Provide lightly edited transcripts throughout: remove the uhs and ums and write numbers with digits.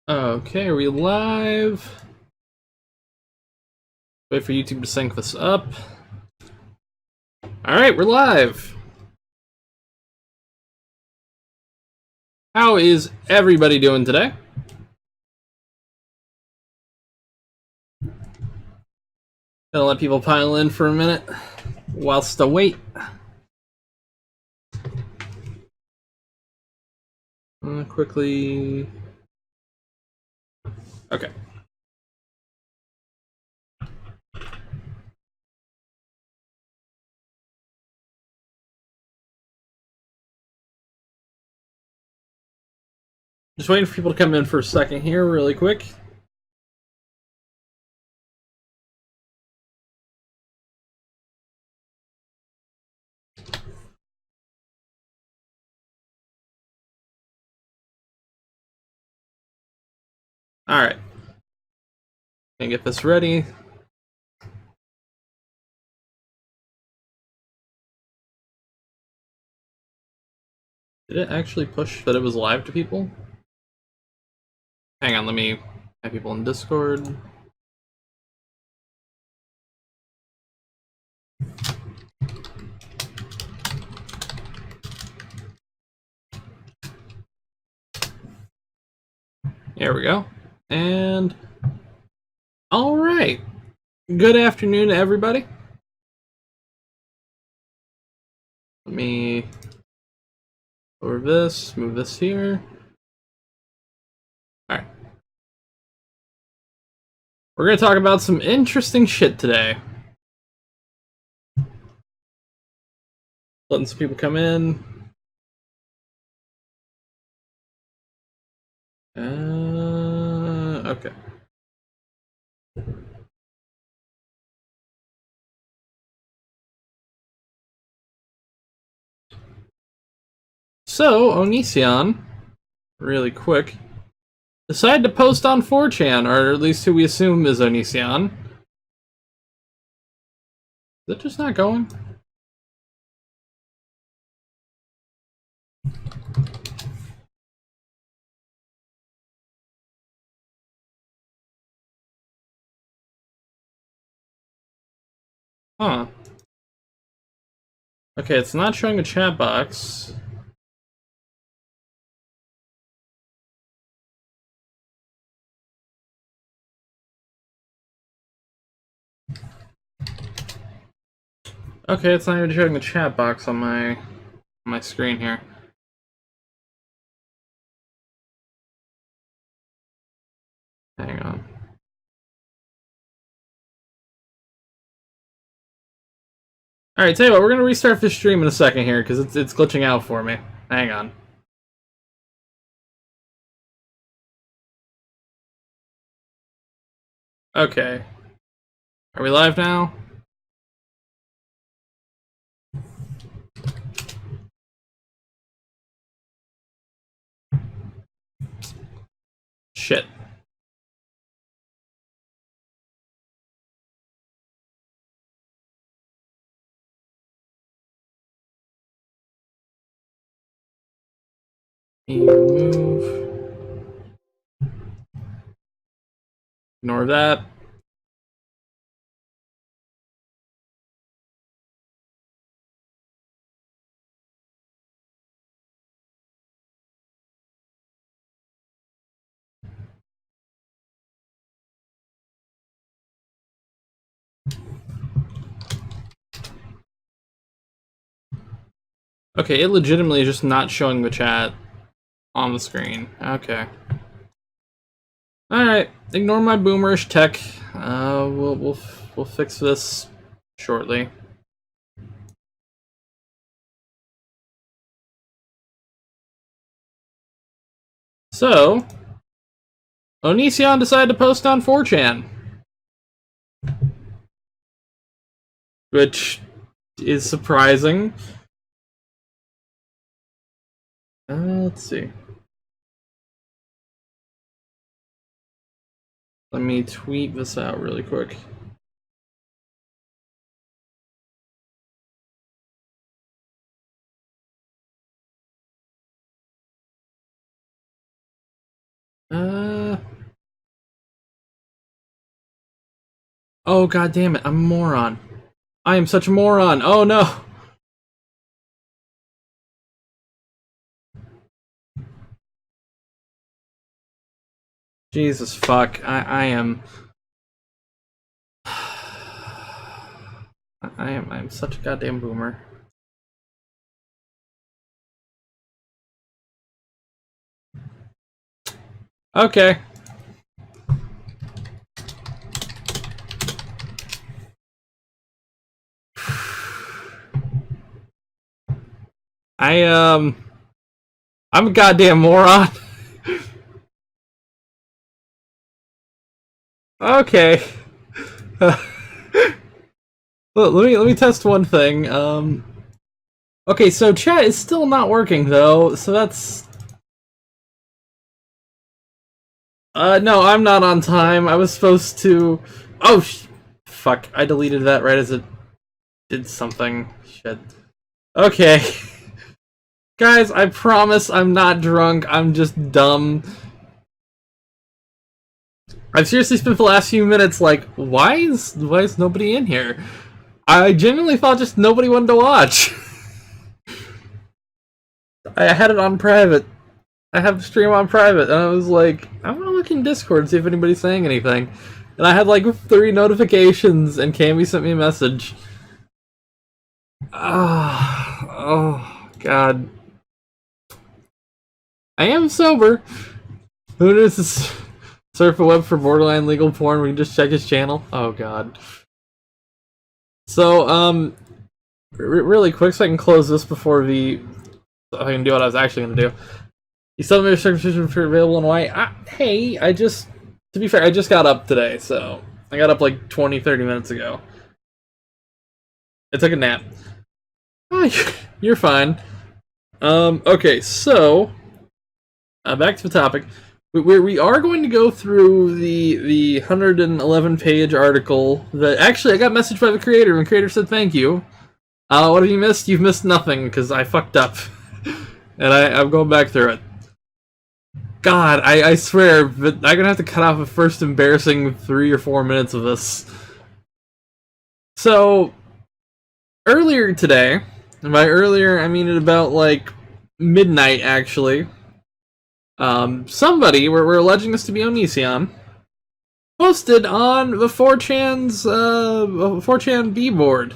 Okay, are we live? Wait for YouTube to sync this up. Alright, we're live! How is everybody doing today? Gonna let people pile in for a minute whilst I wait. Quickly. Okay. Just waiting for people to come in for a second here, really quick. Alright. Gonna get this ready. Did it actually push that it was live to people? Hang on, let me have people in Discord. There we go. And alright. Good afternoon to everybody. Let me over this, move this here. Alright. We're gonna talk about some interesting shit today. Letting some people come in. Okay. So, Onision, really quick, decided to post on 4chan, or at least who we assume is Onision. Is it just not going? Huh. Okay, it's not showing a chat box. Okay, it's not even showing the chat box on my screen here. Hang on. Alright, tell you what, we're gonna restart this stream in a second here, because it's glitching out for me. Hang on. Okay. Are we live now? Shit. Move. Ignore that. Okay, it legitimately is just not showing the chat on the screen. Okay. Alright, ignore my boomerish tech. We'll fix this shortly. So, Onision decided to post on 4chan. Which is surprising. Let's see. Let me tweet this out really quick. Oh god damn it, I'm a moron. I am such a moron. Oh no. Jesus fuck. I'm I'm such a goddamn boomer. Okay. I'm a goddamn moron. Okay. Let me test one thing. Okay, so chat is still not working though, so that's no, I'm not on time. I was supposed to Oh fuck, I deleted that right as it did something. Shit. Okay. Guys, I promise I'm not drunk. I'm just dumb. I've seriously spent the last few minutes like, why is nobody in here? I genuinely thought just nobody wanted to watch. I had it on private. I have the stream on private, and I was like, I'm gonna look in Discord and see if anybody's saying anything. And I had like 3 notifications, and Cammy sent me a message. Oh, God. I am sober. Who knows this? Surf a web for borderline legal porn when you just check his channel? Oh, God. So, really quick, so I can close this before I can do what I was actually going to do. You still have circumcision for available in Hawaii? Hey, to be fair, I just got up today, so I got up like 20, 30 minutes ago. I took a nap. Oh, you're fine. Okay, so back to the topic. We are going to go through the 111-page article that actually I got messaged by the creator, and the creator said thank you. What have you missed? You've missed nothing because I fucked up, and I'm going back through it. God, I swear, but I'm gonna have to cut off the first embarrassing 3 or 4 minutes of this. So, earlier today, and by earlier I mean at about like midnight actually, somebody, we're alleging this to be Onision, posted on the 4chan's 4chan B board.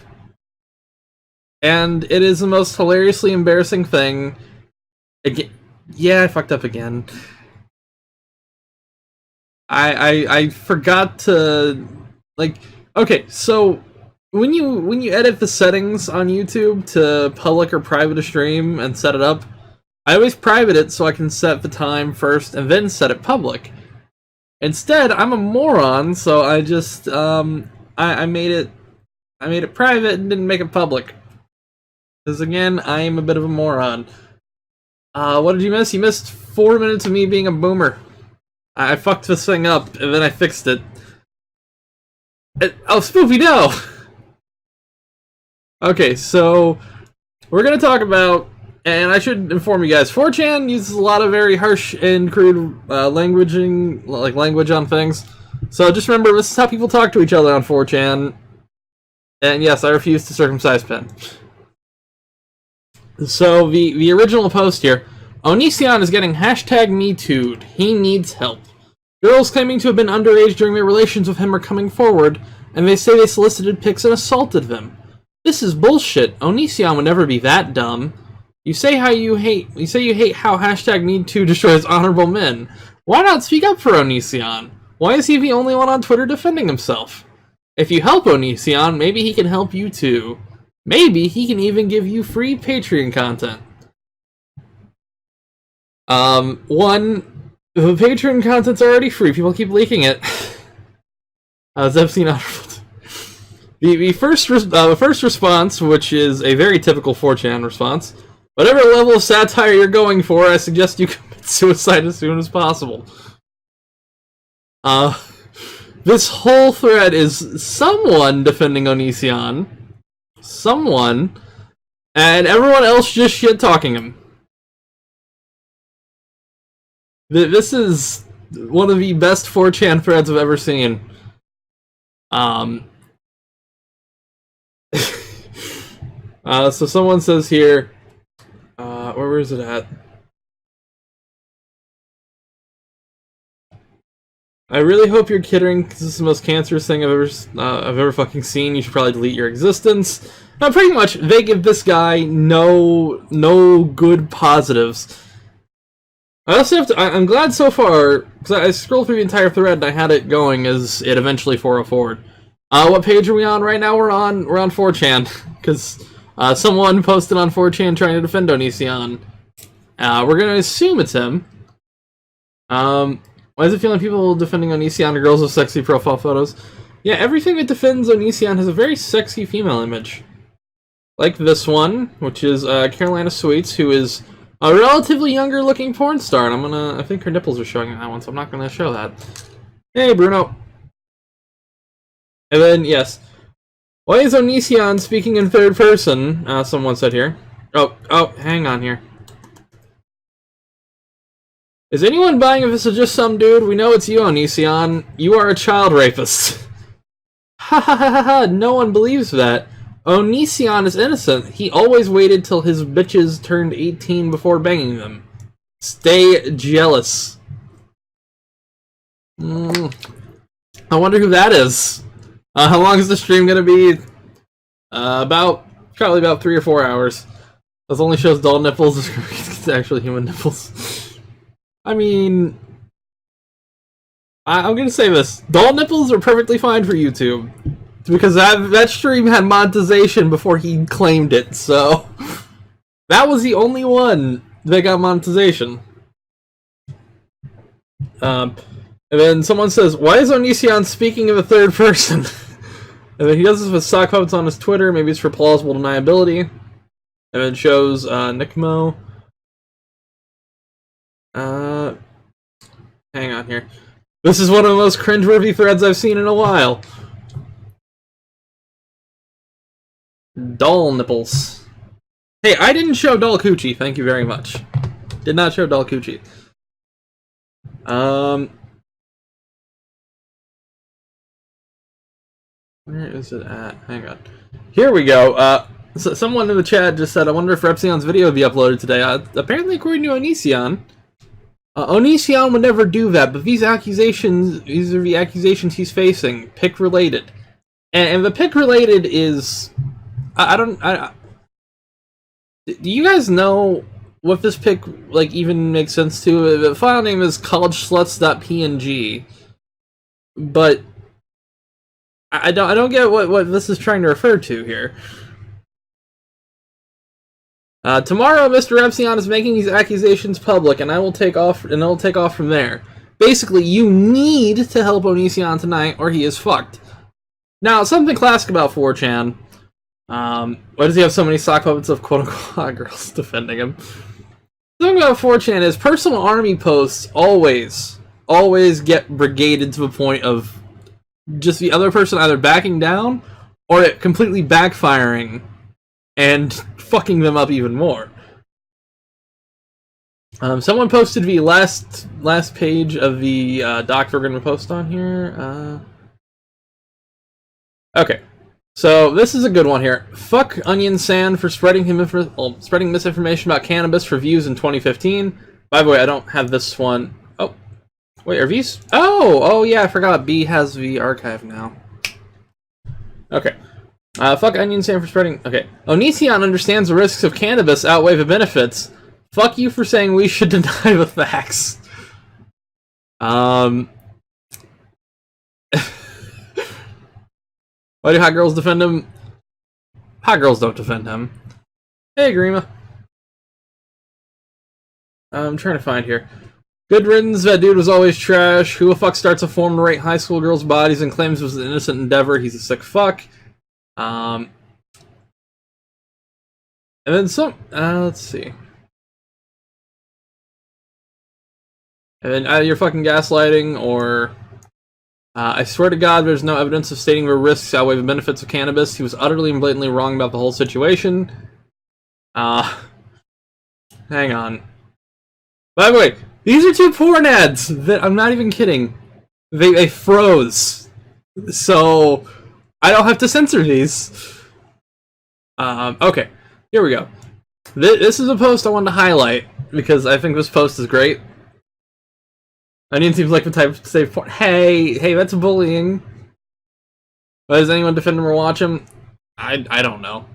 And it is the most hilariously embarrassing thing. Again, yeah, I fucked up again. I forgot to like. Okay, so when you edit the settings on YouTube to public or private a stream and set it up, I always private it so I can set the time first and then set it public. Instead, I'm a moron, so I just I made it private and didn't make it public. Because again, I am a bit of a moron. What did you miss? You missed 4 minutes of me being a boomer. I fucked this thing up, and then I fixed it. Oh, Spoopy, no! Okay, so we're gonna talk about, and I should inform you guys, 4chan uses a lot of very harsh and crude language on things. So just remember, this is how people talk to each other on 4chan. And yes, I refuse to circumcise Pen. So the original post here, Onision is getting #MeToo'd. He needs help. Girls claiming to have been underage during their relations with him are coming forward, and they say they solicited pics and assaulted them. This is bullshit. Onision would never be that dumb. You say you hate how #MeToo destroys honorable men. Why not speak up for Onision? Why is he the only one on Twitter defending himself? If you help Onision, maybe he can help you too. Maybe he can even give you free Patreon content. The Patreon content's already free. People keep leaking it. Zepsy not. The first response, which is a very typical 4chan response, whatever level of satire you're going for, I suggest you commit suicide as soon as possible. This whole thread is someone defending Onision, someone, and everyone else just shit-talking him. This is one of the best 4chan threads I've ever seen. So someone says here, where is it at? I really hope you're kidding, because this is the most cancerous thing I've ever fucking seen. You should probably delete your existence. Now, pretty much, they give this guy no good positives. I also have to. I'm glad so far, because I scrolled through the entire thread and I had it going as it eventually 404'd. What page are we on right now? We're on 4chan, because someone posted on 4chan trying to defend Onision. We're gonna assume it's him. Why does it feel like people defending Onision are girls with sexy profile photos? Yeah, everything that defends Onision has a very sexy female image. Like this one, which is Carolina Sweets, who is a relatively younger looking porn star, and I think her nipples are showing in that one, so I'm not gonna show that. Hey, Bruno. And then, yes. Why is Onision speaking in third person? Someone said here. Oh, hang on here. Is anyone buying if this is just some dude? We know it's you, Onision. You are a child rapist. Ha ha ha ha ha, no one believes that. Onision is innocent. He always waited till his bitches turned 18 before banging them. Stay jealous. I wonder who that is. How long is the stream gonna be? Probably about 3 or 4 hours. This only shows doll nipples. It's actually human nipples. I mean, I'm gonna say this. Doll nipples are perfectly fine for YouTube. Because that stream had monetization before he claimed it, so... That was the only one that got monetization. And then someone says, why is Onision speaking in the third person? And then he does this with sock puppets on his Twitter. Maybe it's for plausible deniability. And then shows Nickmo. Hang on here. This is one of the most cringeworthy threads I've seen in a while. Doll nipples. Hey, I didn't show doll coochie, thank you very much. Did not show doll coochie. Where is it at? Hang on. Here we go. So someone in the chat just said, I wonder if Repsion's video will be uploaded today. Apparently, according to Onision, Onision would never do that, but these are the accusations he's facing, pic related. And the pic related is... do you guys know what this pic, like, even makes sense to? The file name is collegesluts.png, but I don't get what this is trying to refer to here. Tomorrow, Mr. Epsilon is making these accusations public, and it'll take off from there. Basically, you need to help Onision tonight, or he is fucked. Now, something classic about 4chan. Why does he have so many sock puppets of quote-unquote girls defending him? Something about 4chan is personal army posts always get brigaded to the point of just the other person either backing down or it completely backfiring and fucking them up even more. Someone posted the last page of the doc we're going to post on here. Okay. So, this is a good one here. Fuck Onion Sand for spreading misinformation about cannabis for views in 2015. By the way, I don't have this one. Oh. Wait, are these? Oh, yeah, I forgot. B has the archive now. Okay. Fuck Onion Sand for spreading... Okay. Onision understands the risks of cannabis outweigh the benefits. Fuck you for saying we should deny the facts. Why do hot girls defend him? Hot girls don't defend him. Hey, Grima. I'm trying to find here. Good riddance, that dude was always trash. Who the fuck starts a forum to rate high school girls' bodies and claims it was an innocent endeavor? He's a sick fuck. And then some... let's see. And then either you're fucking gaslighting, or... I swear to God, there's no evidence of stating the risks outweigh the benefits of cannabis. He was utterly and blatantly wrong about the whole situation. Hang on. By the way, these are two porn ads that I'm not even kidding. They froze. So I don't have to censor these. Okay, here we go. This is a post I wanted to highlight because I think this post is great. Onion seems like the type to say, hey, that's bullying. Does anyone defend him or watch him? I don't know.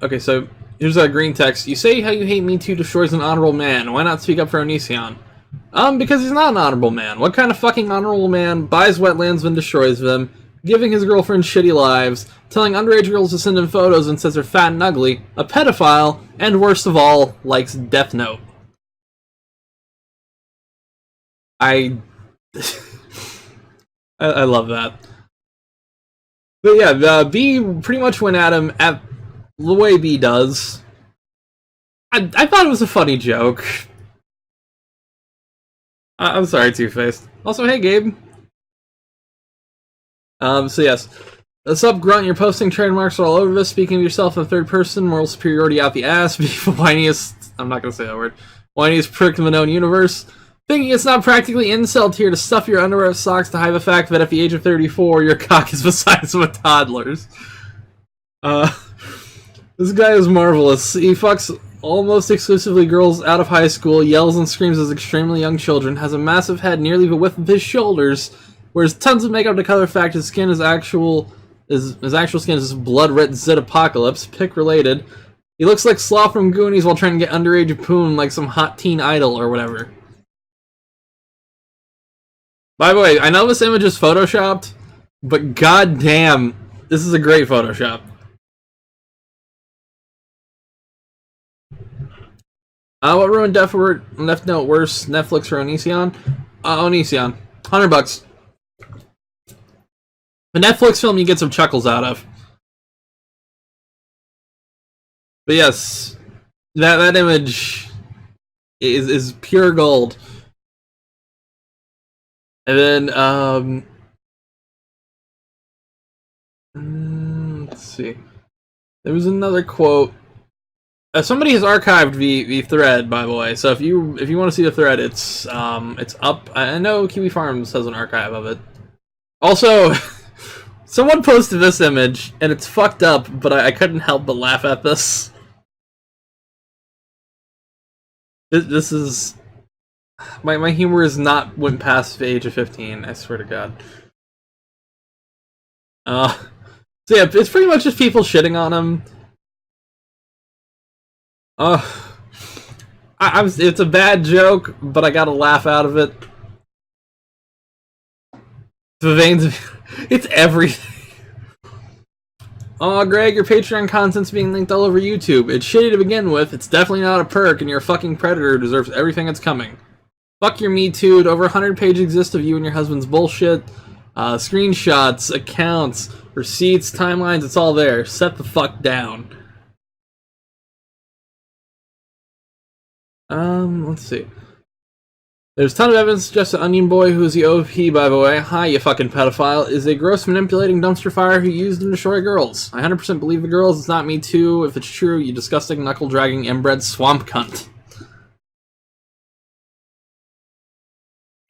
Okay, so here's a green text. You say how you hate Me Too destroys an honorable man. Why not speak up for Onision? Because he's not an honorable man. What kind of fucking honorable man buys wetlands and destroys them, giving his girlfriend shitty lives, telling underage girls to send him photos and says they're fat and ugly, a pedophile, and worst of all, likes Death Note? I love that. But yeah, B pretty much went at him at the way B does. I thought it was a funny joke. I'm sorry, Two-Faced. Also, hey, Gabe. So yes. What's up, Grunt? You're posting trademarks all over this, speaking of yourself in third person, moral superiority out the ass, being the whiniest, I'm not gonna say that word, whiniest prick in the known universe. Thinking it's not practically incel tier to stuff your underwear socks to hide the fact that at the age of 34, your cock is the size of a toddler's. This guy is marvelous. He fucks almost exclusively girls out of high school, yells and screams as extremely young children, has a massive head nearly the width of his shoulders, wears tons of makeup to cover the fact his skin is actual skin is blood red zit apocalypse, pick related. He looks like Sloth from Goonies while trying to get underage poon like some hot teen idol or whatever. By the way, I know this image is photoshopped, but goddamn, this is a great Photoshop. What ruined Death Note worse, Netflix or Onision? Onision. $100. The Netflix film you get some chuckles out of. But yes, that image is pure gold. And then, let's see. There was another quote. Somebody has archived the thread, by the way. So if you want to see the thread, it's up. I know Kiwi Farms has an archive of it. Also, someone posted this image, and it's fucked up, but I couldn't help but laugh at this. This is... My humor is not went past the age of 15, I swear to God. So yeah, it's pretty much just people shitting on him. It's a bad joke, but I got a laugh out of it. The veins of... It's everything. Greg, your Patreon content's being linked all over YouTube. It's shitty to begin with, it's definitely not a perk, and you're a fucking predator who deserves everything that's coming. Fuck your Me Too. Over 100 pages exist of you and your husband's bullshit. Screenshots, accounts, receipts, timelines, it's all there. Set the fuck down. Let's see. There's a ton of evidence suggests that Onion Boy, who is the OP, by the way, hi, you fucking pedophile, is a gross manipulating dumpster fire who used and destroyed girls. I 100% believe the girls, it's not Me Too. If it's true, you disgusting, knuckle-dragging, inbred swamp cunt.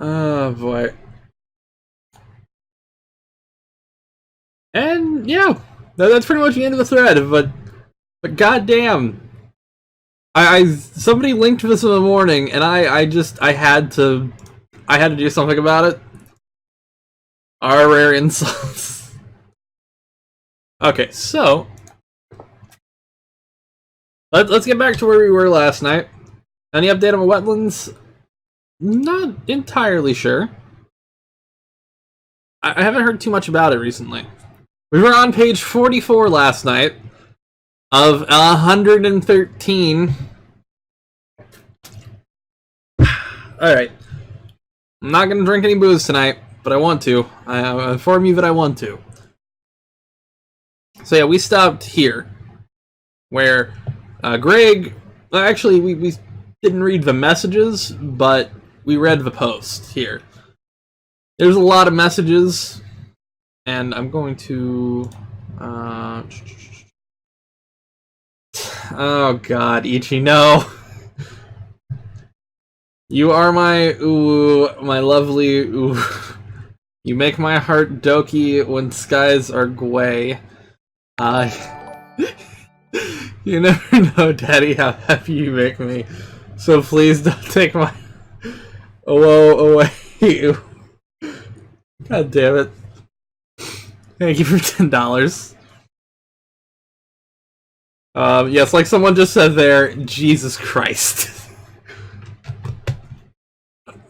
Oh, boy. And, yeah, that's pretty much the end of the thread, but goddamn. Somebody linked this in the morning, and I had to do something about it. Our rare insults. Okay, so let's get back to where we were last night. Any update on the wetlands? Not entirely sure. I haven't heard too much about it recently. We were on page 44 last night of 113. Alright. I'm not gonna drink any booze tonight, but I want to. I inform you that I want to. So yeah, we stopped here. Where Greg... Actually, we didn't read the messages, but we read the post here. There's a lot of messages, and I'm going to... Oh god, Ichi, no! You are my, ooh, my lovely, ooh. You make my heart doki when skies are gway. You never know, Daddy, how happy you make me. So please don't take my woe away. God damn it. Thank you for $10. Yes, like someone just said there, Jesus Christ.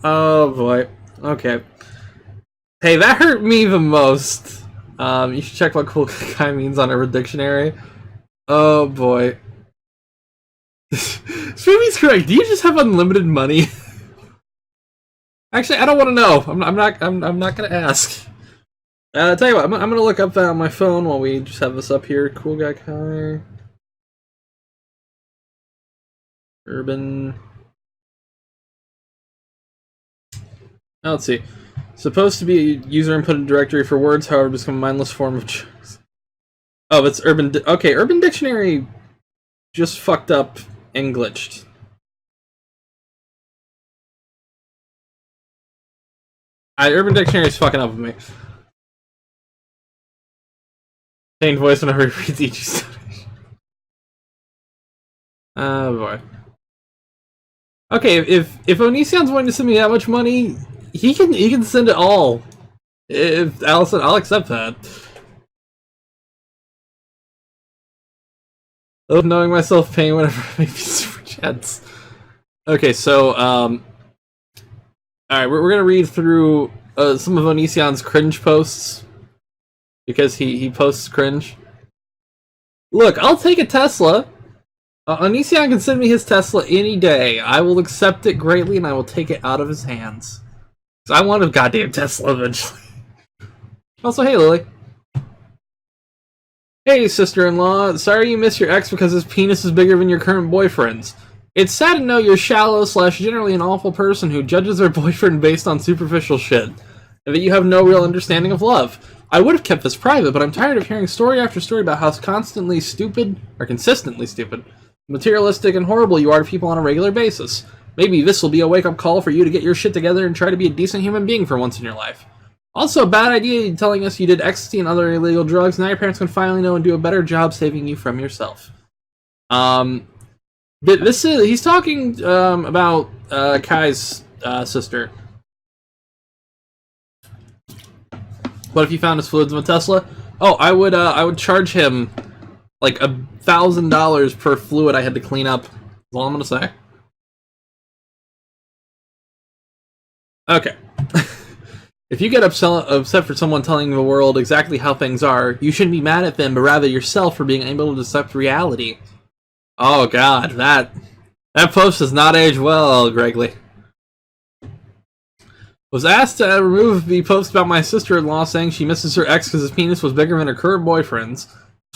Oh boy. Okay. Hey, that hurt me the most. You should check what cool guy means on Urban Dictionary. Oh boy. Streamy's correct. Do you just have unlimited money? Actually, I don't want to know. I'm not gonna ask. Tell you what, I'm gonna look up that on my phone while we just have this up here. Cool guy Kai. Urban. Now, let's see. Supposed to be a user input directory for words, however, become a mindless form of jokes. Oh, it's Urban. Okay, Urban Dictionary just fucked up and glitched. Urban Dictionary is fucking up with me. Changed voice whenever he reads each study. Oh boy. Okay, if Onision's wanting to send me that much money, he can send it all. If Allison, I'll accept that. I love knowing myself pain whenever I make these super chats. Okay, so alright, we're gonna read through some of Onision's cringe posts. Because he posts cringe. Look, I'll take a Tesla. Onision can send me his Tesla any day. I will accept it greatly and I will take it out of his hands. Because I want a goddamn Tesla eventually. Also, hey Lily. Hey sister-in-law, sorry you missed your ex because his penis is bigger than your current boyfriend's. It's sad to know you're shallow / generally an awful person who judges their boyfriend based on superficial shit. And that you have no real understanding of love. I would have kept this private, but I'm tired of hearing story after story about how consistently stupid, materialistic, and horrible you are to people on a regular basis. Maybe this will be a wake-up call for you to get your shit together and try to be a decent human being for once in your life. Also, bad idea telling us you did ecstasy and other illegal drugs. Now your parents can finally know and do a better job saving you from yourself. He's talking about Kai's sister. What if you found his fluids in a Tesla? Oh, I would charge him like $1,000 per fluid I had to clean up. That's all I'm gonna say. Okay. If you get upset for someone telling the world exactly how things are, you shouldn't be mad at them, but rather yourself for being able to accept reality. Oh god, that post does not age well, Gregley. Was asked to remove the post about my sister-in-law saying she misses her ex because his penis was bigger than her current boyfriend's.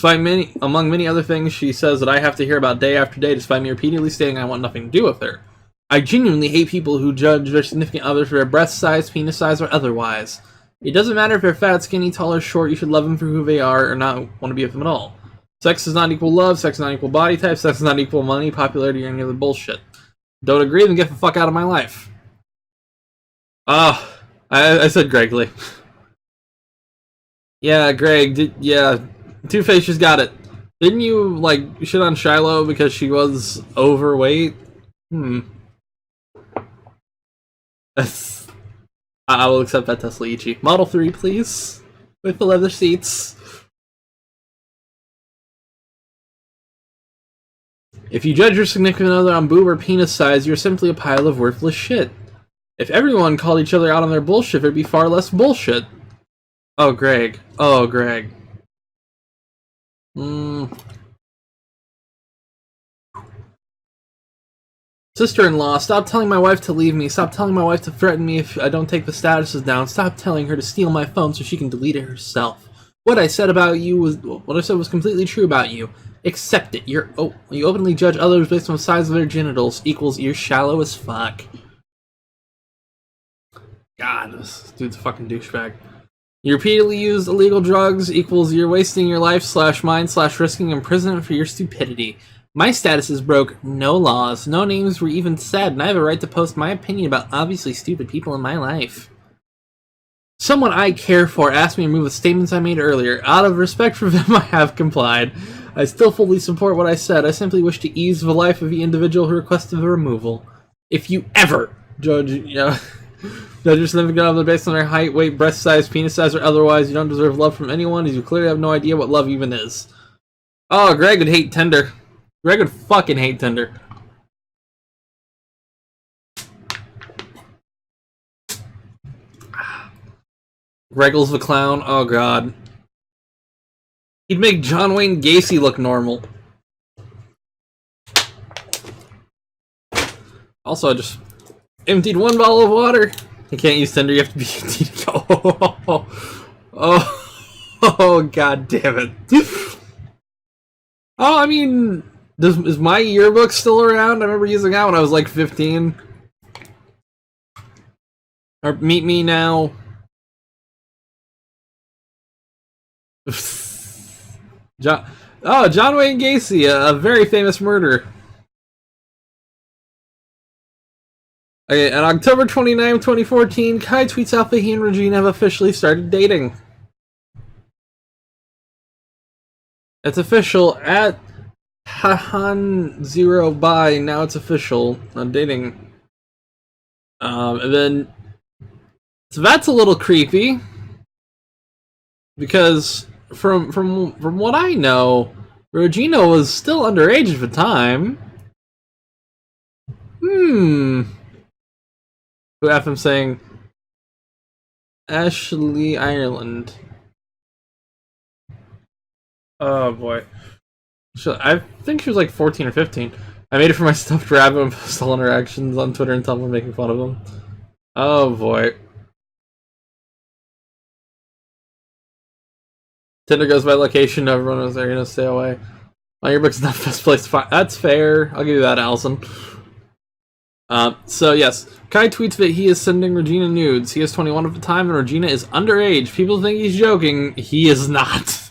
Among many other things she says that I have to hear about day after day despite me repeatedly stating I want nothing to do with her. I genuinely hate people who judge their significant others for their breast size, penis size, or otherwise. It doesn't matter if they're fat, skinny, tall, or short, you should love them for who they are or not want to be with them at all. Sex does not equal love, sex does not equal body type, sex does not equal money, popularity, or any other bullshit. Don't agree, then get the fuck out of my life. Oh, I said Gregley. Yeah, Greg, yeah, Two-Face just got it. Didn't you, like, shit on Shiloh because she was overweight? I will accept that Tesla Ichi. Model 3, please. With the leather seats. If you judge your significant other on boob or penis size, you're simply a pile of worthless shit. If everyone called each other out on their bullshit, there'd be far less bullshit. Oh, Greg. Oh, Greg. Sister-in-law, stop telling my wife to leave me. Stop telling my wife to threaten me if I don't take the statuses down. Stop telling her to steal my phone so she can delete it herself. What I said was completely true about you. Accept it. You openly judge others based on the size of their genitals equals you're shallow as fuck. God, this dude's a fucking douchebag. You repeatedly use illegal drugs equals you're wasting your life / mind / risking imprisonment for your stupidity. My status is broke, no laws, no names were even said, and I have a right to post my opinion about obviously stupid people in my life. Someone I care for asked me to remove the statements I made earlier. Out of respect for them, I have complied. I still fully support what I said. I simply wish to ease the life of the individual who requested the removal. If you ever judge your significant other based on their height, weight, breast size, penis size, or otherwise, you don't deserve love from anyone, as you clearly have no idea what love even is. Oh, Greg would hate Tinder. Greg would fucking hate Tinder. Reggles the Clown, oh god. He'd make John Wayne Gacy look normal. Also, I just emptied one bottle of water. You can't use Tinder, you have to be 18 to go. Oh, god damn it. Oh, I mean, is my yearbook still around? I remember using that when I was like 15. Or Meet Me Now. John Wayne Gacy, a very famous murderer. Okay, on October 29, 2014, Kai tweets out that he and Regina have officially started dating. It's official at Hahan0by. Now it's official on dating. And then so that's a little creepy because from what I know, Regina was still underage at the time. Who have him saying Ashley Ireland? Oh boy. I think she was like 14 or 15. I made it for my stuffed rabbit and post all interactions on Twitter and Tumblr making fun of them. Oh boy. Tinder goes by location, everyone knows they're gonna stay away. My yearbook's not the best place to find. That's fair. I'll give you that, Allison. So yes, Kai tweets that he is sending Regina nudes. He is 21 at the time and Regina is underage. People think he's joking. He is not.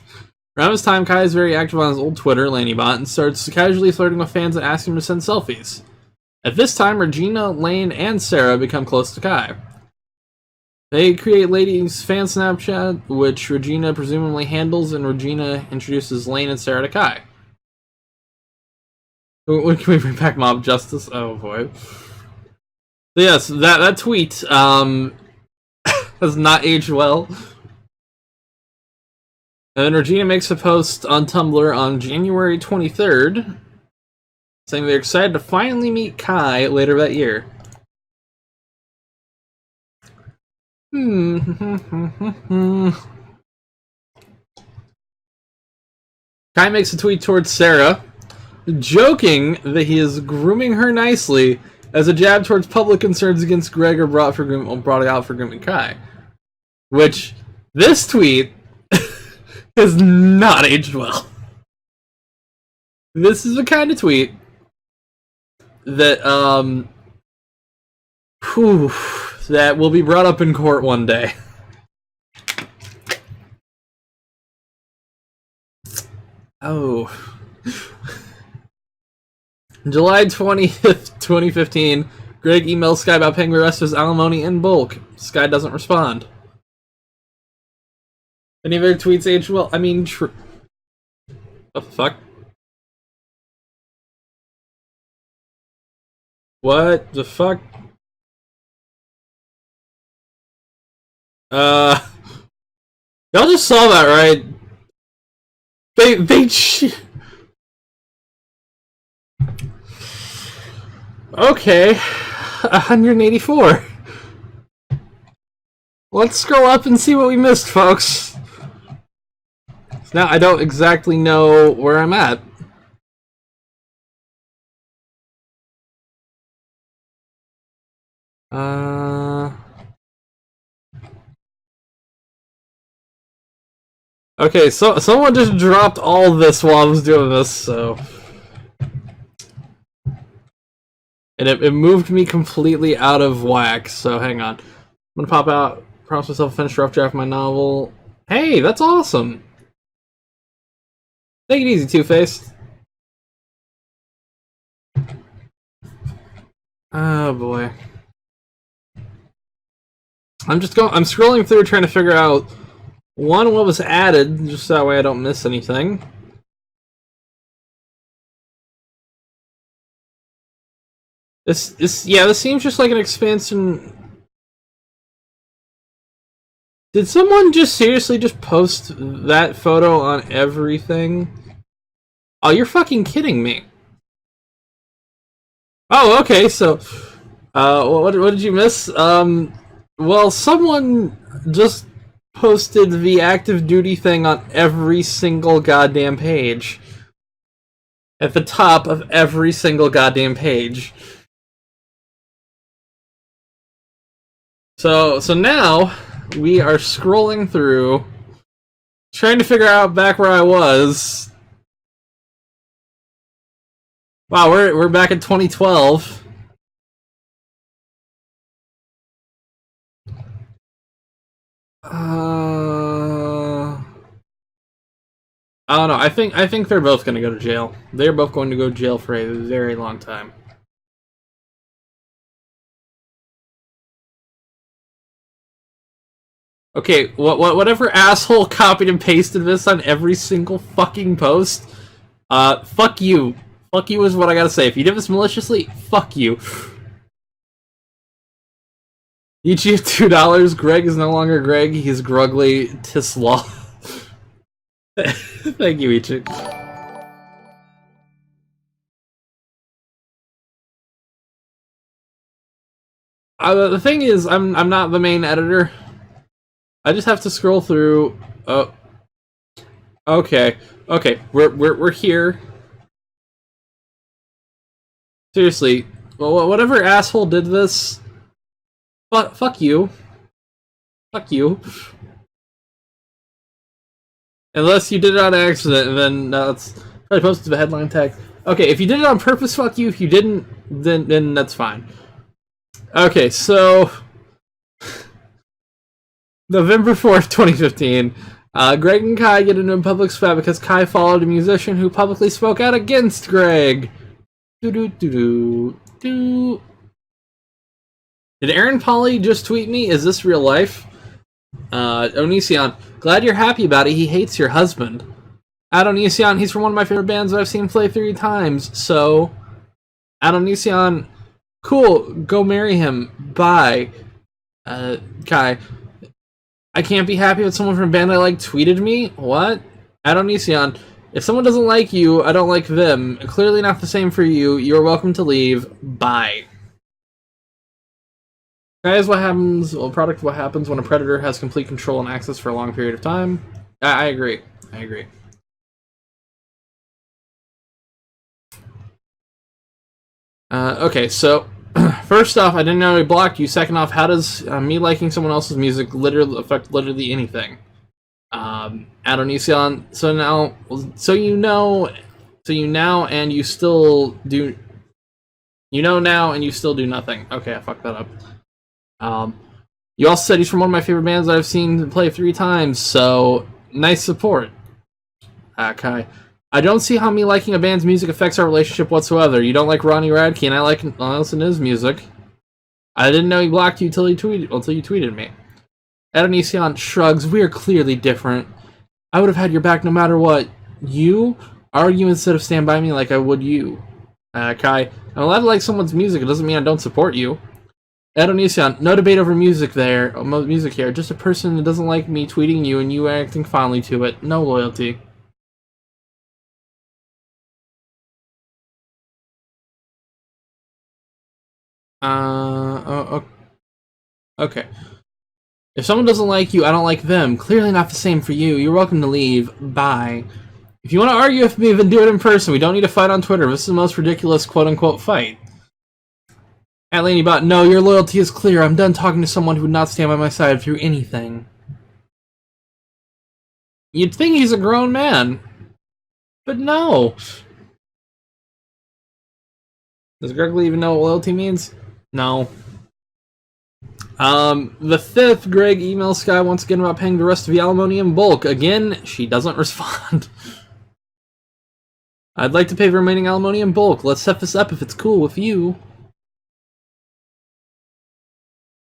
Around this time, Kai is very active on his old Twitter, LaneyBot, and starts casually flirting with fans and asking them to send selfies. At this time, Regina, Lane, and Sarah become close to Kai. They create Ladies fan Snapchat, which Regina presumably handles, and Regina introduces Lane and Sarah to Kai. When can we bring back mob justice? Oh boy. So yes, that tweet has not aged well. And then Regina makes a post on Tumblr on January 23rd, saying they're excited to finally meet Kai later that year. Kai makes a tweet towards Sarah, joking that he is grooming her nicely as a jab towards public concerns against Greg are brought out for grooming Kai. Which, this tweet has not aged well. This is the kind of tweet that that will be brought up in court one day. Oh. July 20th, 2015, Greg emails Sky about paying the rest of his alimony in bulk. Sky doesn't respond. Any of their tweets aged well? I mean, what the fuck? What the fuck? Y'all just saw that, right? Okay, 184. Let's scroll up and see what we missed, folks. Now I don't exactly know where I'm at. Okay, so someone just dropped all this while I was doing this, so. And it moved me completely out of whack, so hang on. I'm gonna pop out, promise myself to finish a rough draft of my novel. Hey, that's awesome! Take it easy, Two-Faced. Oh boy. I'm scrolling through trying to figure out, one, what was added, just that way I don't miss anything. This seems just like an expansion. Did someone just seriously just post that photo on everything? Oh, you're fucking kidding me. Oh, okay, so, what did you miss? Well, someone just posted the active duty thing on every single goddamn page. At the top of every single goddamn page. So now, we are scrolling through, trying to figure out back where I was. Wow, we're back in 2012. I don't know. I think they're both going to go to jail. They're both going to go to jail for a very long time. Okay, whatever asshole copied and pasted this on every single fucking post, fuck you. Fuck you is what I gotta say. If you did this maliciously, fuck you. YouTube $2. Greg is no longer Greg. He's Grugly Tislaw. Thank you, Ichi. The thing is, I'm not the main editor. I just have to scroll through. Oh, okay, we're here. Seriously, well, whatever asshole did this, fuck you. Fuck you. Unless you did it on accident, and then that's probably posted to the headline tag. Okay, if you did it on purpose, fuck you. If you didn't, then that's fine. Okay, so November 4th, 2015. Greg and Kai get into a public spat because Kai followed a musician who publicly spoke out against Greg. Did Aaron Polly just tweet me? Is this real life? Onision, glad you're happy about it. He hates your husband. Onision, he's from one of my favorite bands that I've seen play 3 times. So, Onision, cool. Go marry him. Bye. Kai, I can't be happy with someone from a band I like tweeted me? What? Onision, if someone doesn't like you, I don't like them. Clearly not the same for you. You're welcome to leave. Bye. Guys, what happens? Well, product what happens when a predator has complete control and access for a long period of time. I agree. I agree. Okay, so first off, I didn't know he blocked you. Second off, how does me liking someone else's music literally affect literally anything? Onision, so you now and you still do. You know now and you still do nothing. Okay, I fucked that up. You also said he's from one of my favorite bands that I've seen play 3 times, so nice support. Kai. I don't see how me liking a band's music affects our relationship whatsoever. You don't like Ronnie Radke, and I listen to his music. I didn't know he blocked you until you tweeted me. Onision shrugs. We are clearly different. I would have had your back no matter what. You argue instead of stand by me like I would you. Kai. I'm allowed to like someone's music. It doesn't mean I don't support you. Onision, no debate over music there. Music here. Just a person that doesn't like me tweeting you and you acting fondly to it. No loyalty. Okay. If someone doesn't like you, I don't like them. Clearly not the same for you. You're welcome to leave. Bye. If you want to argue with me, then do it in person. We don't need to fight on Twitter. This is the most ridiculous quote-unquote fight. Atlanybot, no, your loyalty is clear. I'm done talking to someone who would not stand by my side through anything. You'd think he's a grown man. But no. Does Gregory even know what loyalty means? No. The 5th, Greg emails Sky once again about paying the rest of the alimony in bulk. Again, she doesn't respond. I'd like to pay the remaining alimony in bulk. Let's set this up if it's cool with you.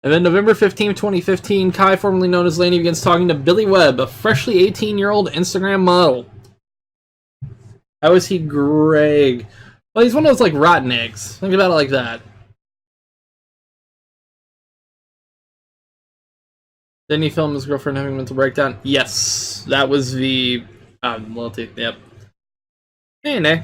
And then November 15th, 2015, Kai, formerly known as Lainey, begins talking to Billy Webb, a freshly 18-year-old Instagram model. How is he Greg? Well, he's one of those, like, rotten eggs. Think about it like that. Didn't he film his girlfriend having a mental breakdown? Yes. That was the... loyalty. Yep. Hey.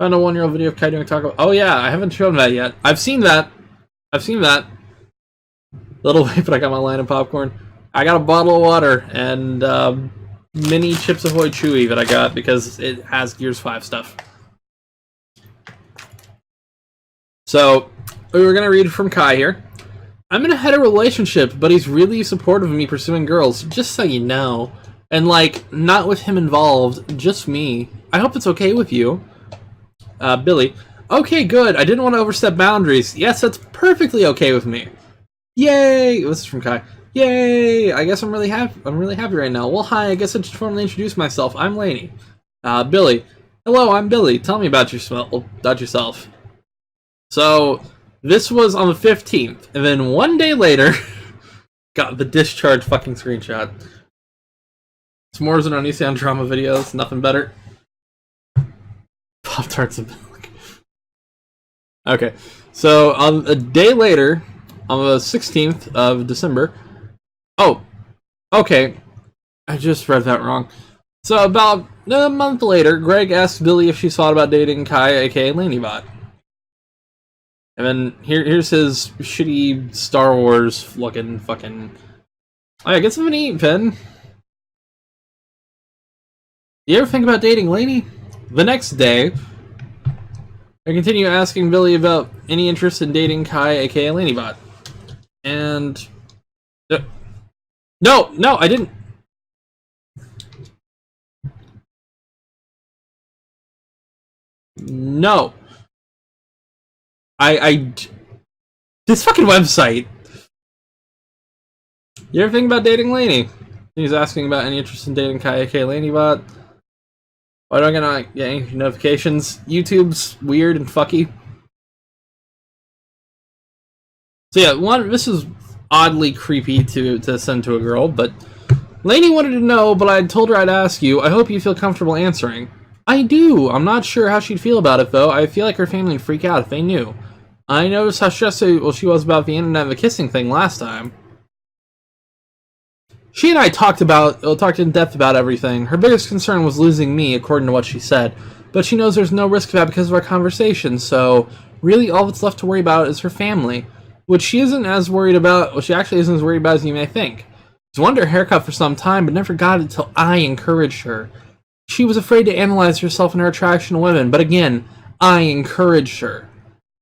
Found a 1-year-old video of Kai doing taco. Oh yeah, I haven't shown that yet. I've seen that. A little wait, but I got my line of popcorn. I got a bottle of water and mini Chips Ahoy Chewy that I got because it has Gears 5 stuff. So, we were going to read from Kai here. I'm in a hetero relationship, but he's really supportive of me pursuing girls, just so you know. And, like, not with him involved, just me. I hope it's okay with you. Billy. Okay, good. I didn't want to overstep boundaries. Yes, that's perfectly okay with me. Yay! This is from Kai. Yay! I guess I'm really happy right now. Well, hi, I guess I should formally introduce myself. I'm Lainey. Billy. Hello, I'm Billy. Tell me about yourself. So, this was on the 15th, and then one day later, got the discharge fucking screenshot. S'mores and Onision drama videos, nothing better. Pop-Tarts and milk. Okay, so on a day later, on the 16th of December. Oh, okay. I just read that wrong. So about a month later, Greg asked Billy if she thought about dating Kai, aka Lanybot. And then here's his shitty Star Wars looking fucking... Oh yeah, get something to eat, Finn. You ever think about dating Lainey? The next day, I continue asking Billy about any interest in dating Kai, aka Lanybot. And... No, I didn't... No. This fucking website. You ever think about dating Lainey? He's asking about any interest in dating Kai, aka Lanybot. Why do I not get any notifications? YouTube's weird and fucky. So yeah, this is oddly creepy to send to a girl, but Lainey wanted to know, but I told her I'd ask you. I hope you feel comfortable answering. I do. I'm not sure how she'd feel about it, though. I feel like her family would freak out if they knew. I noticed how stressed she was about the internet and the kissing thing last time. She and I talked in depth about everything. Her biggest concern was losing me, according to what she said. But she knows there's no risk of that because of our conversation, so really all that's left to worry about is her family. Which she isn't as worried about, well, she actually isn't as worried about as you may think. She's wanted her haircut for some time, but never got it until I encouraged her. She was afraid to analyze herself and her attraction to women, but again, I encouraged her.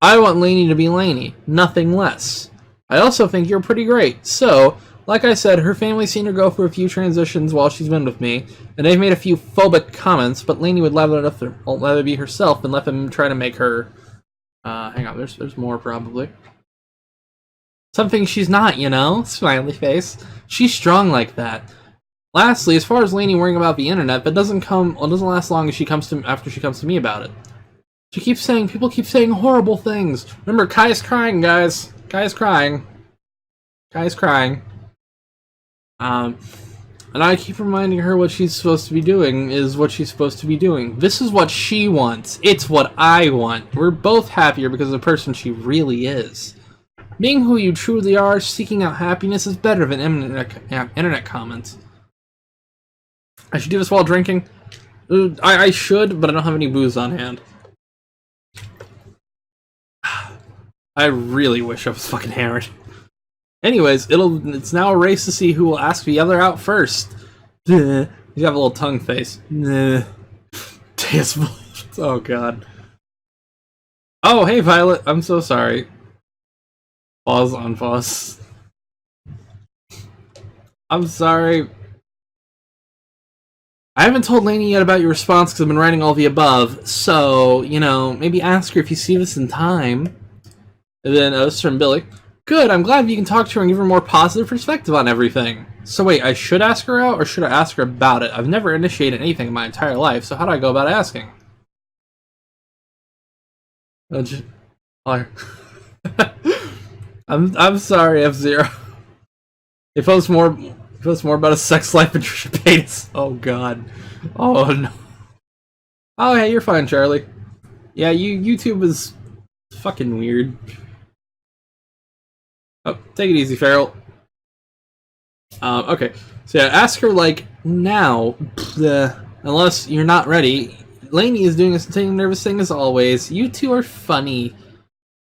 I want Lainey to be Lainey, nothing less. I also think you're pretty great, so, like I said, her family's seen her go through a few transitions while she's been with me, and they've made a few phobic comments, but Lainey would rather be herself than let them try to make her... hang on, there's more probably. Something she's not, you know? Smiley face. She's strong like that. Lastly, as far as Lainey worrying about the internet, that doesn't last long as after she comes to me about it. People keep saying horrible things. Remember, Kai's crying, guys. Kai's crying. And I keep reminding her what she's supposed to be doing is what she's supposed to be doing. This is what she wants. It's what I want. We're both happier because of the person she really is. Being who you truly are, seeking out happiness is better than internet comments. I should do this while drinking. I should, but I don't have any booze on hand. I really wish I was fucking hammered. Anyways, it's now a race to see who will ask the other out first. You have a little tongue face. Tasteful. Oh god. Oh, hey Violet, I'm so sorry. Pause on pause. I'm sorry. I haven't told Lainey yet about your response because I've been writing all the above, so, you know, maybe ask her if you see this in time. And then, this is from Billy. Good, I'm glad you can talk to her and give her a more positive perspective on everything. So wait, I should ask her out, or should I ask her about it? I've never initiated anything in my entire life, so how do I go about asking? I'm sorry, F-Zero. It posts more about a sex life and Trisha Paytas. Oh god. Oh no. Oh hey, you're fine, Charlie. Yeah, YouTube is fucking weird. Oh, take it easy, Farrell. Okay. So yeah, ask her like now. Unless you're not ready. Lainey is doing a same nervous thing as always. You two are funny.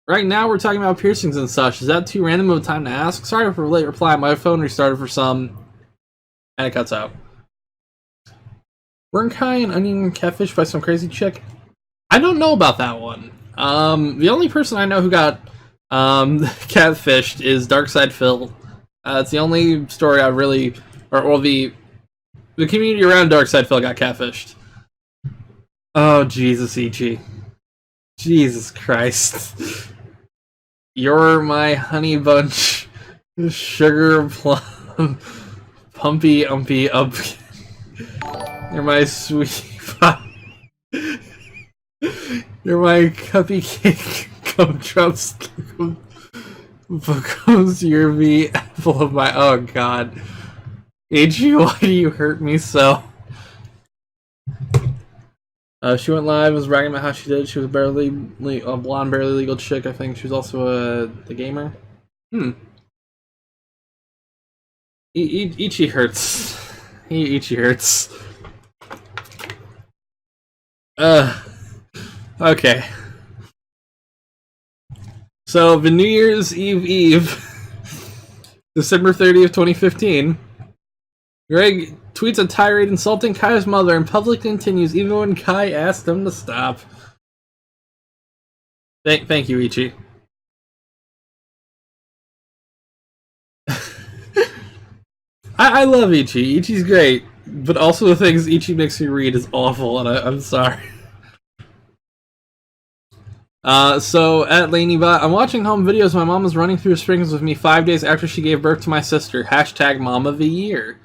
Right now we're talking about piercings and such. Is that too random of a time to ask? Sorry for late reply. My phone restarted for some, and it cuts out. Weren't Kai and Onion catfished by some crazy chick? I don't know about that one. The only person I know who got catfished is Darkside Phil. It's the only story I really, or the community around Darkside Phil got catfished. Oh Jesus, Ichi. Jesus Christ. You're my honey bunch, sugar plum, pumpy umpy up. You're my sweet pie. You're my cupcake gumdrops. Becomes you're the apple of my. Oh god. Ichi, why do you hurt me so? She went live, was bragging about how she did. She was a blonde, barely legal chick. I think she was also the gamer. Ichi hurts. Ichi hurts. Okay. So the New Year's Eve, December 30th, 2015. Greg tweets a tirade insulting Kai's mother and publicly continues even when Kai asked him to stop. Thank you, Ichi. I love Ichi. Ichi's great, but also the things Ichi makes me read is awful, and I'm sorry. So at LaneyBot, I'm watching home videos. My mom was running through springs with me 5 days after she gave birth to my sister. Hashtag Mom of the Year.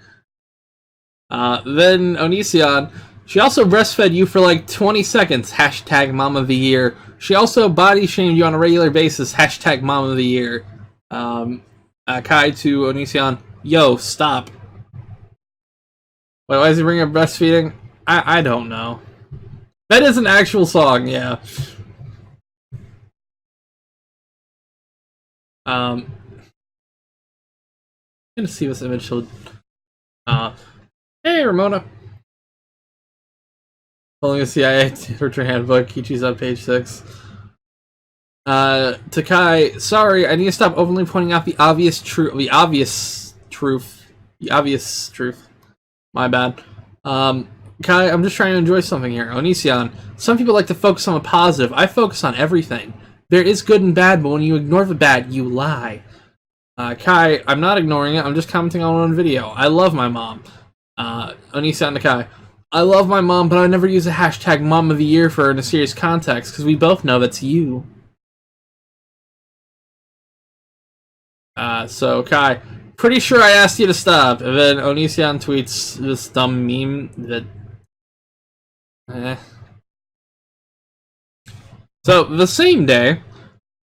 Then Onision, she also breastfed you for like 20 seconds. Hashtag Mom of the Year. She also body shamed you on a regular basis. Hashtag Mom of the Year. Kai to Onision, yo, stop. Wait, why is he bringing up breastfeeding? I don't know. That is an actual song, yeah. I'm gonna see this image. Hey, Ramona. Following a CIA torture handbook. Ichi's on page 6. To Kai, sorry, I need to stop openly pointing out the obvious truth. The obvious truth. My bad. Kai, I'm just trying to enjoy something here. Onision, some people like to focus on the positive. I focus on everything. There is good and bad, but when you ignore the bad, you lie. Kai, I'm not ignoring it. I'm just commenting on one video. I love my mom. Onision to Kai, I love my mom, but I never use a hashtag Mom of the Year for her in a serious context, because we both know that's you. So Kai, pretty sure I asked you to stop. And then Onision tweets this dumb meme that... So, the same day,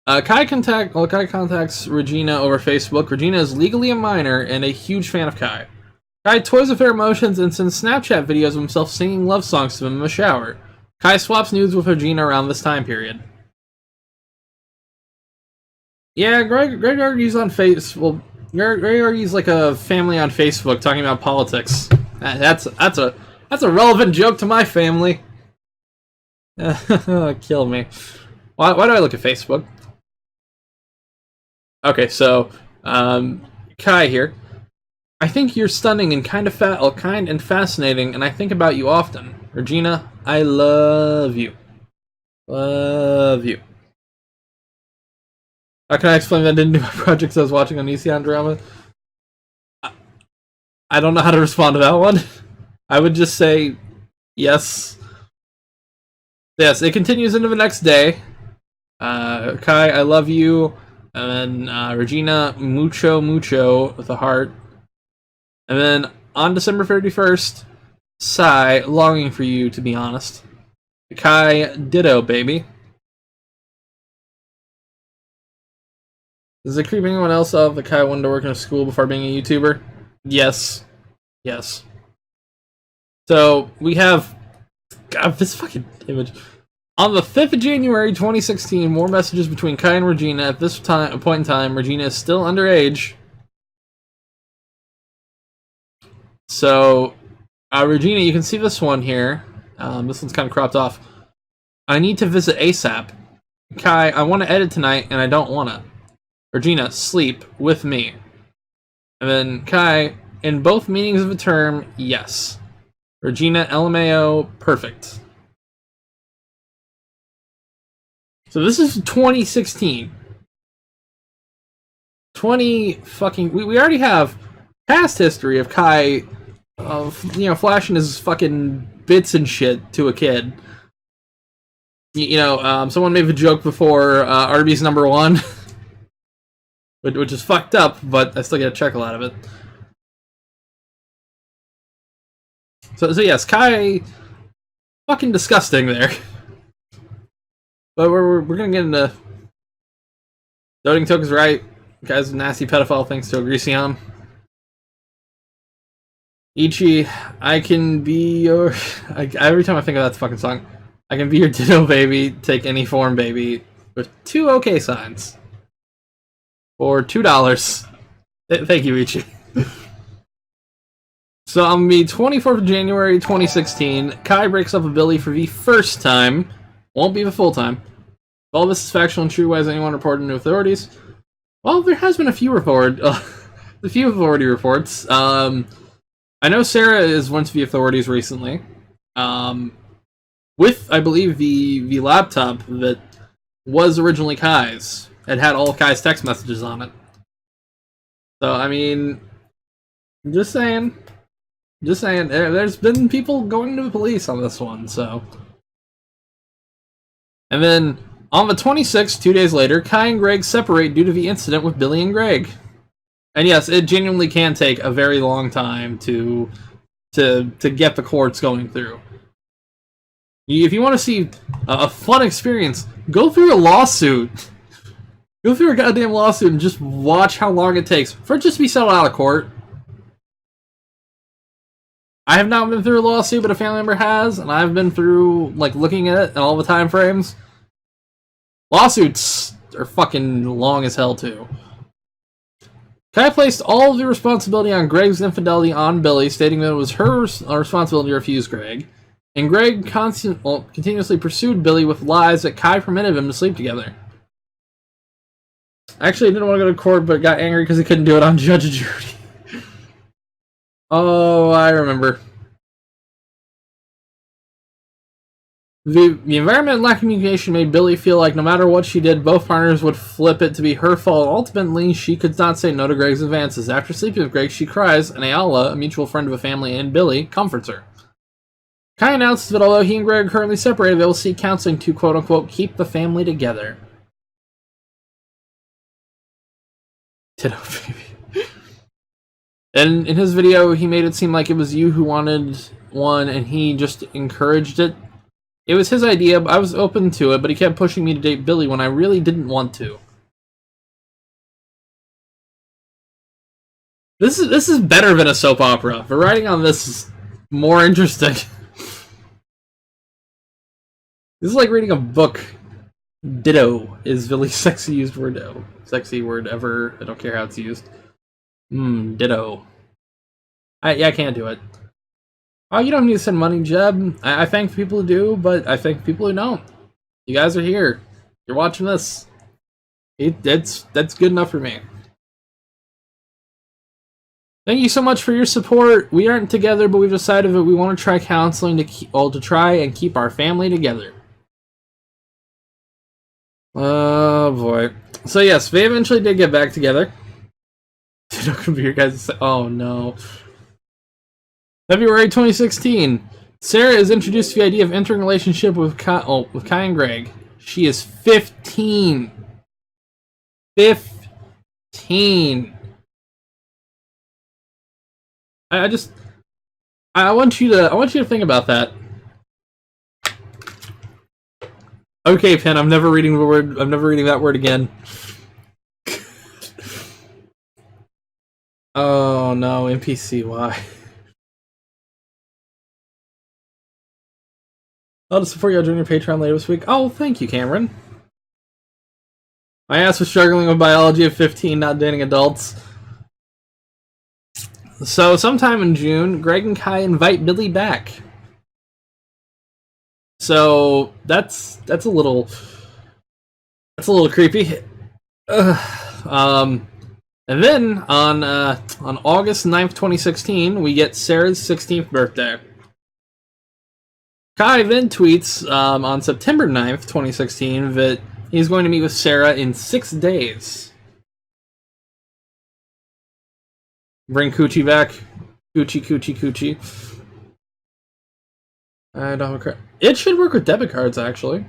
Kai contacts Regina over Facebook. Regina is legally a minor and a huge fan of Kai. Kai toys with her emotions and sends Snapchat videos of himself singing love songs to him in the shower. Kai swaps nudes with Regina around this time period. Yeah, Greg argues on Facebook. Greg argues like a family on Facebook talking about politics. That's a relevant joke to my family. Kill me. Why do I look at Facebook? Okay, so Kai here. I think you're stunning and kind and fascinating, and I think about you often. Regina, I love you. Love you. How can I explain that I didn't do my projects I was watching on Onision drama? I don't know how to respond to that one. I would just say yes. Yes, it continues into the next day. Kai, I love you. And then Regina, mucho with a heart. And then on December 31st, Sai, longing for you, to be honest. Kai, ditto, baby. Does it creep anyone else out that Kai wanted to work in a school before being a YouTuber? Yes. Yes. So, we have... God, this fucking image. On the 5th of January 2016, more messages between Kai and Regina. At this point in time, Regina is still underage. So, Regina, you can see this one here. This one's kind of cropped off. I need to visit ASAP. Kai, I want to edit tonight, and I don't want to. Regina, sleep with me. And then Kai, in both meanings of the term, yes. Regina, LMAO, perfect. So this is 2016. We already have past history of Kai, flashing his fucking bits and shit to a kid. Someone made a joke before Arby's #1, which is fucked up, but I still get a chuckle out of it. So yes, Kai, fucking disgusting there. But we're gonna get into Doting Token's right. Guy's a nasty pedophile thanks to a greasy arm. Ichi, I can be your... every time I think of that fucking song, I can be your ditto baby, take any form baby, with 2 OK signs. For $2. Thank you, Ichi. So on the 24th of January 2016, Kai breaks up with Billy for the first time. Won't be the full time. If all this is factual and true, why has anyone reported to authorities? Well, there has been a few authority reports. I know Sarah is went to the authorities recently. With, I believe, the laptop that was originally Kai's. It had all Kai's text messages on it. So, I mean, just saying. Just saying, there's been people going to the police on this one, so. And then, on the 26th, 2 days later, Kai and Greg separate due to the incident with Billy and Greg. And yes, it genuinely can take a very long time to get the courts going through. If you want to see a fun experience, go through a lawsuit. Go through a goddamn lawsuit and just watch how long it takes for it just to be settled out of court. I have not been through a lawsuit, but a family member has, and I've been through, like, looking at it and all the time frames. Lawsuits are fucking long as hell, too. Kai placed all of the responsibility on Greg's infidelity on Billy, stating that it was her responsibility to refuse Greg. And Greg continuously pursued Billy with lies that Kai permitted him to sleep together. Actually, he didn't want to go to court, but got angry because he couldn't do it on Judge and Judy. Oh, I remember. The environment and lack of communication made Billy feel like no matter what she did, both partners would flip it to be her fault. Ultimately, she could not say no to Greg's advances. After sleeping with Greg, she cries, and Ayala, a mutual friend of the family and Billy, comforts her. Kai announces that although he and Greg are currently separated, they will seek counseling to, quote-unquote, keep the family together. Ditto, baby. And in his video, he made it seem like it was you who wanted one, and he just encouraged it. It was his idea, I was open to it, but he kept pushing me to date Billy when I really didn't want to. This is better than a soap opera. The writing on this is more interesting. This is like reading a book. Ditto is the least sexy used word. Sexy word ever. I don't care how it's used. Ditto. I can't do it. Oh, you don't need to send money, Jeb. I thank people who do, but I thank people who don't. You guys are here. You're watching this. That's good enough for me. Thank you so much for your support. We aren't together, but we've decided that we want to try counseling to try and keep our family together. Oh boy. So yes, they eventually did get back together. Oh no. February 2016. Sarah is introduced to the idea of entering a relationship with Kai and Greg. She is 15. 15. I want you to think about that. Okay, Pen, I'm never reading that word again. Oh no, NPCY. I'll support you on your Patreon later this week. Oh, thank you, Cameron. My ass was struggling with biology at 15, not dating adults. So, sometime in June, Greg and Kai invite Billy back. So that's a little creepy. And then on August 9th, 2016, we get Sarah's 16th birthday. Kai then tweets on September 9th, 2016, that he's going to meet with Sarah in 6 days. Bring Coochie back. Coochie. I don't have a It should work with debit cards, actually.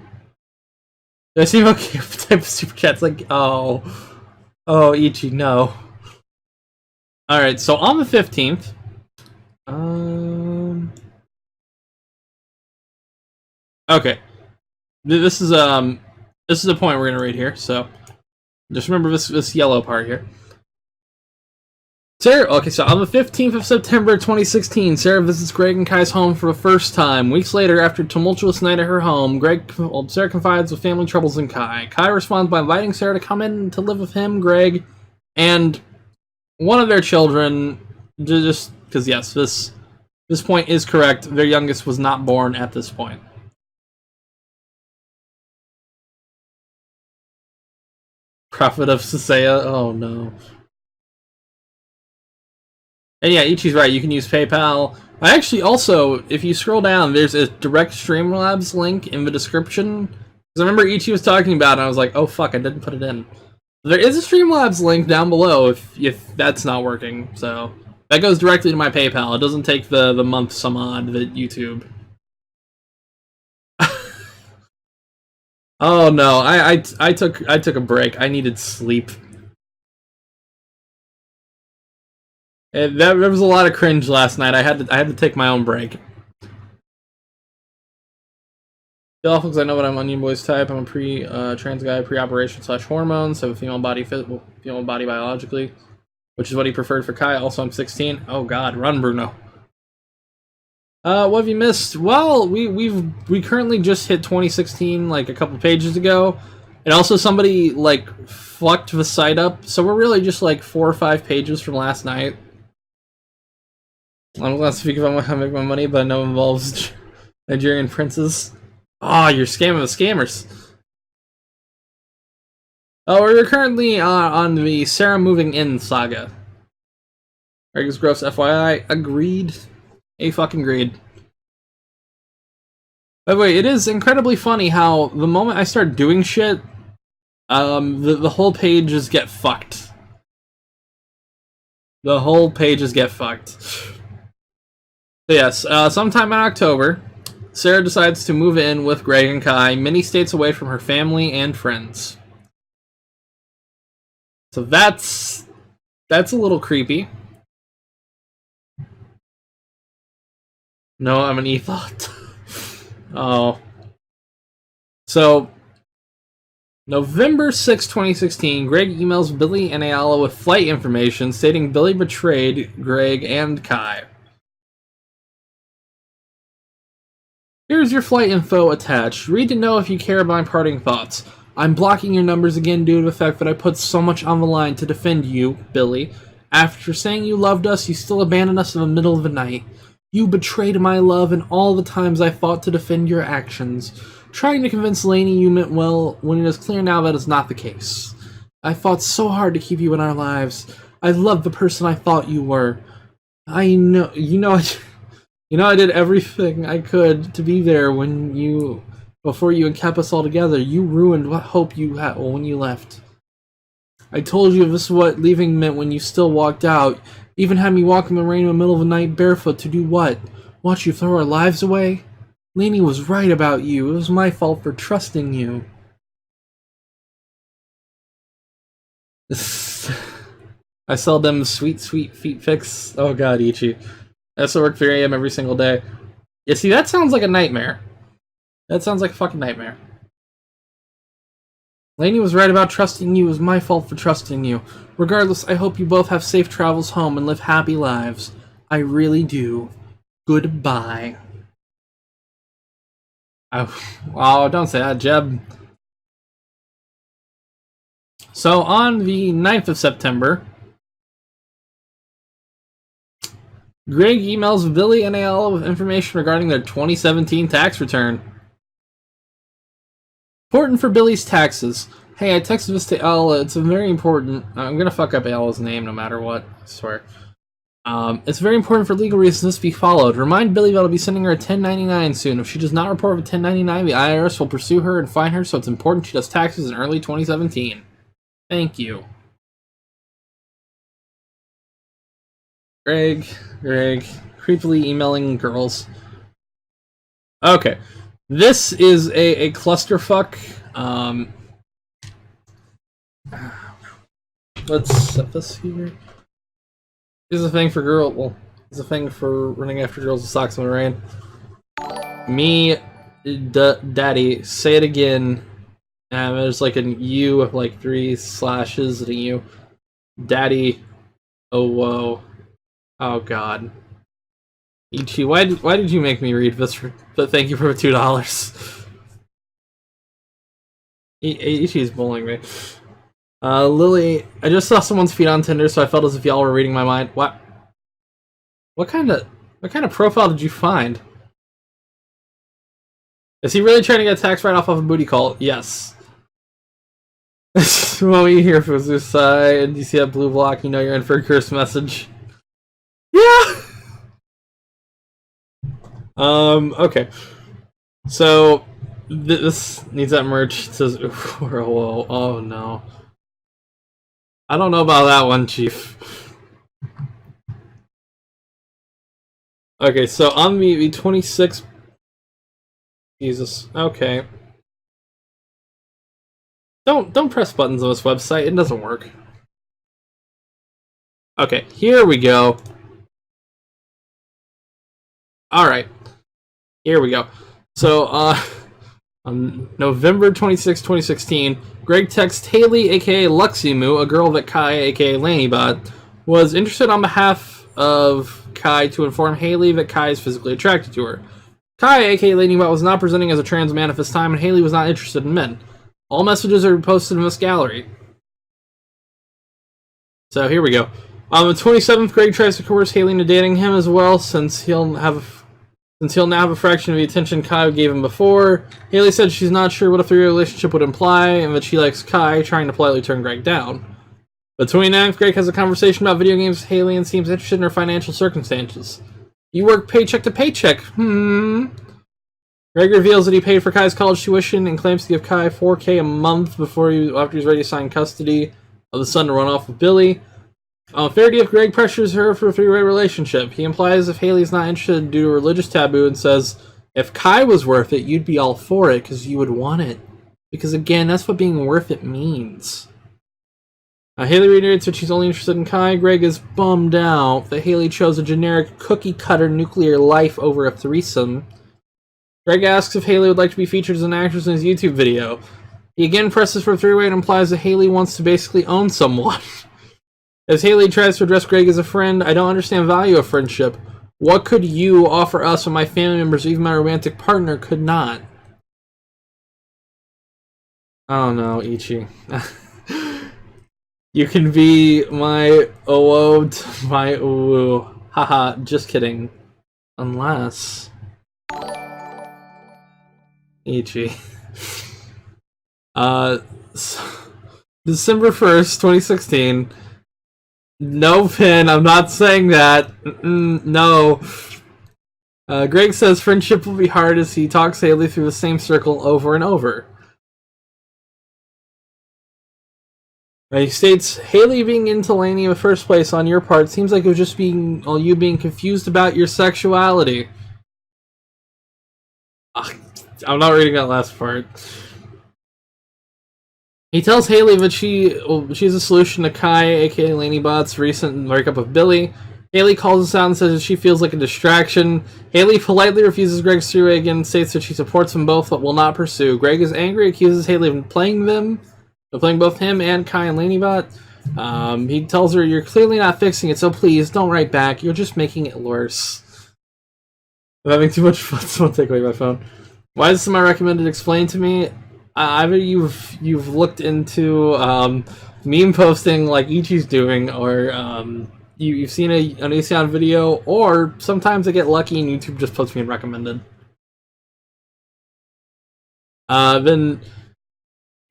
I see okay type of super chat's like, oh, Ichi, no. Alright, so on the 15th, okay. This is the point we're gonna read here, so just remember this yellow part here. Sarah, okay, so on the 15th of September 2016, Sarah visits Greg and Kai's home for the first time. Weeks later, after a tumultuous night at her home, Sarah confides with family troubles in Kai. Kai responds by inviting Sarah to come in to live with him, Greg, and one of their children, just because, yes, this point is correct. Their youngest was not born at this point. Prophet of Sasaya, oh no. And yeah, Ichi's right, you can use PayPal. I actually also, if you scroll down, there's a direct Streamlabs link in the description. Because I remember Ichi was talking about it, and I was like, oh fuck, I didn't put it in. There is a Streamlabs link down below if that's not working, so... That goes directly to my PayPal, it doesn't take the month some odd that YouTube. Oh no, I took a break, I needed sleep. There was a lot of cringe last night. I had to take my own break. Because I know what I'm Onion Boys type. I'm a trans guy, pre-operation / hormones. So female body biologically, which is what he preferred for Kai. Also, I'm 16. Oh God, run, Bruno. What have you missed? Well, we currently just hit 2016 like a couple pages ago, and also somebody like fucked the site up. So we're really just like 4 or 5 pages from last night. I'm glad to speak about how I make my money, but I know it involves Nigerian princes. Ah, you're scamming the scammers. Oh, we're currently on the Sarah moving in saga. Greg's gross FYI. Agreed. A fucking agreed. By the way, it is incredibly funny how the moment I start doing shit, the whole pages get fucked. The whole pages get fucked. But yes, sometime in October, Sarah decides to move in with Greg and Kai, many states away from her family and friends. So that's a little creepy. No, I'm an e-thought. Oh. So, November 6, 2016, Greg emails Billy and Ayala with flight information stating Billy betrayed Greg and Kai. Here's your flight info attached. Read to know if you care about my parting thoughts. I'm blocking your numbers again due to the fact that I put so much on the line to defend you, Billy. After saying you loved us, you still abandoned us in the middle of the night. You betrayed my love and all the times I fought to defend your actions, trying to convince Lainey you meant well when it is clear now that is not the case. I fought so hard to keep you in our lives. I loved the person I thought you were. I know, I did everything I could to be there before you and kept us all together. You ruined what hope you had when you left. I told you this is what leaving meant when you still walked out. Even had me walk in the rain in the middle of the night barefoot to do what? Watch you throw our lives away? Lainey was right about you. It was my fault for trusting you. I sell them sweet feet fix. Oh god, Ichi. I also work 3 AM every single day. Yeah, see, that sounds like a nightmare. That sounds like a fucking nightmare. Lainey was right about trusting you. It was my fault for trusting you. Regardless, I hope you both have safe travels home and live happy lives. I really do. Goodbye. Oh, don't say that, Jeb. So, on the 9th of September, Greg emails Billy and Ayala with information regarding their 2017 tax return. Important for Billy's taxes. Hey, I texted this to Ayala. It's very important. I'm gonna fuck up Ayala's name no matter what, I swear. It's very important for legal reasons this be followed. Remind Billy that I'll be sending her a 1099 soon. If she does not report with a 1099, the IRS will pursue her and fine her, so it's important she does taxes in early 2017. Thank you. Greg, creepily emailing girls. Okay. This is a clusterfuck. Let's set this here. Here's a thing for girl. Well, it's a thing for running after girls with socks in the rain. Me, daddy, say it again. There's like an U with like 3 slashes and a U. Daddy, oh whoa, oh god. Ichi, why did you make me read this? But thank you for $2. Ichi's bullying me. Lily, I just saw someone's feed on Tinder, so I felt as if y'all were reading my mind. What kind of profile did you find? Is he really trying to get a tax write-off of a booty call? Yes. When we hear Fuzhou and you see that blue block, you know you're in for a curse message. Yeah! Okay. So, this needs that merch. It says, whoa, oh no. I don't know about that one, Chief. Okay, so on the 26th... Jesus, okay. Don't press buttons on this website, it doesn't work. Okay, here we go. Alright. Here we go. So, on November 26, 2016, Greg texts Haley, aka Luximu, a girl that Kai, aka Lanybot, was interested on behalf of Kai to inform Haley that Kai is physically attracted to her. Kai, aka Lanybot, was not presenting as a trans man at this time, and Haley was not interested in men. All messages are posted in this gallery. So here we go. On the 27th, Greg tries to coerce Haley into dating him as well, since he'll now have a fraction of the attention Kai gave him before. Haley said she's not sure what a 3-year relationship would imply, and that she likes Kai, trying to politely turn Greg down. The 29th, Greg has a conversation about video games with Haley and seems interested in her financial circumstances. You work paycheck to paycheck. Greg reveals that he paid for Kai's college tuition and claims to give Kai $4K a month after he's ready to sign custody of the son to run off with Billy. On the 30th, Greg pressures her for a 3-way relationship. He implies if Haley's not interested due to a religious taboo and says, if Kai was worth it, you'd be all for it because you would want it. Because again, that's what being worth it means. Haley reiterates that she's only interested in Kai. Greg is bummed out that Haley chose a generic cookie-cutter nuclear life over a threesome. Greg asks if Haley would like to be featured as an actress in his YouTube video. He again presses for a 3-way and implies that Haley wants to basically own someone. As Haley tries to address Greg as a friend, I don't understand value of friendship. What could you offer us when my family members or even my romantic partner could not? Oh no, Ichi. You can be my to my ooh. Haha, just kidding. Unless... Ichi. December 1st, 2016. No, Pin, I'm not saying that. No. Greg says friendship will be hard as he talks Haley through the same circle over and over. He states, Haley being into Laney in the first place on your part seems like it was just you being confused about your sexuality. Ugh, I'm not reading that last part. He tells Haley that she's a solution to Kai, aka Lanybot's recent breakup with Billy. Haley calls us out and says that she feels like a distraction. Haley politely refuses Greg's three-way again and states that she supports them both but will not pursue. Greg is angry, accuses Haley of playing them. They're playing both him and Kai and Lanybot. He tells her, "You're clearly not fixing it, so please don't write back. You're just making it worse." I'm having too much fun. Someone take away my phone. Why is this my recommended? Explain to me. Either you've looked into meme posting like Ichi's doing, or you've seen an Onision video, or sometimes I get lucky and YouTube just puts me in recommended. Then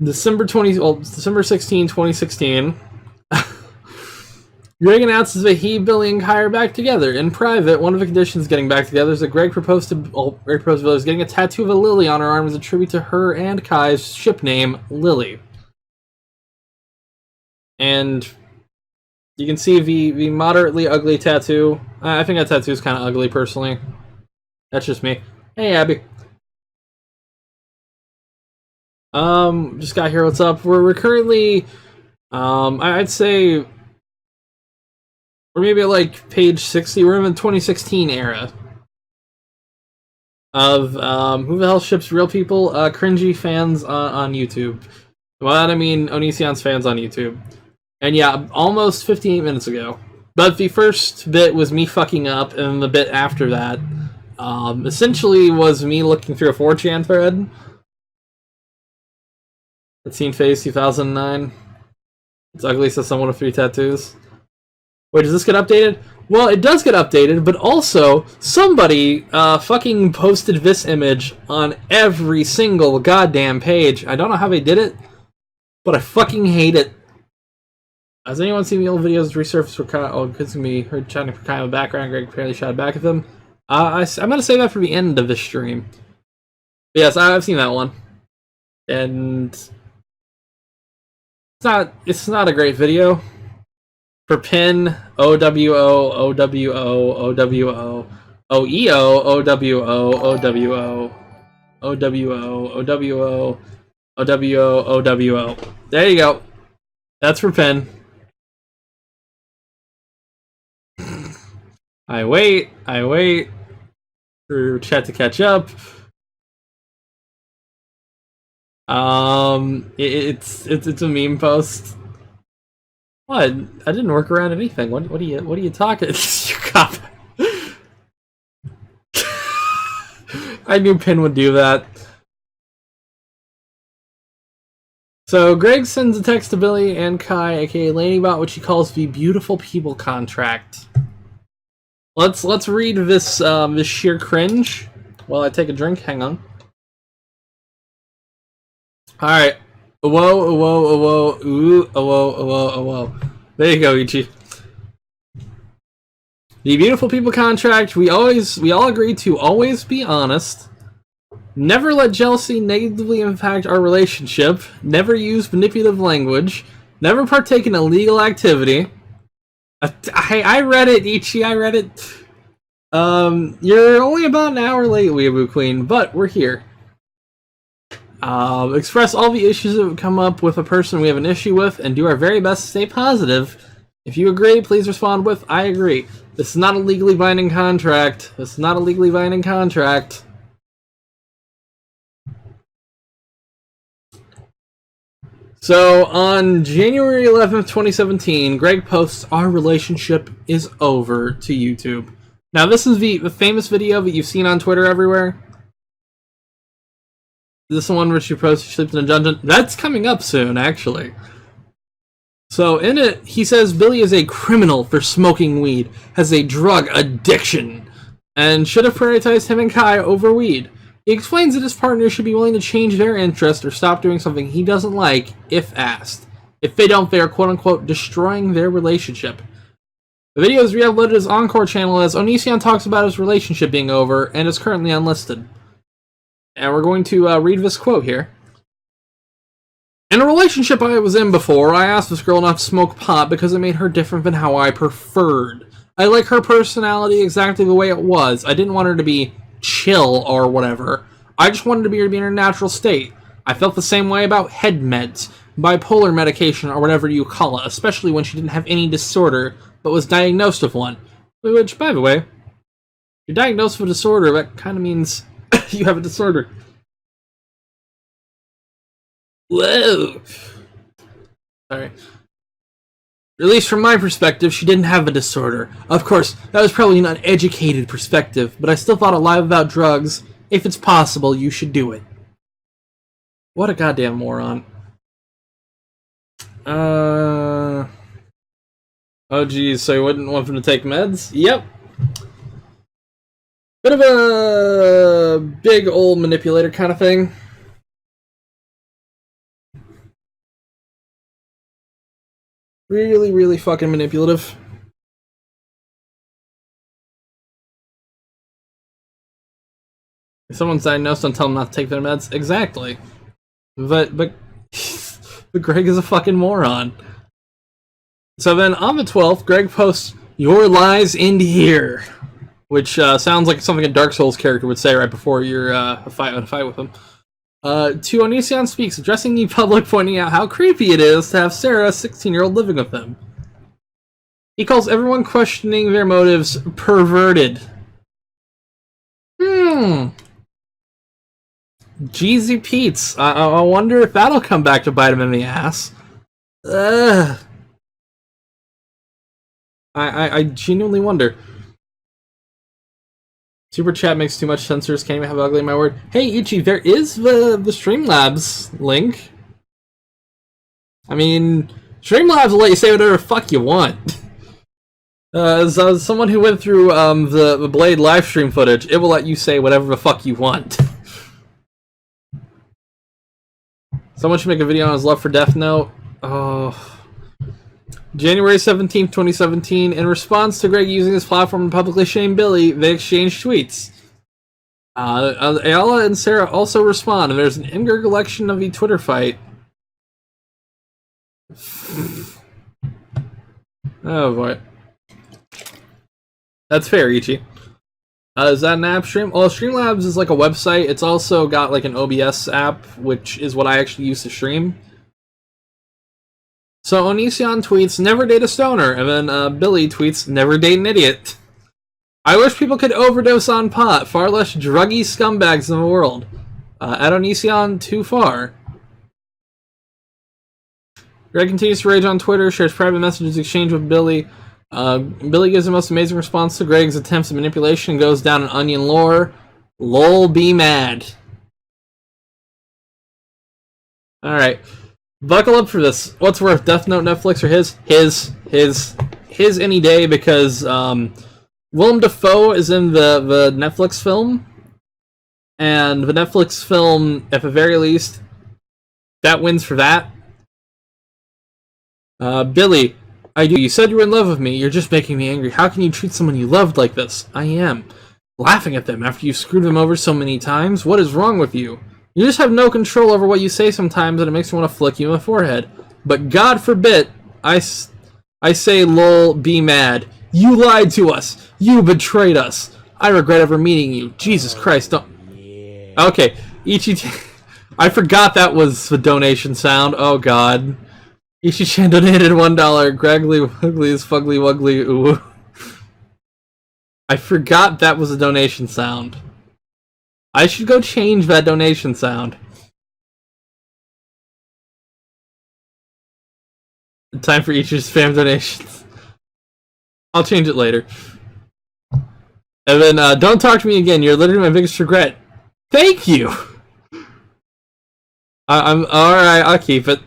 December 16, 2016. Greg announces that he, Billy, and Kai are back together. In private, one of the conditions getting back together is that Greg proposed to Billy is getting a tattoo of a lily on her arm as a tribute to her and Kai's ship name, Lily. And you can see the moderately ugly tattoo. I think that tattoo is kind of ugly, personally. That's just me. Hey, Abby. Just got here. What's up? We're currently, I'd say, we're maybe at like page 60. We're in the 2016 era of who the hell ships real people? Cringy fans on YouTube. By that I mean Onision's fans on YouTube. And yeah, almost 58 minutes ago. But the first bit was me fucking up, and the bit after that essentially was me looking through a 4chan thread. The Teen Phase 2009. It's ugly, says someone with 3 tattoos. Wait, does this get updated? Well, it does get updated, but also, somebody fucking posted this image on every single goddamn page. I don't know how they did it, but I fucking hate it. Has anyone seen the old videos resurfaced for Kai? Oh, it's gonna be her chatting for Kai in the background. Greg apparently shot back at them. I'm gonna save that for the end of this stream. But yes, I've seen that one. And it's not a great video. For pin, OWO, OWO, OWO, OEO, OWO, OWO, OWO, OWO, OWO, OWO. There you go. That's for pin. I wait for chat to catch up. It's a meme post. What? I didn't work around anything. What are you talking? You cop. I knew Pin would do that. So Greg sends a text to Billy and Kai, aka Lanybot, which he calls the Beautiful People contract. Let's read this this sheer cringe while I take a drink. Hang on. All right. Whoa, whoa, whoa, ooh, whoa, whoa, whoa. There you go, Ichi. The Beautiful People contract. We all agree to always be honest. Never let jealousy negatively impact our relationship. Never use manipulative language. Never partake in illegal activity. I read it, Ichi. I read it. You're only about an hour late, Weeaboo Queen, but we're here. Express all the issues that would come up with a person we have an issue with, and do our very best to stay positive. If you agree, please respond with, I agree. This is not a legally binding contract. This is not a legally binding contract. So, on January 11th, 2017, Greg posts, "Our relationship is over" to YouTube. Now, this is the famous video that you've seen on Twitter everywhere. This is the one where she posted she sleeps in a dungeon. That's coming up soon, actually. So, in it, he says Billy is a criminal for smoking weed, has a drug addiction, and should have prioritized him and Kai over weed. He explains that his partner should be willing to change their interest or stop doing something he doesn't like, if asked. If they don't, they are quote-unquote destroying their relationship. The video is re-uploaded as Encore channel as Onision talks about his relationship being over and is currently unlisted. And we're going to read this quote here. "In a relationship I was in before, I asked this girl not to smoke pot because it made her different than how I preferred. I like her personality exactly the way it was. I didn't want her to be chill or whatever. I just wanted her to be in her natural state. I felt the same way about head meds, bipolar medication, or whatever you call it, especially when she didn't have any disorder, but was diagnosed with one." Which, by the way, if you're diagnosed with a disorder, that kind of means you have a disorder. Whoa. Sorry. At least from my perspective, she didn't have a disorder. Of course, that was probably an uneducated perspective, but I still thought alive about drugs. If it's possible, you should do it. What a goddamn moron. Oh geez, so you wouldn't want them to take meds? Yep. Bit of a big old manipulator kind of thing. Really, really fucking manipulative. If someone's diagnosed, don't tell them not to take their meds. Exactly. But Greg is a fucking moron. So then on the 12th, Greg posts, "Your lies end here," which sounds like something a Dark Souls character would say right before you're a fight with him. To Onision Speaks, addressing the public, pointing out how creepy it is to have Sarah, a 16-year-old, living with him. He calls everyone questioning their motives perverted. Jeezy Pete's. I wonder if that'll come back to bite him in the ass. Ugh. I genuinely wonder. Super chat makes too much censors. Can't even have ugly in my word. Hey Ichi, there is the Streamlabs link. I mean, Streamlabs will let you say whatever the fuck you want. As someone who went through the Blade livestream footage, it will let you say whatever the fuck you want. Someone should make a video on his love for Death Note. Oh. January 17th, 2017, in response to Greg using his platform to publicly shame Billy, they exchanged tweets. Ayala and Sarah also respond, and there's an in-group collection of the Twitter fight. Oh boy. That's fair, Ichi. Is that an app stream? Well, Streamlabs is like a website. It's also got like an OBS app, which is what I actually use to stream. So Onision tweets, "Never date a stoner," and then Billy tweets, "Never date an idiot." I wish people could overdose on pot. Far less druggy scumbags in the world. At Onision, too far. Greg continues to rage on Twitter, shares private messages exchanged with Billy. Billy gives the most amazing response to Greg's attempts at manipulation and goes down in onion lore. Lol, be mad. Alright. Buckle up for this. What's worth, Death Note, Netflix, or his? His any day, because Willem Dafoe is in the Netflix film, and the Netflix film, at the very least, that wins for that. Billy, I do. You said you were in love with me. You're just making me angry. How can you treat someone you loved like this? I am. Laughing at them after you screwed them over so many times? What is wrong with you? You just have no control over what you say sometimes, and it makes me want to flick you in the forehead. But God forbid, I say, lol, be mad. You lied to us. You betrayed us. I regret ever meeting you. Jesus Christ, don't... Yeah. Okay, Ichi... I forgot that was the donation sound. Oh God. Ichi-chan donated $1. Graggly, Wiggly is fugly, wuggly, ooh. I forgot that was a donation sound. I should go change that donation sound. Time for each spam donations. I'll change it later. And then, don't talk to me again. You're literally my biggest regret. Thank you! I'm alright, I'll keep it.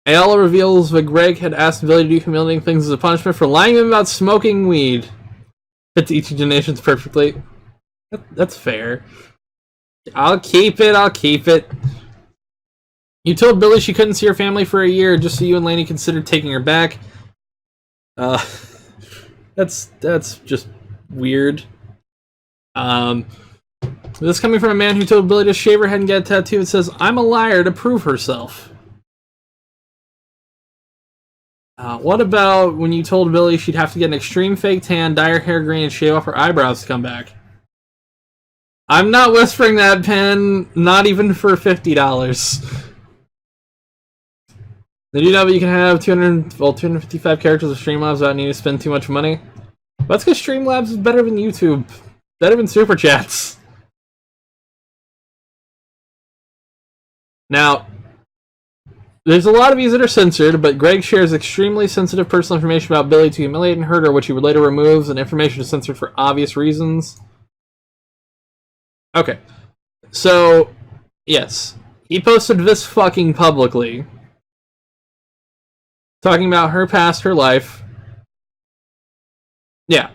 Ayala reveals that Greg had asked Billy to do humiliating things as a punishment for lying to him about smoking weed. Fits each donations perfectly. That's fair. I'll keep it. You told Billy she couldn't see her family for a year just so you and Lainey considered taking her back. That's just weird. This coming from a man who told Billy to shave her head and get a tattoo that says, "I'm a liar," to prove herself. What about when you told Billy she'd have to get an extreme fake tan, dye her hair green, and shave off her eyebrows to come back? I'm not whispering that, Pen. Not even for $50. Did you know that you can have 255 characters of Streamlabs without needing to spend too much money? That's because Streamlabs is better than YouTube. Better than Super Chats. Now, There's a lot of these that are censored, but Greg shares extremely sensitive personal information about Billy to humiliate and hurt her, which he would later removes, and information is censored for obvious reasons. Okay. So, yes. He posted this fucking publicly. Talking about her past, her life. Yeah.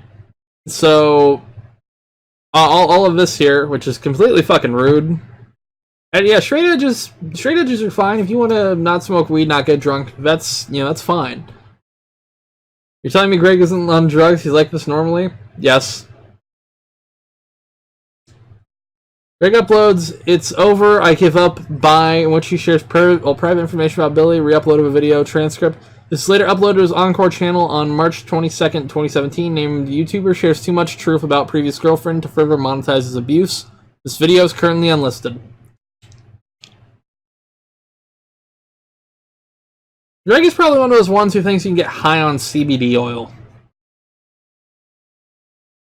So, all of this here, which is completely fucking rude. And yeah, straight edges are fine. If you want to not smoke weed, not get drunk, that's, you know, that's fine. You're telling me Greg isn't on drugs? He's like this normally? Yes. Greg uploads, it's over, I give up, bye. And what she shares private information about Billy, re-upload of a video, transcript. This is later uploaded to his Encore channel on March 22nd, 2017. Named YouTuber shares too much truth about previous girlfriend to further monetize his abuse. This video is currently unlisted. Greg is probably one of those ones who thinks you can get high on CBD oil.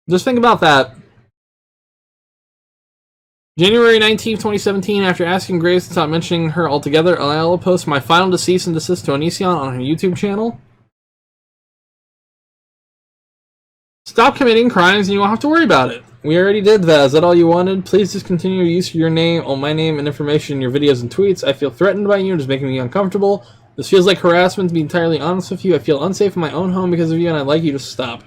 Just think about that. January 19th, 2017, after asking Grace to stop mentioning her altogether, I'll post my final cease and desist to Onision on her YouTube channel. Stop committing crimes and you won't have to worry about it. We already did that. Is that all you wanted? Please discontinue use of your name, my name, and information in your videos and tweets. I feel threatened by you and it's making me uncomfortable. This feels like harassment, to be entirely honest with you. I feel unsafe in my own home because of you, and I'd like you to stop.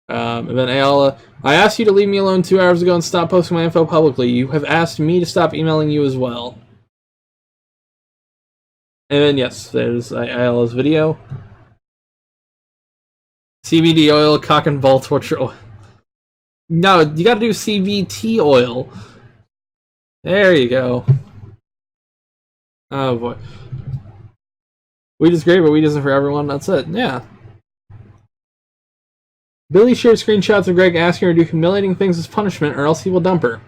And then Ayala, I asked you to leave me alone 2 hours ago and stop posting my info publicly. You have asked me to stop emailing you as well. And then, yes, there's Ayala's video. CBD oil, cock and ball torture oil. No, you gotta do CBT oil. There you go. Oh boy. Weed is great, but weed isn't for everyone. That's it. Yeah. Billy shared screenshots of Greg asking her to do humiliating things as punishment, or else he will dump her.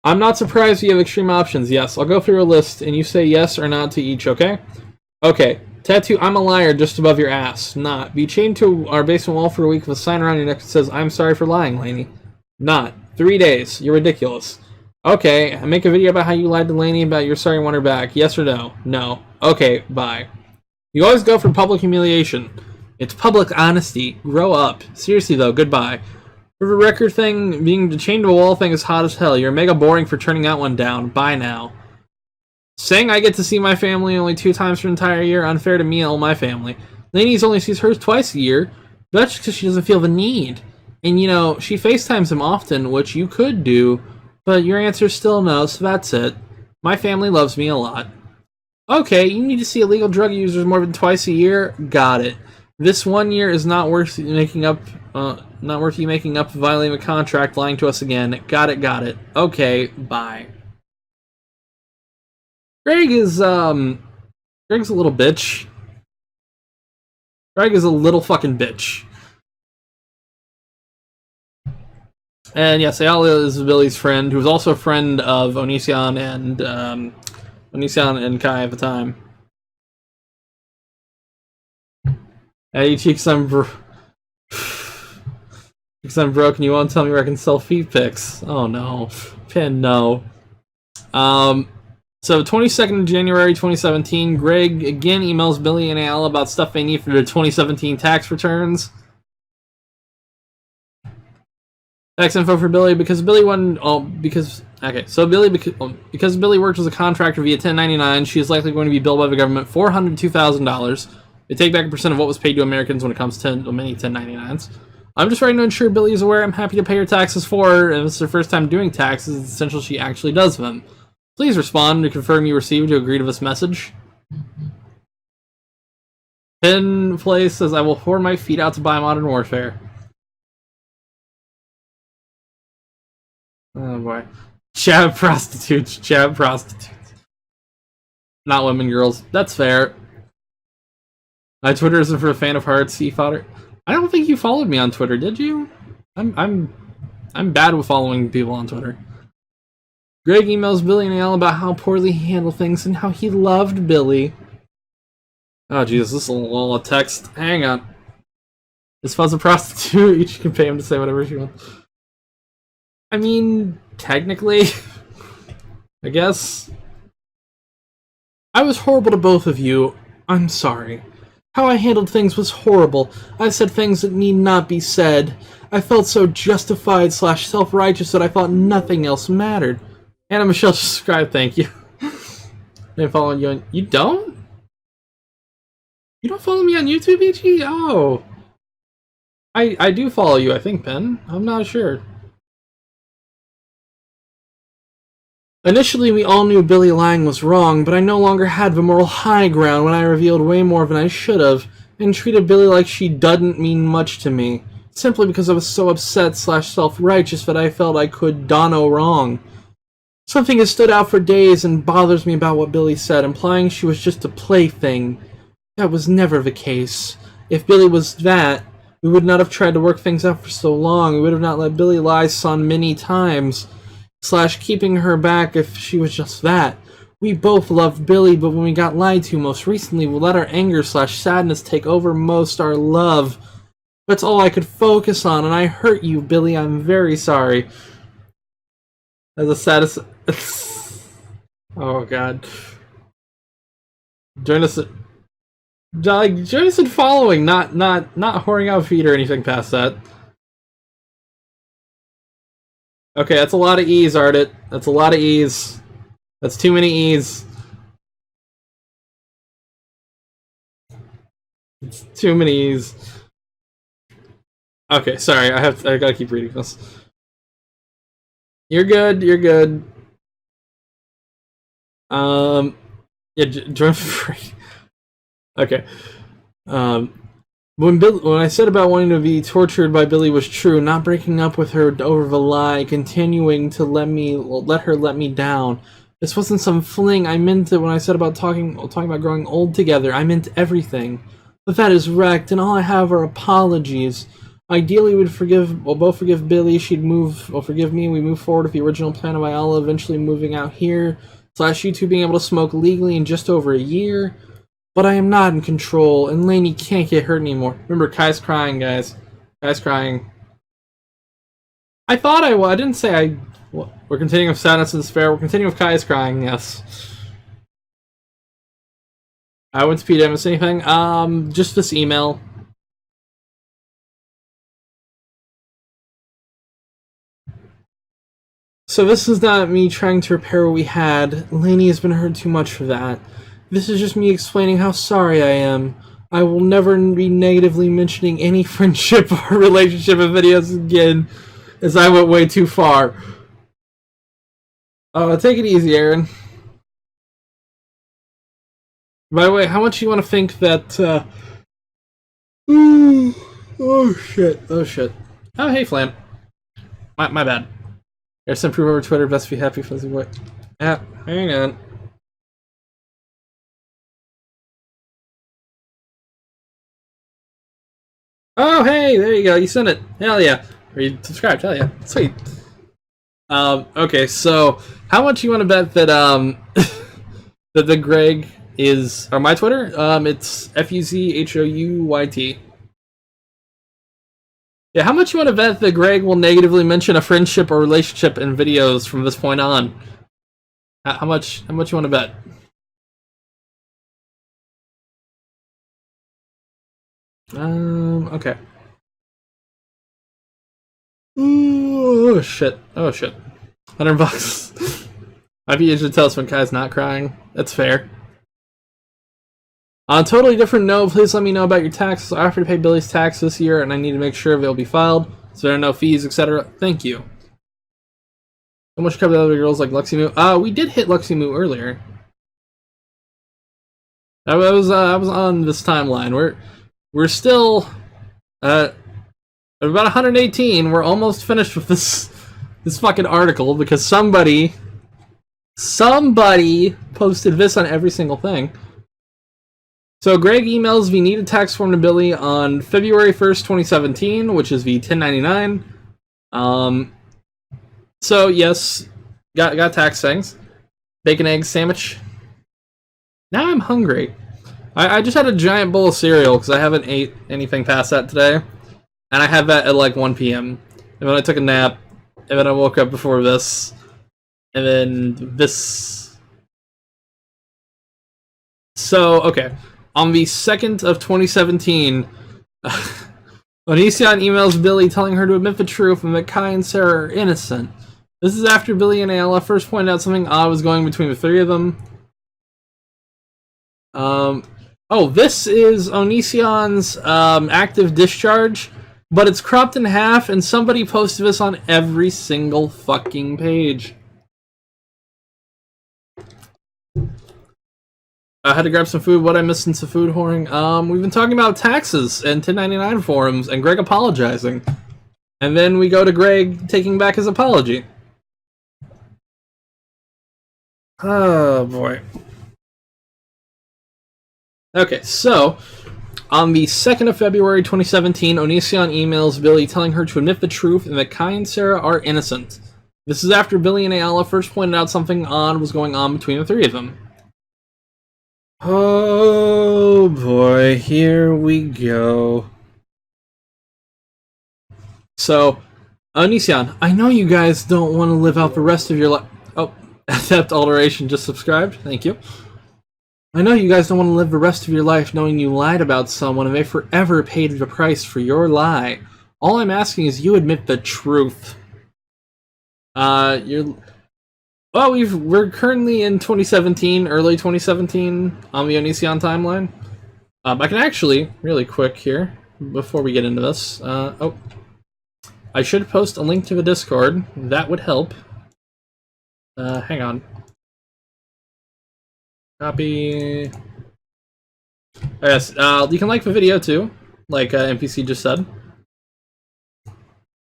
I'm not surprised you have extreme options. Yes, I'll go through a list, and you say yes or not to each, okay? Okay. Tattoo, I'm a liar, just above your ass. Not. Be chained to our basement wall for a week with a sign around your neck that says, I'm sorry for lying, Lainey. Not. 3 days. You're ridiculous. Okay. Make a video about how you lied to Lainey about you're sorry and want her back. Yes or no? No. Okay. Bye. You always go for public humiliation. It's public honesty. Grow up. Seriously, though, goodbye. For the record thing, being chained to a wall thing is hot as hell. You're mega boring for turning that one down. Bye now. Saying I get to see my family only 2 times for an entire year, unfair to me and all my family. Lainey's only sees hers twice a year. That's because she doesn't feel the need. And, you know, she FaceTimes him often, which you could do, but your answer's still no, so that's it. My family loves me a lot. Okay, you need to see illegal drug users more than twice a year? Got it. This 1 year is not worth making up, you making up, violating a contract, lying to us again. Got it. Okay, bye. Greg's a little bitch. Greg is a little fucking bitch. And yes, Ayala is Billy's friend, who's also a friend of Onision and Kai at the time. Hey, cheeks, I'm broken. You won't tell me where I can sell feet pics. Oh no, Pin, no. So 22nd of January 2017, Greg again emails Billy and Ayala about stuff they need for their 2017 tax returns. Tax info for Billy because Billy because Billy worked as a contractor via 1099. She is likely going to be billed by the government $402,000. They take back a percent of what was paid to Americans when it comes to many 1099s. I'm just writing to ensure Billy is aware I'm happy to pay her taxes for her, and if it's her first time doing taxes, it's essential she actually does them. Please respond to confirm you received to agree to this message. Pin Place says, I will whore my feet out to buy Modern Warfare. Oh boy. Chab prostitutes. Not women, girls. That's fair. My Twitter isn't for a fan of hearts, he fodder. I don't think you followed me on Twitter, did you? I'm bad with following people on Twitter. Greg emails Billy and Ayala about how poorly he handled things and how he loved Billy. Oh Jesus, this is a little text. Hang on. Is Fuzz a prostitute? Each can pay him to say whatever she wants. I mean, technically, I guess. I was horrible to both of you. I'm sorry. How I handled things was horrible. I said things that need not be said. I felt so justified / self-righteous that I thought nothing else mattered. Anna Michelle subscribe, thank you. They follow you on... You don't? You don't follow me on YouTube, EG? Oh. I do follow you, I think, Ben. I'm not sure. Initially, we all knew Billy lying was wrong, but I no longer had the moral high ground when I revealed way more than I should have, and treated Billy like she doesn't mean much to me, simply because I was so upset / self-righteous that I felt I could do no wrong. Something has stood out for days and bothers me about what Billy said, implying she was just a plaything. That was never the case. If Billy was that, we would not have tried to work things out for so long. We would have not let Billy lie so many times. / keeping her back if she was just that. We both loved Billy, but when we got lied to most recently, we let our anger / sadness take over most our love. That's all I could focus on, and I hurt you, Billy. I'm very sorry. As a saddest... Oh, God. Join us in following, not whoring out feet or anything past that. Okay, that's a lot of E's, Ardit. That's a lot of E's. That's too many E's. It's too many E's. Okay, sorry. I gotta keep reading this. You're good. You're good. Yeah, join for free. Okay. When I said about wanting to be tortured by Billy was true, not breaking up with her over the lie, continuing to let her let me down. This wasn't some fling. I meant it when I said about talking about growing old together. I meant everything. But that is wrecked, and all I have are apologies. Ideally, we'll both forgive Billy. She'd forgive me. We move forward with the original plan of Ayala eventually moving out here, / you two being able to smoke legally in just over a year. But I am not in control, and Lainey can't get hurt anymore. Remember, Kai's crying, guys. Kai's crying. I thought I didn't say I... We're continuing with sadness and despair. We're continuing with Kai's crying, yes. I went to PDM. Miss anything? Just this email. So this is not me trying to repair what we had. Lainey has been hurt too much for that. This is just me explaining how sorry I am. I will never be negatively mentioning any friendship or relationship in videos again, as I went way too far. Take it easy, Aaron. By the way, how much you want to think that, oh shit. Oh, hey, Flam. My bad. There's some proof over Twitter, best be happy, fuzzy boy. Yeah, hang on. Oh, hey, there you go. You sent it. Hell yeah. Or you subscribed. Hell yeah. Sweet. Okay, so how much you want to bet that that the Greg is or my Twitter? It's FUZHOUYT. Yeah, how much you want to bet that Greg will negatively mention a friendship or relationship in videos from this point on? How much you want to bet? Okay. Oh shit. 100 bucks. Maybe you should tell us when Kai's not crying. That's fair. On a totally different note, please let me know about your taxes. I offer to pay Billy's tax this year, and I need to make sure they'll be filed, so there are no fees, etc. Thank you. How much cover the other girls like Luxy Moo? We did hit Luxy Moo earlier. I was on this timeline. We're still about 118. We're almost finished with this fucking article because somebody posted this on every single thing. So Greg emails the needed tax form to Billy on February 1st, 2017, which is the 1099. So yes, got tax things. Bacon egg sandwich. Now I'm hungry. I just had a giant bowl of cereal because I haven't ate anything past that today. And I had that at like 1 p.m. And then I took a nap. And then I woke up before this. And then this. So, okay. On the 2nd of 2017, Onision emails Billy telling her to admit the truth and that Kai and Sarah are innocent. This is after Billy and Ayla first pointed out something odd was going between the three of them. This is Onision's active discharge, but it's cropped in half, and somebody posted this on every single fucking page. I had to grab some food. What I missed since the food whoring? We've been talking about taxes and 1099 forums, and Greg apologizing. And then we go to Greg taking back his apology. Oh, boy. Okay, so, on the 2nd of February 2017, Onision emails Billy telling her to admit the truth and that Kai and Sarah are innocent. This is after Billy and Ayala first pointed out something odd was going on between the three of them. Oh boy, here we go. So, Onision, I know you guys don't want to live out the rest of your life. Oh, Adept Alteration just subscribed. Thank you. I know you guys don't want to live the rest of your life knowing you lied about someone and they forever paid the price for your lie. All I'm asking is you admit the truth. We're currently in 2017, early 2017, on the Onision timeline. I can actually, really quick here, before we get into this, I should post a link to the Discord. That would help. Hang on. Copy. Oh, yes, you can like the video too, like NPC just said.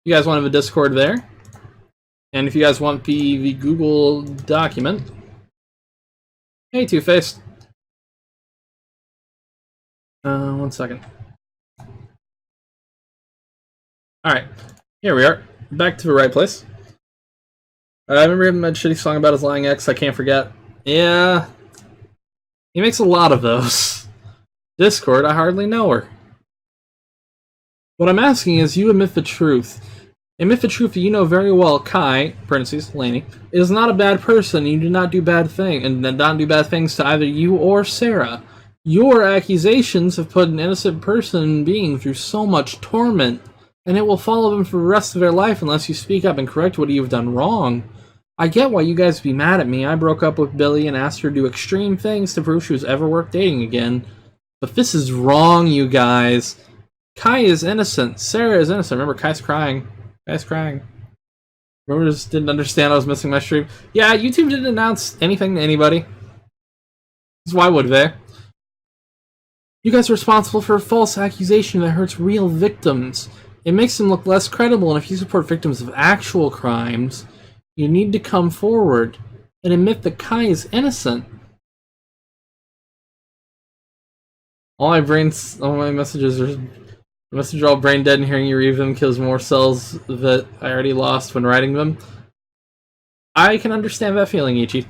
You guys want to have a Discord there. And if you guys want the Google document. Hey, Two-Faced. 1 second. Alright, here we are. Back to the right place. I remember him a shitty song about his lying ex, I can't forget. Yeah. He makes a lot of those. Discord, I hardly know her. What I'm asking is you admit the truth. Admit the truth that you know very well Kai, parentheses, Laney, is not a bad person. You do not do bad things, and not do bad things to either you or Sarah. Your accusations have put an innocent person and being through so much torment, and it will follow them for the rest of their life unless you speak up and correct what you've done wrong. I get why you guys would be mad at me. I broke up with Billy and asked her to do extreme things to prove she was ever worth dating again. But this is wrong, you guys. Kai is innocent. Sarah is innocent. Remember, Kai's crying. Kai's crying. Remember, just didn't understand I was missing my stream. Yeah, YouTube didn't announce anything to anybody. Why would they? You guys are responsible for a false accusation that hurts real victims. It makes them look less credible, and if you support victims of actual crimes, you need to come forward and admit that Kai is innocent. All my messages are all brain dead, and hearing you read them kills more cells that I already lost when writing them. I can understand that feeling, Ichi.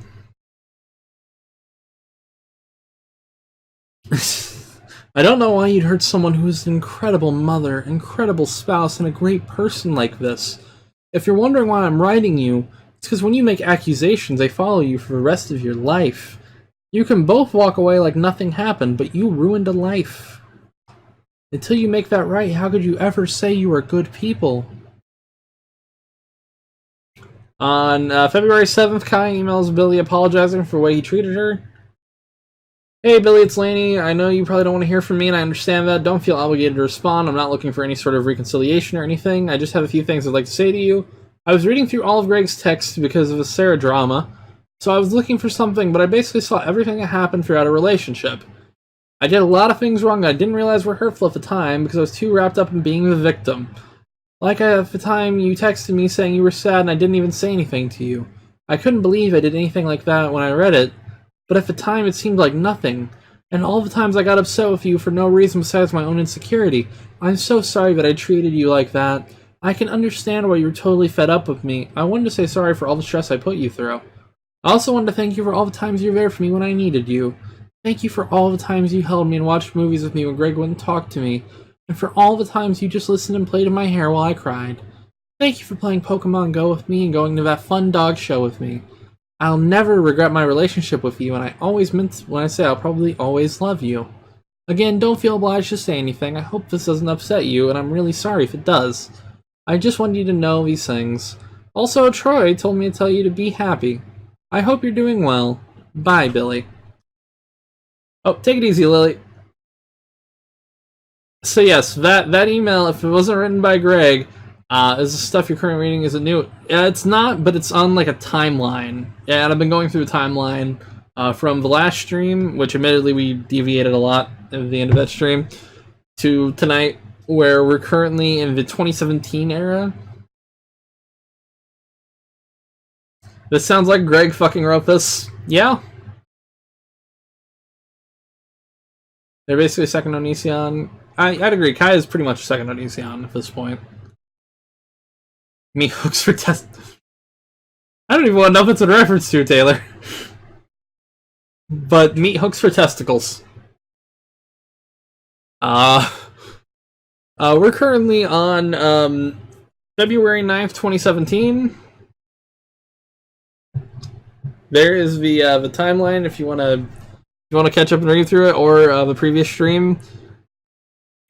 I don't know why you'd hurt someone who is an incredible mother, incredible spouse, and a great person like this. If you're wondering why I'm writing you, it's because when you make accusations, they follow you for the rest of your life. You can both walk away like nothing happened, but you ruined a life. Until you make that right, how could you ever say you are good people? On February 7th, Kai emails Billy apologizing for the way he treated her. Hey Billy, it's Laney. I know you probably don't want to hear from me, and I understand that. Don't feel obligated to respond. I'm not looking for any sort of reconciliation or anything. I just have a few things I'd like to say to you. I was reading through all of Greg's texts because of the Sarah drama, so I was looking for something, but I basically saw everything that happened throughout a relationship. I did a lot of things wrong I didn't realize were hurtful at the time because I was too wrapped up in being the victim. Like at the time you texted me saying you were sad and I didn't even say anything to you. I couldn't believe I did anything like that when I read it, but at the time it seemed like nothing. And all the times I got upset with you for no reason besides my own insecurity. I'm so sorry that I treated you like that. I can understand why you were totally fed up with me. I wanted to say sorry for all the stress I put you through. I also wanted to thank you for all the times you were there for me when I needed you. Thank you for all the times you held me and watched movies with me when Greg wouldn't talk to me. And for all the times you just listened and played in my hair while I cried. Thank you for playing Pokemon Go with me and going to that fun dog show with me. I'll never regret my relationship with you, and I always meant when I say I'll probably always love you. Again, don't feel obliged to say anything. I hope this doesn't upset you, and I'm really sorry if it does. I just wanted you to know these things. Also, Troy told me to tell you to be happy. I hope you're doing well. Bye, Billy. Oh, take it easy, Lily. So yes, that email, if it wasn't written by Greg, is the stuff you're currently reading, is it new? It's not, but it's on like a timeline. Yeah, and I've been going through the timeline from the last stream, which admittedly we deviated a lot at the end of that stream, to tonight, where we're currently in the 2017 era. This sounds like Greg fucking wrote this. Yeah. They're basically second Onision. I'd agree. Kai is pretty much second Onision at this point. Me hooks for test. I don't even want to know if it's a reference to, Taylor. But meat hooks for testicles. We're currently on February 9th, 2017. There is the timeline if you want to catch up and read through it, or the previous stream.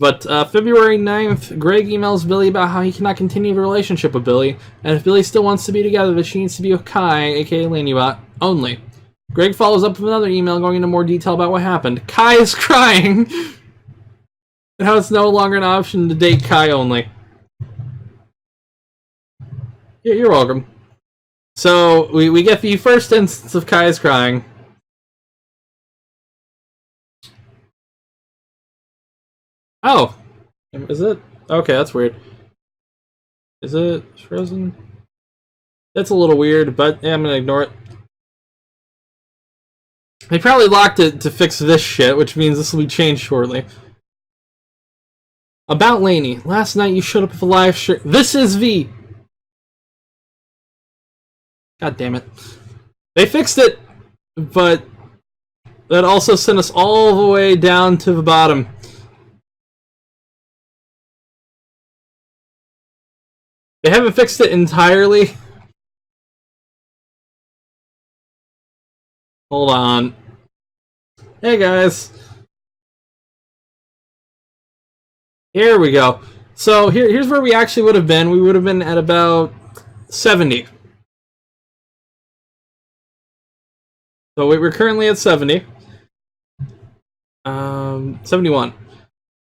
But February 9th, Greg emails Billy about how he cannot continue the relationship with Billy, and if Billy still wants to be together, that she needs to be with Kai, aka Lanybot, only. Greg follows up with another email going into more detail about what happened. Kai is crying! And how it's no longer an option to date Kai only. Yeah, you're welcome. So, we get the first instance of Kai is crying. Oh! Is it? Okay, that's weird. Is it frozen? That's a little weird, but yeah, I'm gonna ignore it. They probably locked it to fix this shit, which means this will be changed shortly. About Lainey. Last night you showed up with a live stream. This is V! God damn it. They fixed it, but that also sent us all the way down to the bottom. They haven't fixed it entirely. Hold on. Hey guys. Here we go. So here's where we actually would have been. We would have been at about 70. So we're currently at 70. 71.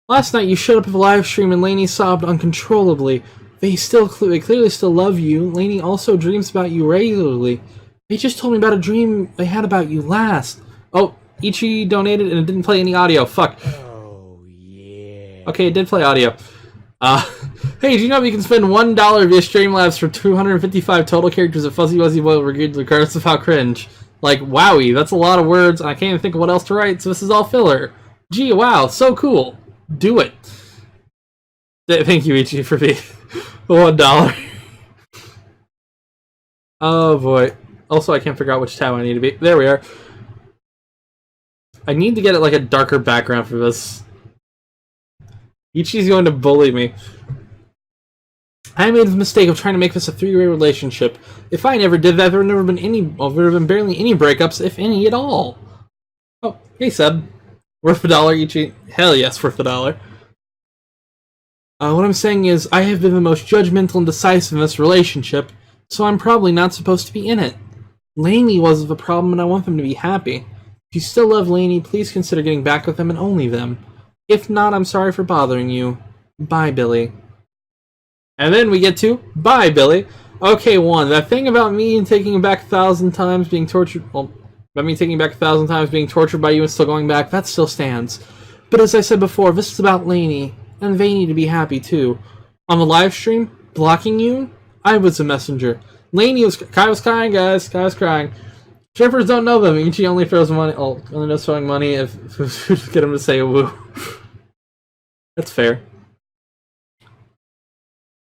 Last night you showed up with a live stream and Lainey sobbed uncontrollably. They clearly still love you. Lainey also dreams about you regularly. They just told me about a dream they had about you last. Oh, Ichi donated and it didn't play any audio. Fuck. Oh, yeah. Okay, it did play audio. Hey, do you know if you can spend $1 via Streamlabs for 255 total characters of Fuzzy Wuzzy Boy regardless of how cringe? Like, wowie, that's a lot of words, and I can't even think of what else to write, so this is all filler. Gee, wow, so cool. Do it. Thank you, Ichi, for being $1. Oh, boy. Also, I can't figure out which tab I need to be. There we are. I need to get it like a darker background for this. Ichi's going to bully me. I made the mistake of trying to make this a three-way relationship. If I never did that, there would never been any. Well, there would have been barely any breakups, if any at all. Oh, hey Seb. Worth $1, Ichi. Hell yes, worth $1. What I'm saying is, I have been the most judgmental and decisive in this relationship, so I'm probably not supposed to be in it. Lainey was the problem, and I want them to be happy. If you still love Lainey, please consider getting back with them and only them. If not, I'm sorry for bothering you. Bye, Billy. And then we get to, bye, Billy. Okay, one, that thing about me taking back 1,000 times being tortured, well, about me taking back 1,000 times being tortured by you and still going back, that still stands. But as I said before, this is about Lainey, and they need to be happy too. On the live stream, blocking you, I was a messenger. Kai was crying, guys. Kai was crying. Strippers don't know them. Ichi only throws money. Oh, only knows throwing money if get him to say a woo. That's fair.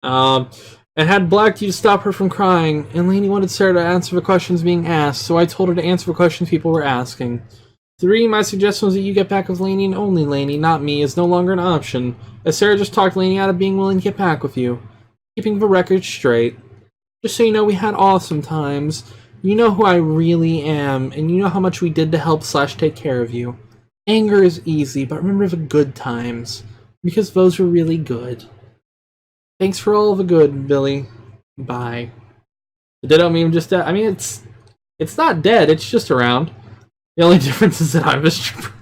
And had blacked you to stop her from crying, and Lainey wanted Sarah to answer the questions being asked, so I told her to answer the questions people were asking. 3, my suggestion was that you get back with Lainey and only Lainey, not me, is no longer an option, as Sarah just talked Lainey out of being willing to get back with you. Keeping the record straight. Just so you know, we had awesome times, You know who I really am, and you know how much we did to help / take care of you. Anger is easy, but remember the good times, because those were really good. Thanks for all the good, Billy. Bye. The Ditto meme just dead. I mean, it's not dead, it's just around. The only difference is that I'm a stripper.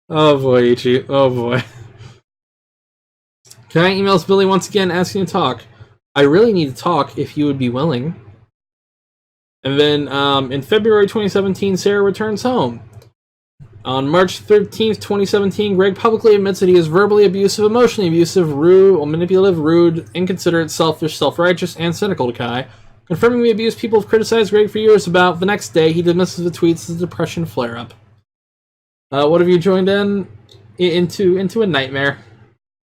Oh boy, Ichi. Oh boy. Can I email Billy once again asking to talk? I really need to talk if you would be willing. And then in February 2017, Sarah returns home. On March 13th, 2017, Greg publicly admits that he is verbally abusive, emotionally abusive, rude, manipulative, rude, inconsiderate, selfish, self-righteous, and cynical to Kai. Confirming the abuse people have criticized Greg for years about, the next day he dismisses the tweets as a depression flare-up. What have you joined into a nightmare?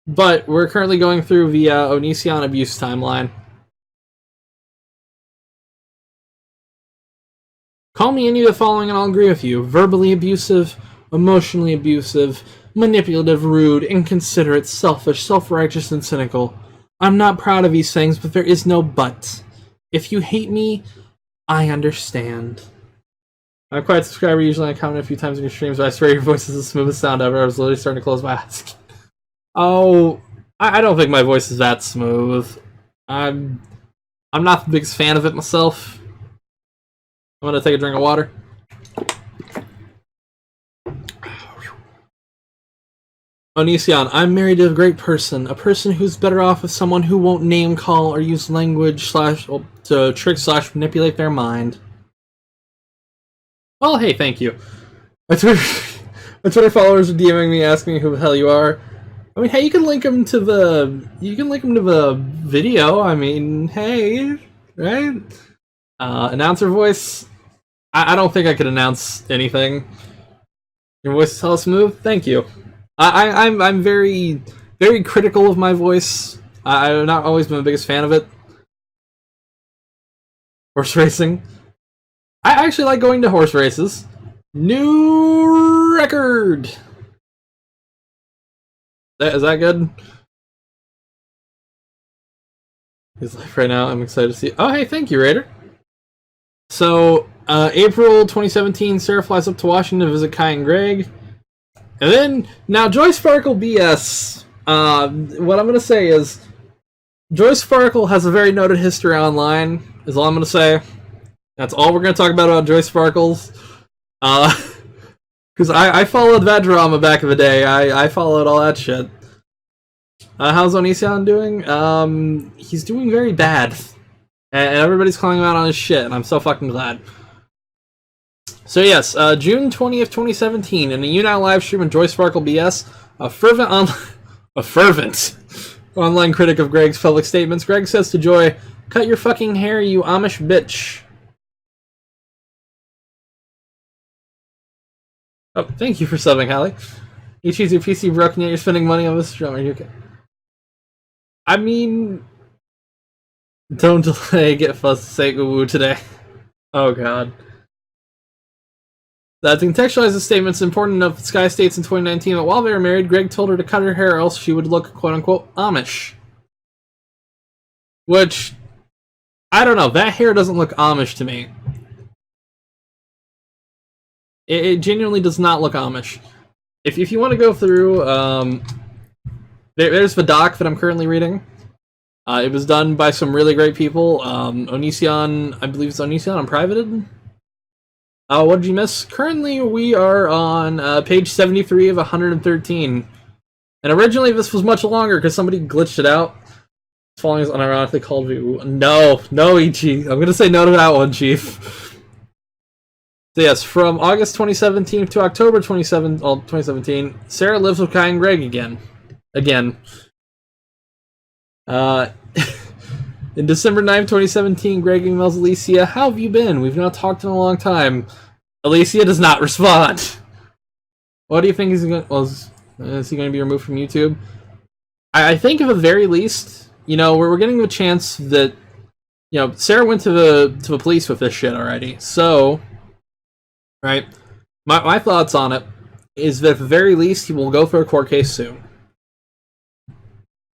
But we're currently going through the Onision abuse timeline. Call me any of the following and I'll agree with you. Verbally abusive, emotionally abusive, manipulative, rude, inconsiderate, selfish, self-righteous, and cynical. I'm not proud of these things, but there is no but. If you hate me, I understand. I'm quite a subscriber, usually I comment a few times in your streams, but I swear your voice is the smoothest sound ever. I was literally starting to close my eyes. Oh, I don't think my voice is that smooth. I'm not the biggest fan of it myself. I'm gonna take a drink of water. Onision, I'm married to a great person. A person who's better off with someone who won't name call or use language to trick / manipulate their mind. Well, hey, thank you. My Twitter followers are DMing me asking me who the hell you are. I mean, hey, you can link them to the video. I mean, hey, right? Announcer voice. I don't think I could announce anything. Your voice is hella smooth. Thank you. I'm very, very critical of my voice. I've not always been the biggest fan of it. Horse racing. I actually like going to horse races. New record. Is that good? His life right now. I'm excited to see. Oh, hey, thank you, Raider. So, April 2017, Sarah flies up to Washington to visit Kai and Greg. And then, now Joy Sparkle BS. What I'm going to say is, Joy Sparkle has a very noted history online, is all I'm going to say. That's all we're going to talk about Joy Sparkles. Because I followed that drama back in the day. I followed all that shit. How's Onision doing? He's doing very bad. And everybody's calling him out on his shit, and I'm so fucking glad. So yes, June 20th, 2017, in a YouNow live stream of Joy Sparkle BS, a fervent online critic of Greg's public statements, Greg says to Joy, "Cut your fucking hair, you Amish bitch." Oh, thank you for subbing, Hallie. You choose your PC broken, yet you're spending money on this drum. Are you okay? I mean, don't delay, get fussed, say woo today. Oh god. To contextualize the statement, it's important enough that Sky states in 2019 that while they were married, Greg told her to cut her hair or else she would look quote-unquote Amish. Which, I don't know, that hair doesn't look Amish to me. It genuinely does not look Amish. If you want to go through, there's the doc that I'm currently reading. It was done by some really great people. Onision, I believe it's Onision Unprivated. What did you miss? Currently, we are on page 73 of 113. And originally, this was much longer because somebody glitched it out. Following is unironically called view. No, Ichi. I'm going to say no to that one, Chief. So yes, from August 2017 to October 2017, Sarah lives with Kai and Greg again. In December 9th, 2017, Greg emails Alicia, "How have you been? We've not talked in a long time." Alicia does not respond. What do you think is he going to be removed from YouTube? I think at the very least, we're getting the chance that, Sarah went to the police with this shit already. So, right, my thoughts on it is that at the very least, he will go for a court case soon.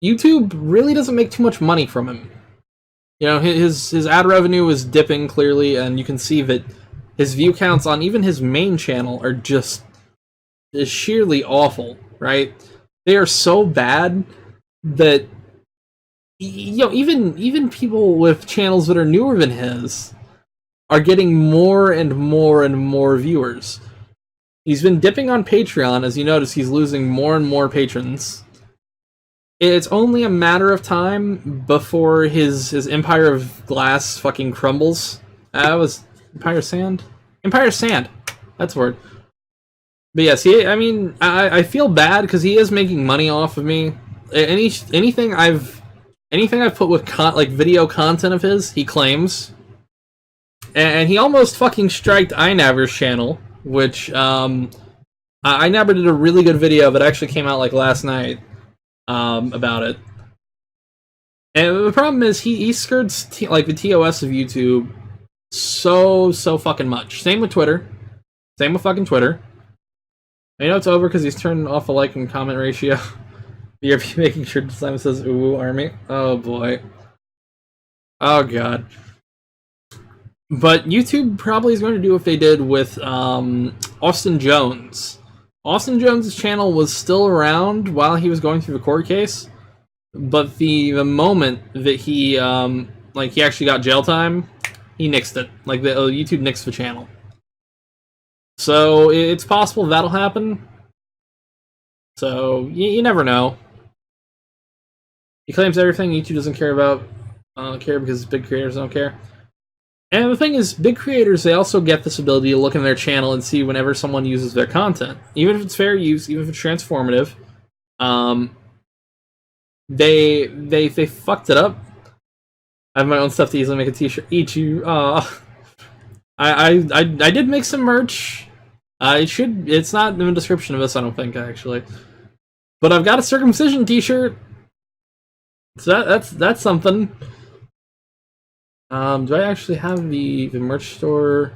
YouTube really doesn't make too much money from him. You know, his ad revenue is dipping clearly, and you can see that his view counts on even his main channel are just sheerly awful, right? They are so bad that, you know, even people with channels that are newer than his are getting more and more and more viewers. He's been dipping on Patreon, as you notice. He's losing more and more patrons. It's only a matter of time before his Empire of Glass fucking crumbles. That was Empire Sand? Empire Sand! That's the word. But yes, I mean, I feel bad because he is making money off of me. Anything I've put with like video content of his, he claims. And he almost fucking striked iNabber's channel, which iNabber did a really good video that actually came out like last night. About it. And the problem is he skirts like the TOS of YouTube so fucking much. Same with Twitter. Same with fucking Twitter. I know it's over because he's turning off the like and comment ratio. You're making sure Simon says "ooh, army." Oh boy. Oh god. But YouTube probably is going to do what they did with Austin Jones. Austin Jones' channel was still around while he was going through the court case, but the moment that he he actually got jail time, he nixed it. Like YouTube nixed the channel. So it's possible that'll happen. So you never know. He claims everything YouTube doesn't care about, care because big creators don't care. And the thing is, big creators, they also get this ability to look in their channel and see whenever someone uses their content. Even if it's fair use, even if it's transformative, they fucked it up. I have my own stuff to easily make a t-shirt. Eat you. I did make some merch. It's not in the description of this, I don't think, actually. But I've got a circumcision t-shirt. So that's something. Do I actually have the merch store?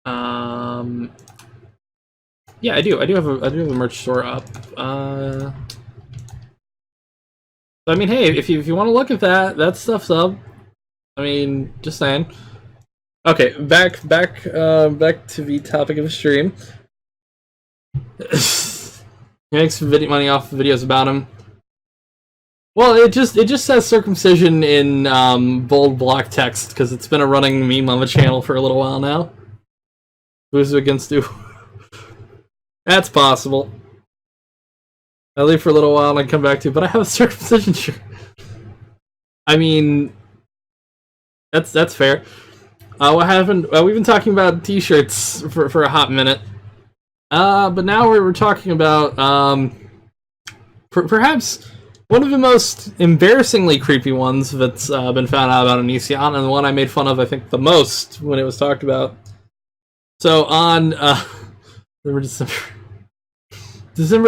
Yeah, I do. I do have a merch store up. So I mean, hey, if you want to look at that stuff's up. I mean, just saying. Okay, back to the topic of the stream. He makes money off videos about him. Well, it just says circumcision in bold block text because it's been a running meme on the channel for a little while now. Who's against you? That's possible. I leave for a little while and I come back to, but I have a circumcision shirt. I mean, that's fair. What happened? We've been talking about t-shirts for a hot minute. But now we're talking about perhaps one of the most embarrassingly creepy ones that's been found out about Onision, and the one I made fun of, I think, the most when it was talked about. So on December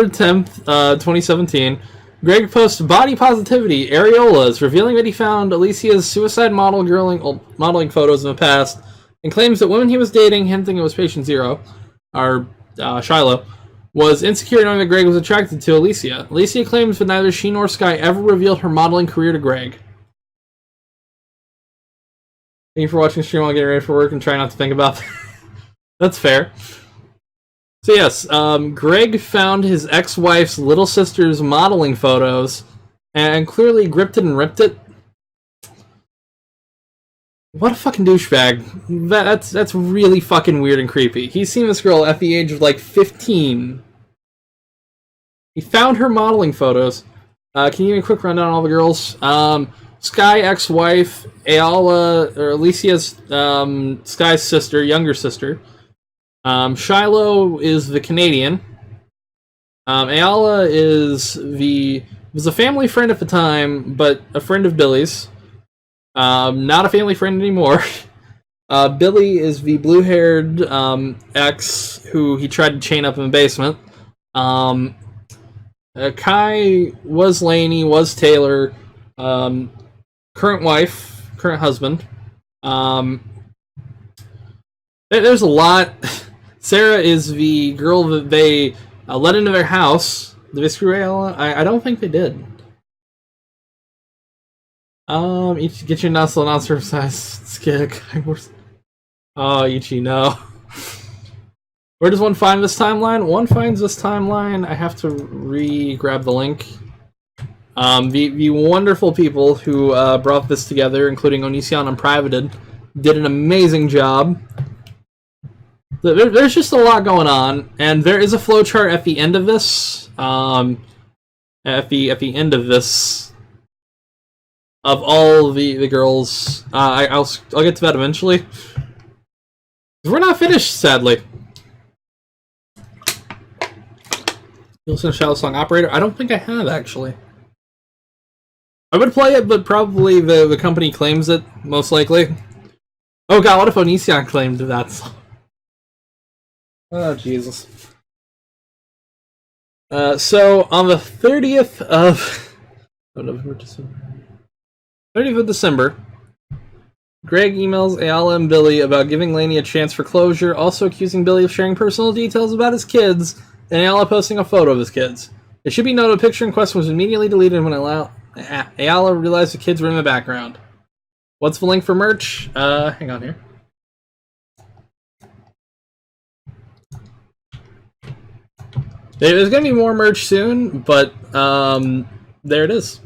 10th, 2017, Greg posts body positivity areolas, revealing that he found Alicia's suicide modeling photos in the past, and claims that women he was dating, hinting it was patient zero, or Shiloh, was insecure knowing that Greg was attracted to Alicia. Alicia claims that neither she nor Sky ever revealed her modeling career to Greg. Thank you for watching the stream while getting ready for work and trying not to think about that. That's fair. So yes, Greg found his ex-wife's little sister's modeling photos and clearly gripped it and ripped it. What a fucking douchebag. That's really fucking weird and creepy. He's seen this girl at the age of like 15. He found her modeling photos. Can you give me a quick rundown on all the girls? Sky, ex-wife, Ayala, or Alicia's Sky's sister, younger sister. Shiloh is the Canadian. Ayala was a family friend at the time, but a friend of Billy's. Not a family friend anymore. Billy is the blue-haired ex who he tried to chain up in the basement. Kai was Lainey, was Taylor, current wife, current husband. There's a lot. Sarah is the girl that they let into their house. Did they screw Ayala? I don't think they did. Get your Nestle not size skig. Oh, Ichi, no. Where does one find this timeline? One finds this timeline. I have to grab the link. The wonderful people who brought this together, including Onision Unprivated, did an amazing job. There's just a lot going on, and there is a flowchart at the end of this. At the end of this, of all the girls, I'll get to that eventually. We're not finished, sadly. You listen to Shadow Song Operator? I don't think I have, actually. I would play it, but probably the company claims it, most likely. Oh god, what if Onision claimed that song? Oh, Jesus. So, on the 30th of... Oh, November, December... 30th of December, Greg emails Ayala and Billy about giving Lainey a chance for closure, also accusing Billy of sharing personal details about his kids, and Ayala posting a photo of his kids. It should be noted the picture in question was immediately deleted when Ayala realized the kids were in the background. What's the link for merch? Hang on here. There's gonna be more merch soon, but there it is.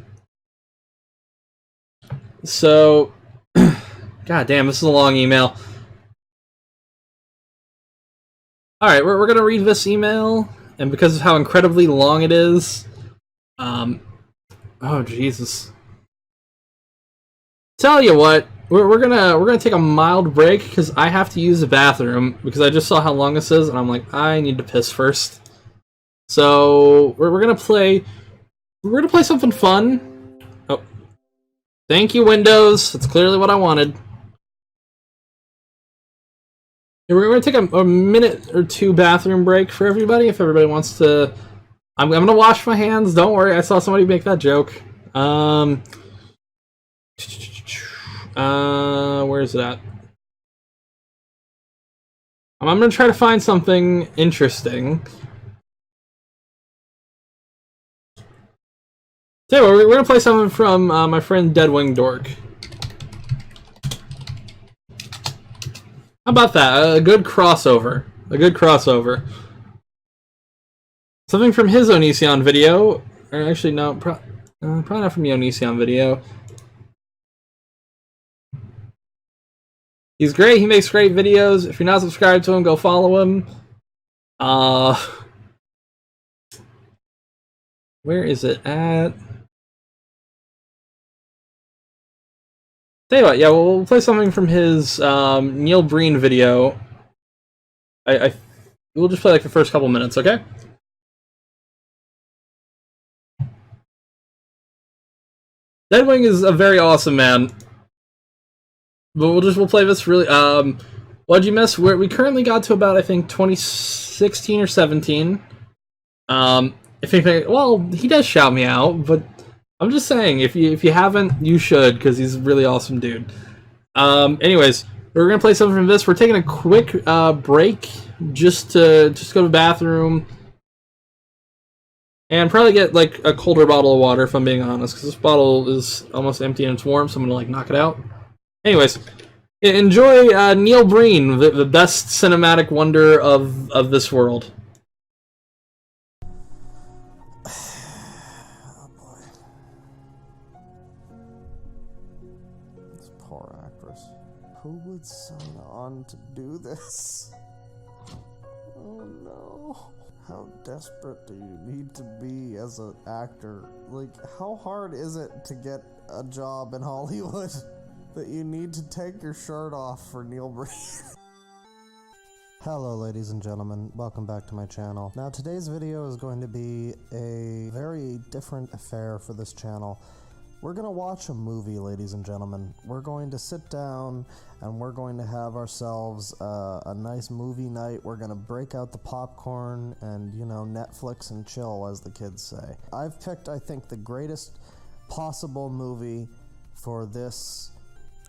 So, god damn, this is a long email. Alright, we're gonna read this email, and because of how incredibly long it is, oh Jesus. Tell you what, we're gonna take a mild break because I have to use the bathroom because I just saw how long this is, and I'm like, I need to piss first. So we're gonna play something fun. Oh, thank you, Windows. That's clearly what I wanted. We're gonna take a minute or two bathroom break for everybody. If everybody wants to, I'm gonna wash my hands. Don't worry, I saw somebody make that joke. Where is it at? I'm gonna try to find something interesting. So we're gonna play something from my friend Deadwing Dork. How about that? A good crossover. A good crossover. Something from his Onision video. Or actually, no, probably not from the Onision video. He's great. He makes great videos. If you're not subscribed to him, go follow him. Where is it at? Tell you what, yeah, we'll play something from his Neil Breen video. We'll just play like the first couple minutes, okay? Deadwing is a very awesome man. But we'll play this really. What'd you miss? We currently got to about, I think, 2016 or 17. If anything, well, he does shout me out, but I'm just saying, if you haven't, you should, because he's a really awesome dude. Anyways, we're gonna play something from this. We're taking a quick break just to go to the bathroom and probably get like a colder bottle of water, if I'm being honest, because this bottle is almost empty and it's warm, so I'm gonna like knock it out. Anyways, enjoy Neil Breen, the best cinematic wonder of this world. Oh boy. This poor actress. Who would sign on to do this? Oh no. How desperate do you need to be as an actor? Like, how hard is it to get a job in Hollywood that you need to take your shirt off for Neil Breen? Hello ladies and gentlemen, welcome back to my channel. Now today's video is going to be a very different affair for this channel. We're gonna watch a movie, ladies and gentlemen. We're going to sit down and we're going to have ourselves a nice movie night. We're gonna break out the popcorn and, you know, Netflix and chill, as the kids say. I've picked, I think, the greatest possible movie for this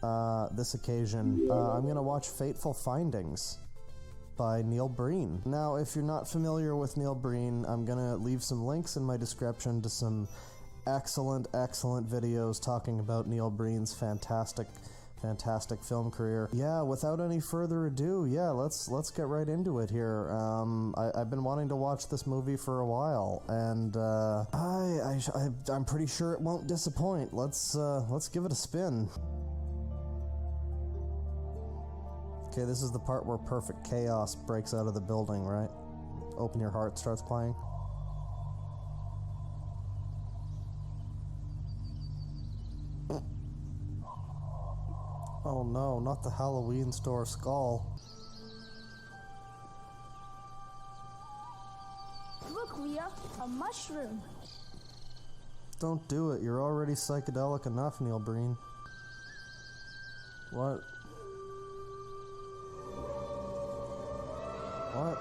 occasion. I'm gonna watch Fateful Findings by Neil Breen. Now, if you're not familiar with Neil Breen, I'm gonna leave some links in my description to some excellent videos talking about Neil Breen's fantastic film career. Yeah, without any further ado, yeah, let's get right into it here. I've been wanting to watch this movie for a while, and I'm pretty sure it won't disappoint. Let's give it a spin. Okay, this is the part where perfect chaos breaks out of the building, right? Open Your Heart starts playing. Oh no, not the Halloween store skull. Look, Leah, a mushroom. Don't do it, you're already psychedelic enough, Neil Breen. What? What?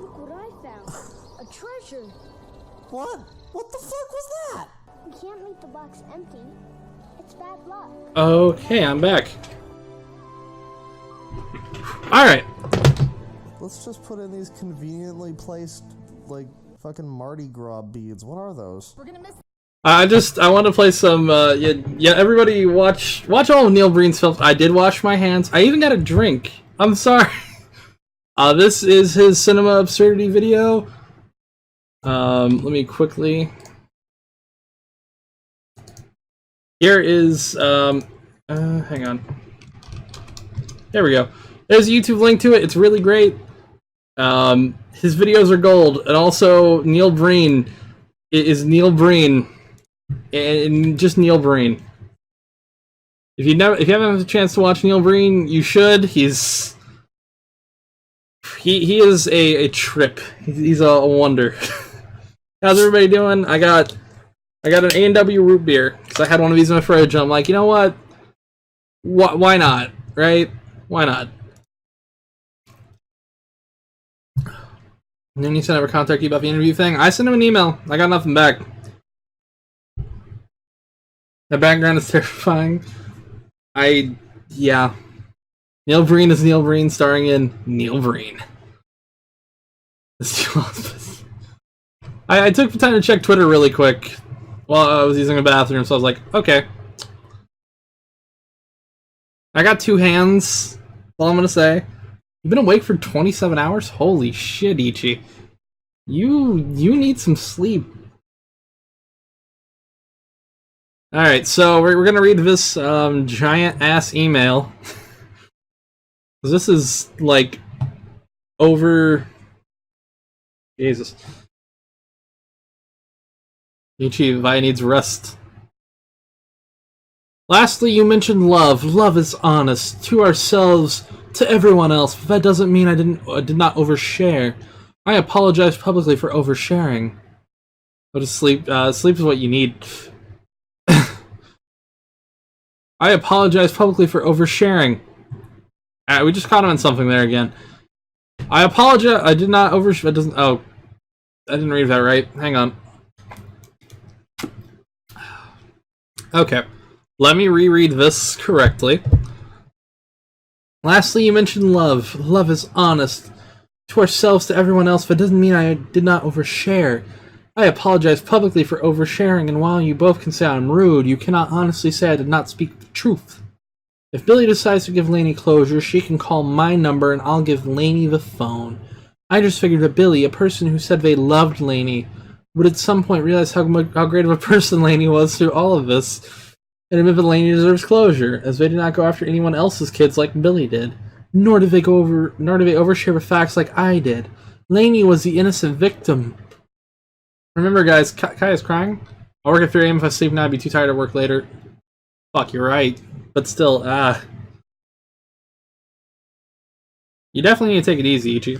Look what I found. A treasure. What? What the fuck was that? You can't leave the box empty. It's bad luck. Okay, I'm back. Alright. Let's just put in these conveniently placed, like, fucking Mardi Gras beads. What are those? We're gonna miss. I want to play some, yeah, everybody watch all of Neil Breen's films. I did wash my hands. I even got a drink. I'm sorry. This is his cinema absurdity video. Let me quickly... Here is, hang on. There we go. There's a YouTube link to it. It's really great. His videos are gold. And also, Neil Breen is Neil Breen. And just Neil Breen. If you haven't had a chance to watch Neil Breen, you should. He is a trip. He's a wonder. How's everybody doing? I got an A&W root beer because I had one of these in my fridge. And I'm like, you know what? Why not? Right? Why not? And then you said I would contact you about the interview thing. I sent him an email. I got nothing back. The background is terrifying. Yeah. Neil Breen is Neil Breen, starring in Neil Breen. I took the time to check Twitter really quick while I was using the bathroom, so I was like, okay. I got two hands. That's all I'm gonna say. You've been awake for 27 hours? Holy shit, Ichi. You need some sleep. Alright, so we're gonna read this giant ass email. This is like over... Jesus. Ichi, Vi needs rest. Lastly, you mentioned love. Love is honest. To ourselves, to everyone else. But that doesn't mean I did not overshare. I apologize publicly for oversharing. Go to sleep. Sleep is what you need. I apologize publicly for oversharing. We just caught him on something there again. I apologize. I did not overshare. It doesn't. Oh, I didn't read that right. Hang on. Okay, let me reread this correctly. Lastly, you mentioned love. Love is honest. To ourselves, to everyone else, but it doesn't mean I did not overshare. I apologize publicly for oversharing, and while you both can say I'm rude, you cannot honestly say I did not speak the truth. If Billy decides to give Lainey closure, she can call my number and I'll give Lainey the phone. I just figured that Billy, a person who said they loved Lainey, would at some point realize how great of a person Lainey was through all of this, and admit that Lainey deserves closure, as they did not go after anyone else's kids like Billy did. Nor did they overshare the facts like I did. Lainey was the innocent victim. Remember, guys, Kai is crying. I'll work at 3 AM if I sleep now. I'd be too tired to work later. Fuck, you're right. But still, you definitely need to take it easy, Ichi.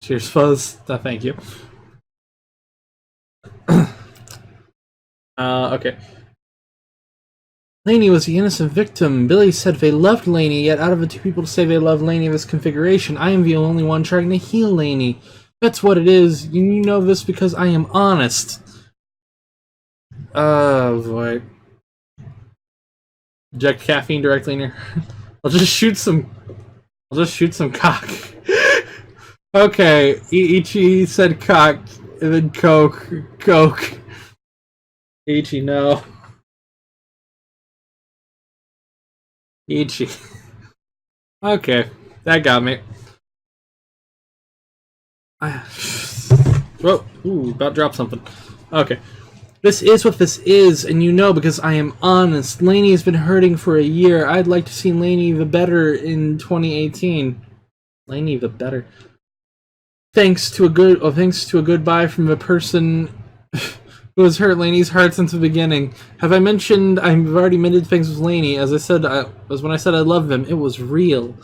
Cheers, Fuzz. Thank you. Okay. Lainey was the innocent victim. Billy said they loved Lainey, yet out of the two people to say they love Lainey in this configuration, I am the only one trying to heal Lainey. That's what it is. You know this because I am honest. Oh, boy. Inject caffeine directly in your... I'll just shoot some cock. Okay, Ichi said cock, and then coke. Ichi, no. Ichi. Okay, that got me. Whoa, ooh, about to drop something. Okay. This is what this is, and you know because I am honest. Lainey has been hurting for a year. I'd like to see Lainey the better in 2018. Lainey the better. Thanks to a goodbye from the person who has hurt Lainey's heart since the beginning. Have I mentioned I've already mended things with Lainey? As I said, when I said I love them, it was real.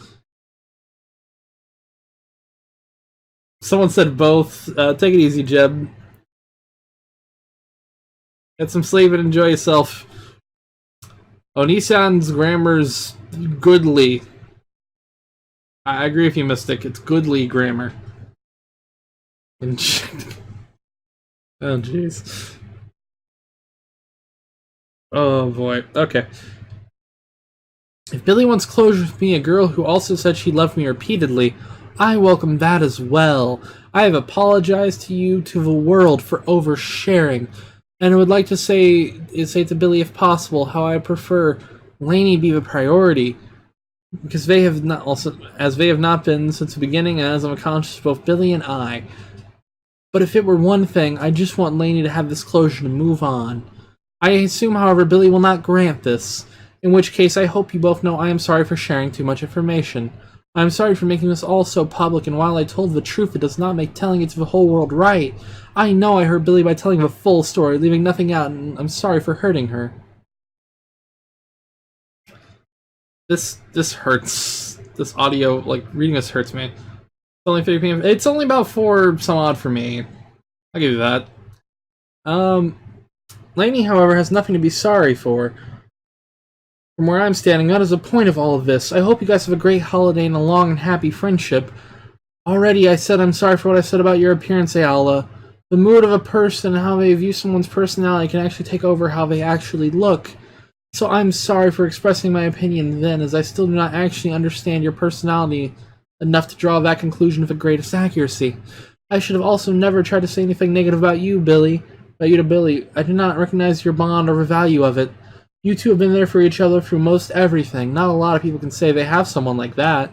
Someone said both. Take it easy, Jeb. Get some sleep and enjoy yourself. Onisan's grammar's goodly. I agree with you, Mystic. It's goodly grammar. Oh, jeez. Oh, boy. Okay. If Billy wants closure with me, a girl who also said she loved me repeatedly, I welcome that as well. I have apologized to you, to the world, for oversharing, and I would like to say to Billy, if possible, how I prefer Lainey be the priority, because they have not been since the beginning, as I'm conscious of both Billy and I. But if it were one thing, I just want Lainey to have this closure to move on. I assume, however, Billy will not grant this, in which case I hope you both know I am sorry for sharing too much information. I am sorry for making this all so public, and while I told the truth, it does not make telling it to the whole world right. I know I hurt Billy by telling the full story, leaving nothing out, and I'm sorry for hurting her. This hurts. This audio, like, reading this hurts me. It's only 50 p.m. It's only about 4 some odd for me. I'll give you that. Lainey, however, has nothing to be sorry for. From where I'm standing, that is the point of all of this. I hope you guys have a great holiday and a long and happy friendship. Already I said I'm sorry for what I said about your appearance, Ayala. The mood of a person and how they view someone's personality can actually take over how they actually look. So I'm sorry for expressing my opinion then, as I still do not actually understand your personality enough to draw that conclusion with the greatest accuracy. I should have also never tried to say anything negative about you, Billy. I do not recognize your bond or the value of it. You two have been there for each other through most everything. Not a lot of people can say they have someone like that.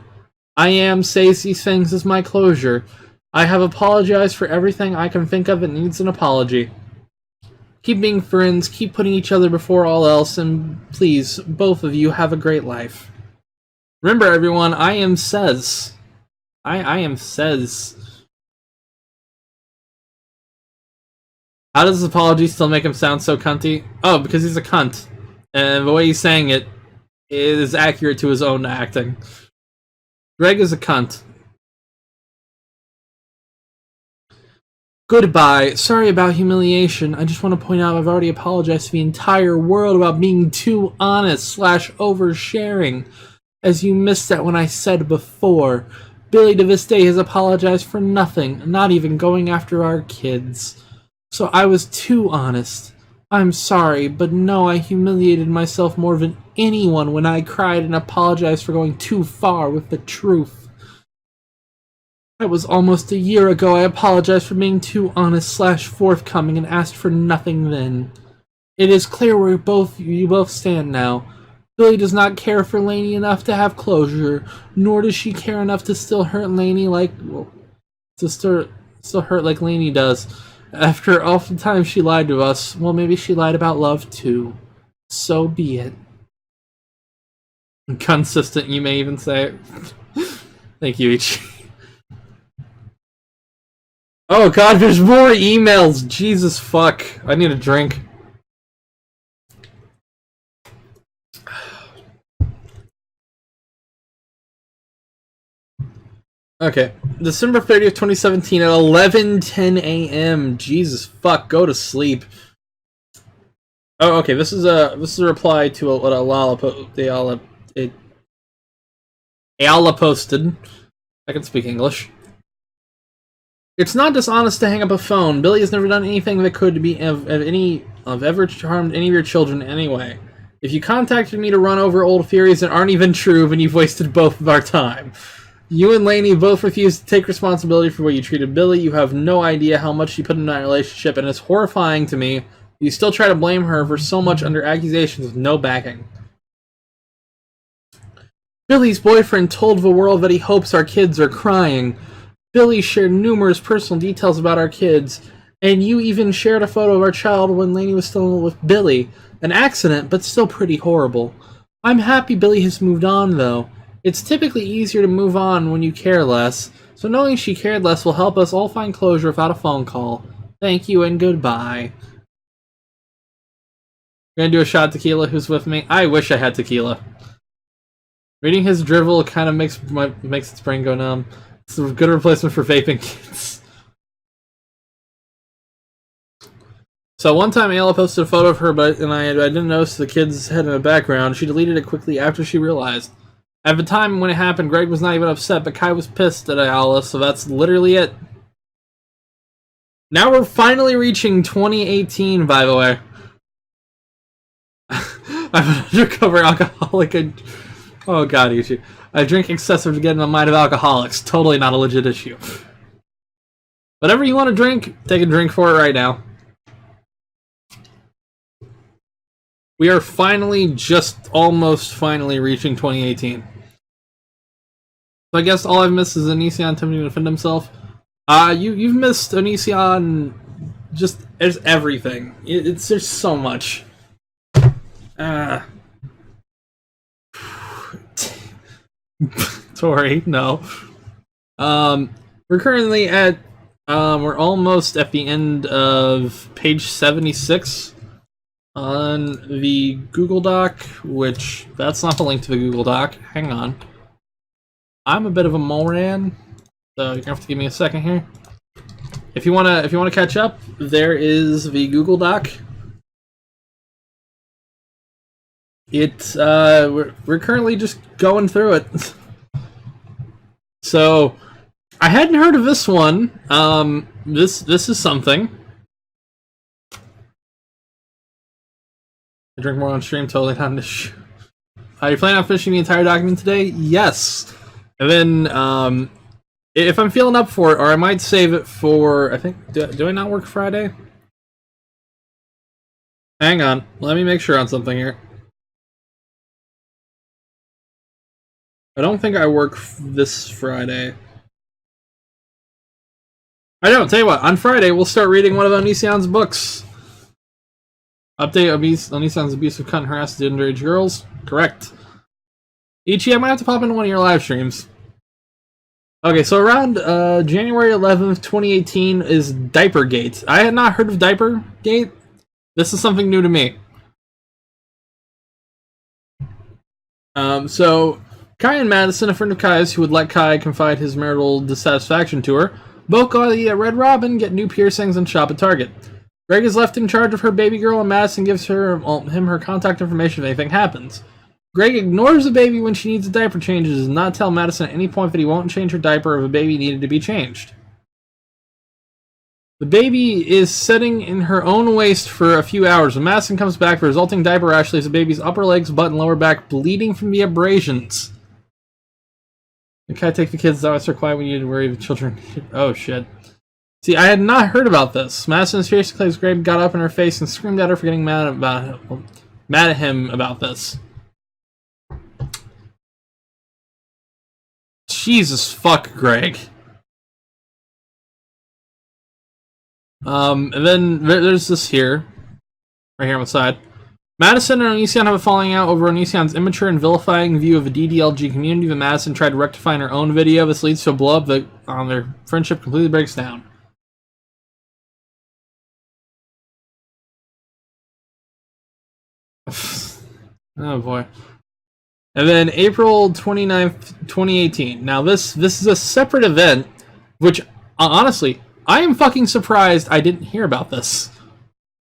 I says these things as my closure. I have apologized for everything I can think of that needs an apology. Keep being friends, keep putting each other before all else, and please, both of you have a great life. Remember, everyone, I am says. I am says. How does this apology still make him sound so cunty? Oh, because he's a cunt. And the way he's saying it is accurate to his own acting. Greg is a cunt. Goodbye. Sorry about humiliation. I just want to point out I've already apologized to the entire world about being too honest / oversharing. As you missed that when I said before. Billy to this day has apologized for nothing, not even going after our kids. So I was too honest. I'm sorry, but no, I humiliated myself more than anyone when I cried and apologized for going too far with the truth. That was almost a year ago. I apologized for being too honest / forthcoming and asked for nothing then. It is clear where you both stand now. Billy does not care for Lainey enough to have closure, nor does she care enough to still hurt Lainey still hurt like Lainey does. After all the time she lied to us, well, maybe she lied about love too. So be it. Consistent, you may even say. Thank you, Ichi. Oh god, there's more emails! Jesus fuck. I need a drink. Okay, December 30th, 2017 at 11:10 a.m. Jesus fuck, go to sleep. Oh, okay, this is a reply to what Ayala posted. I can speak English. It's not dishonest to hang up a phone. Billy has never done anything that could be ever harmed any of your children anyway. If you contacted me to run over old theories that aren't even true, then you've wasted both of our time. You and Lainey both refuse to take responsibility for the way you treated Billy. You have no idea how much you put into that relationship, and it's horrifying to me. You still try to blame her for so much under accusations with no backing. Billy's boyfriend told the world that he hopes our kids are crying. Billy shared numerous personal details about our kids, and you even shared a photo of our child when Lainey was still in love with Billy. An accident, but still pretty horrible. I'm happy Billy has moved on, though. It's typically easier to move on when you care less, so knowing she cared less will help us all find closure without a phone call. Thank you and goodbye. Gonna do a shot of tequila. Who's with me? I wish I had tequila. Reading his drivel kind of makes its brain go numb. It's a good replacement for vaping kids. So one time Ayla posted a photo of her, but I didn't notice the kid's head in the background. She deleted it quickly after she realized. At the time when it happened, Greg was not even upset, but Kai was pissed at Ayla, so that's literally it. Now we're finally reaching 2018, by the way. I'm an undercover alcoholic and... Oh god, issue. I drink excessive to get in the mind of alcoholics. Totally not a legit issue. Whatever you want to drink, take a drink for it right now. We are finally, almost finally reaching 2018. So I guess all I've missed is Onision attempting to defend himself. You've missed Onision, there's everything. There's so much. Tori, no. We're currently at, we're almost at the end of page 76. On the Google Doc, which that's not the link to the Google Doc. Hang on. I'm a bit of a moron, so you're gonna have to give me a second here. If you wanna catch up, there is the Google Doc. We're currently just going through it. So I hadn't heard of this one. This is something. I drink more on stream, totally not an issue. Are you planning on finishing the entire document today? Yes. And then, if I'm feeling up for it, or I might save it for, I think, do I not work Friday? Hang on, let me make sure on something here. I don't think I work this Friday. I don't, tell you what, on Friday we'll start reading one of Onision's books. Update Onision's abusive cunt harassed underage girls. Correct. Ichi, I might have to pop into one of your live streams. Okay, so around January 11th, 2018 is Diapergate. I had not heard of Diapergate. This is something new to me. So Kai and Madison, a friend of Kai's who would let Kai confide his marital dissatisfaction to her, both go to Red Robin, get new piercings, and shop at Target. Greg is left in charge of her baby girl, and Madison gives him her contact information if anything happens. Greg ignores the baby when she needs a diaper change and does not tell Madison at any point that he won't change her diaper if a baby needed to be changed. The baby is sitting in her own waste for a few hours. When Madison comes back, the resulting diaper rash leaves the baby's upper legs, butt, and lower back bleeding from the abrasions. You can't take the kids out. It's so quiet when you need to worry the children. Oh shit. See, I had not heard about this. Madison fiercely claims Greg got up in her face and screamed at her for getting mad at him about this. Jesus fuck, Greg. And then there's this here. Right here on the side. Madison and Onision have a falling out over Onision's immature and vilifying view of the DDLG community that Madison tried to rectify in her own video. This leads to a blow up that their friendship completely breaks down. Oh boy. And then April 29th, 2018. Now this is a separate event, which honestly, I am fucking surprised I didn't hear about this.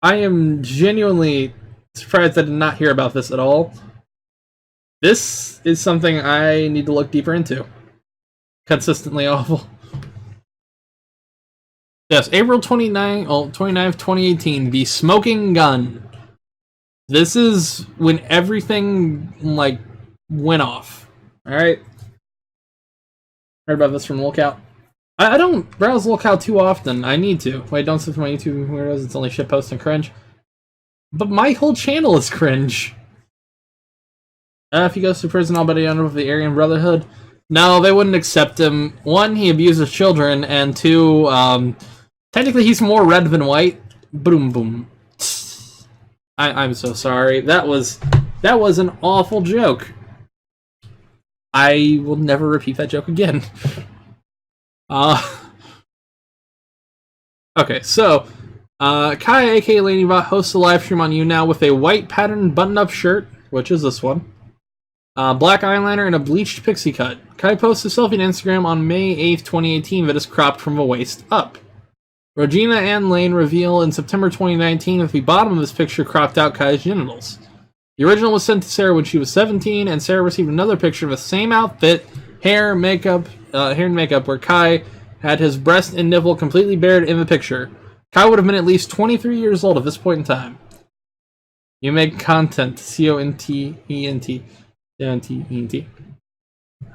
I am genuinely surprised I did not hear about this at all. This is something I need to look deeper into. Consistently awful. Yes, April 29th, 2018, the smoking gun. This is when everything, like, went off. Alright? Heard about this from Lookout. I don't browse Lookout too often. I need to. Wait, don't subscribe to my YouTube videos. It's only shitpost and cringe. But my whole channel is cringe. If he goes to prison, I'll bet he under with the Aryan Brotherhood. No, they wouldn't accept him. One, he abuses children, and two, technically he's more red than white. Boom, boom. I'm so sorry. That was an awful joke. I will never repeat that joke again. Okay, so, Kai, aka Lanybot, hosts a live stream on YouNow with a white patterned button-up shirt, which is this one, black eyeliner, and a bleached pixie cut. Kai posts a selfie on Instagram on May 8th, 2018 that is cropped from the waist up. Regina and Lane reveal in September 2019 that the bottom of this picture cropped out Kai's genitals. The original was sent to Sarah when she was 17, and Sarah received another picture of the same outfit, hair and makeup, where Kai had his breast and nipple completely bared in the picture. Kai would have been at least 23 years old at this point in time. You make content. C-O-N-T-E-N-T. C-O-N-T-E-N-T.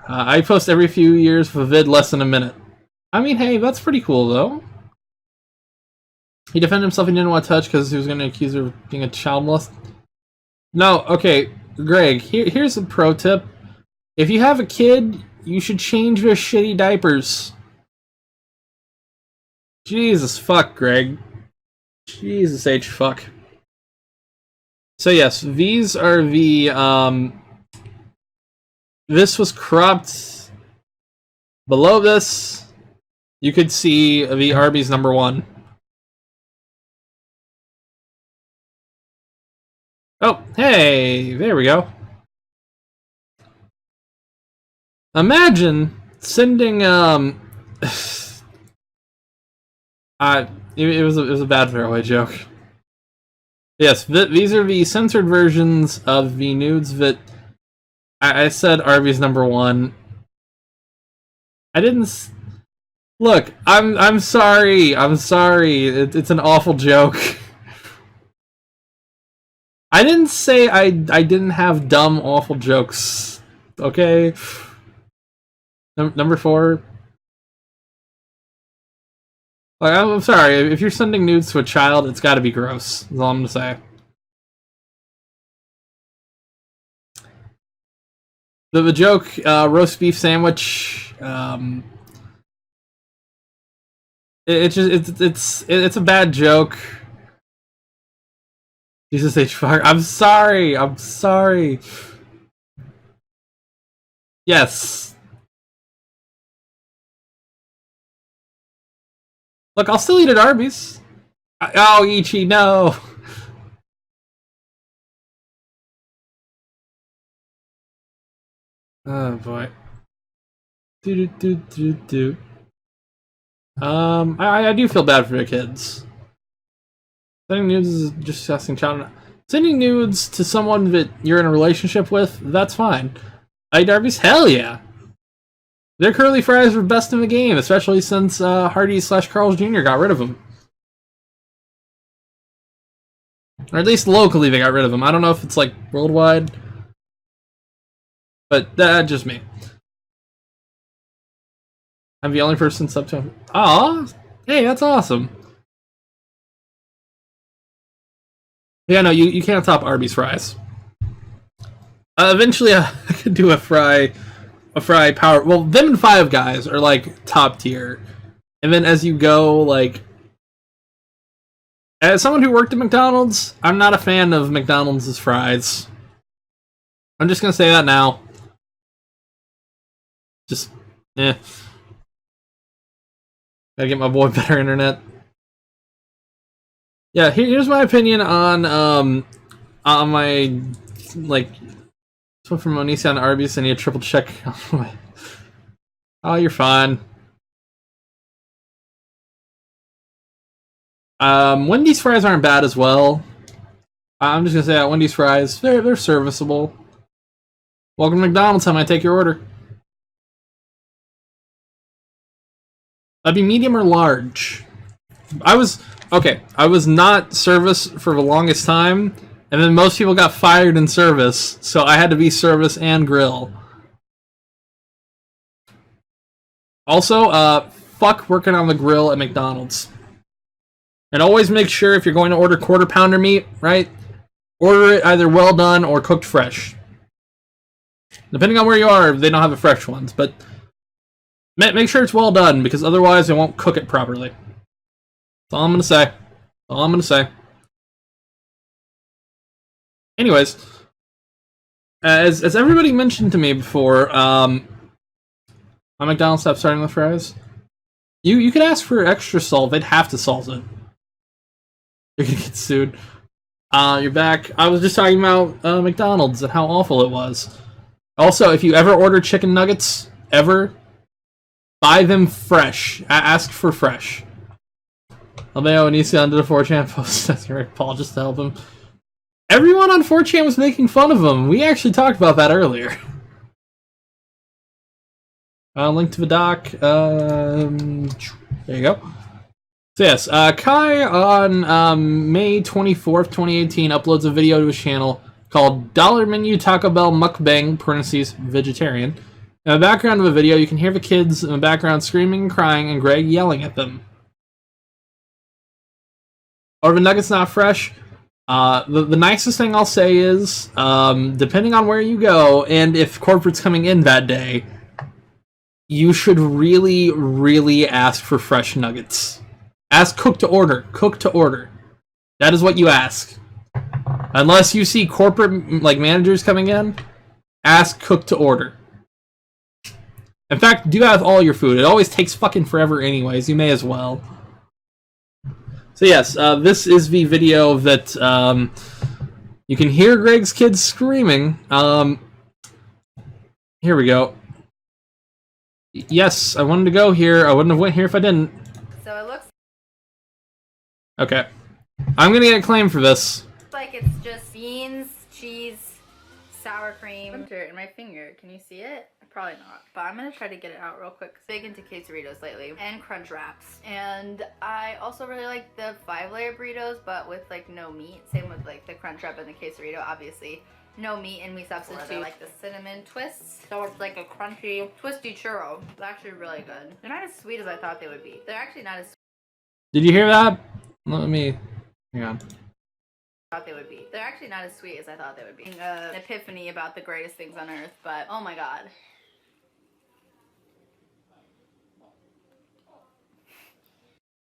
I post every few years with a vid less than a minute. I mean, hey, that's pretty cool, though. He defended himself he didn't want to touch because he was going to accuse her of being a child molester. No, okay, Greg, here's a pro tip. If you have a kid, you should change their shitty diapers. Jesus fuck, Greg. Jesus H fuck. So yes, these are the, this was cropped. Below this, you could see the Arby's #1. Oh, hey, there we go. Imagine sending, it was a bad throwaway joke. Yes, these are the censored versions of the nudes that I said Arby's #1. I didn't look. I'm sorry. I'm sorry. It's an awful joke. I didn't say I didn't have dumb, awful jokes. Okay. Number 4. Like, I'm sorry. If you're sending nudes to a child, it's got to be gross. That's all I'm gonna say. The joke, roast beef sandwich. It's a bad joke. Jesus H. Fuck. I'm sorry. I'm sorry. Yes. Look, I'll still eat at Arby's. Oh, Ichi, no. Oh boy. I do feel bad for the kids. Sending nudes is just disgusting child. Sending nudes to someone that you're in a relationship with, that's fine. I eat Arby's? Hell yeah. Their curly fries were best in the game, especially since Hardee's / Carl's Jr. got rid of them. Or at least locally they got rid of them. I don't know if it's like worldwide. But that's just me. I'm the only person sub to him. Aw! Hey, that's awesome. Yeah, no, you can't top Arby's fries. Eventually I could do a fry power. Well, them and Five Guys are like top tier. And then as you go, like, as someone who worked at McDonald's, I'm not a fan of McDonald's fries. I'm just gonna say that now. Just, eh. Gotta get my boy better internet. Yeah, here's my opinion on my, like, this one from Onision on Arby's. I need a triple check. Oh, you're fine. Wendy's fries aren't bad as well. I'm just gonna say that Wendy's fries, they're serviceable. Welcome to McDonald's. How may I take your order? That'd be medium or large. I was not service for the longest time, and then most people got fired in service, so I had to be service and grill. Also, fuck working on the grill at McDonald's. And always make sure if you're going to order quarter pounder meat, right? Order it either well done or cooked fresh. Depending on where you are, they don't have the fresh ones, but make sure it's well done because otherwise they won't cook it properly. That's all I'm gonna say. That's all I'm gonna say. Anyways, as everybody mentioned to me before, my McDonald's stopped starting with fries. You could ask for extra salt. They'd have to salt it. You're gonna get sued. You're back. I was just talking about McDonald's and how awful it was. Also, if you ever order chicken nuggets, ever, buy them fresh. Ask for fresh. Almeo and Onision did a 4chan post. That's right, Paul, just to help him. Everyone on 4chan was making fun of him. We actually talked about that earlier. Link to the doc. There you go. So yes, Kai on May 24th, 2018 uploads a video to his channel called Dollar Menu Taco Bell Mukbang, parentheses, vegetarian. In the background of the video, you can hear the kids in the background screaming and crying and Greg yelling at them. Are the nuggets not fresh? The nicest thing I'll say is, depending on where you go and if corporate's coming in that day, you should really, really ask for fresh nuggets. Ask cook to order. Cook to order. That is what you ask. Unless you see corporate like managers coming in, ask cook to order. In fact, do have all your food. It always takes fucking forever anyways. You may as well. So yes, this is the video that you can hear Greg's kids screaming. Here we go. Yes, I wanted to go here. I wouldn't have went here if I didn't. So it looks Okay. I'm gonna get a claim for this. like it's just beans, cheese, sour cream, winter in my finger. Can you see it? Probably not, but I'm gonna try to get it out real quick. Big into quesadillas lately and crunch wraps, and I also really like the 5-layer burritos, but with like no meat. Same with like the crunch wrap and the quesadilla, obviously. No meat and we substitute like the cinnamon twists, so it's like a crunchy, twisty churro. It's actually really good. They're not as sweet as I thought they would be. They're actually not as sweet Did you hear that? Let me... Hang on. thought they would be. They're actually not as sweet as I thought they would be. An epiphany about the greatest things on earth, but oh my god.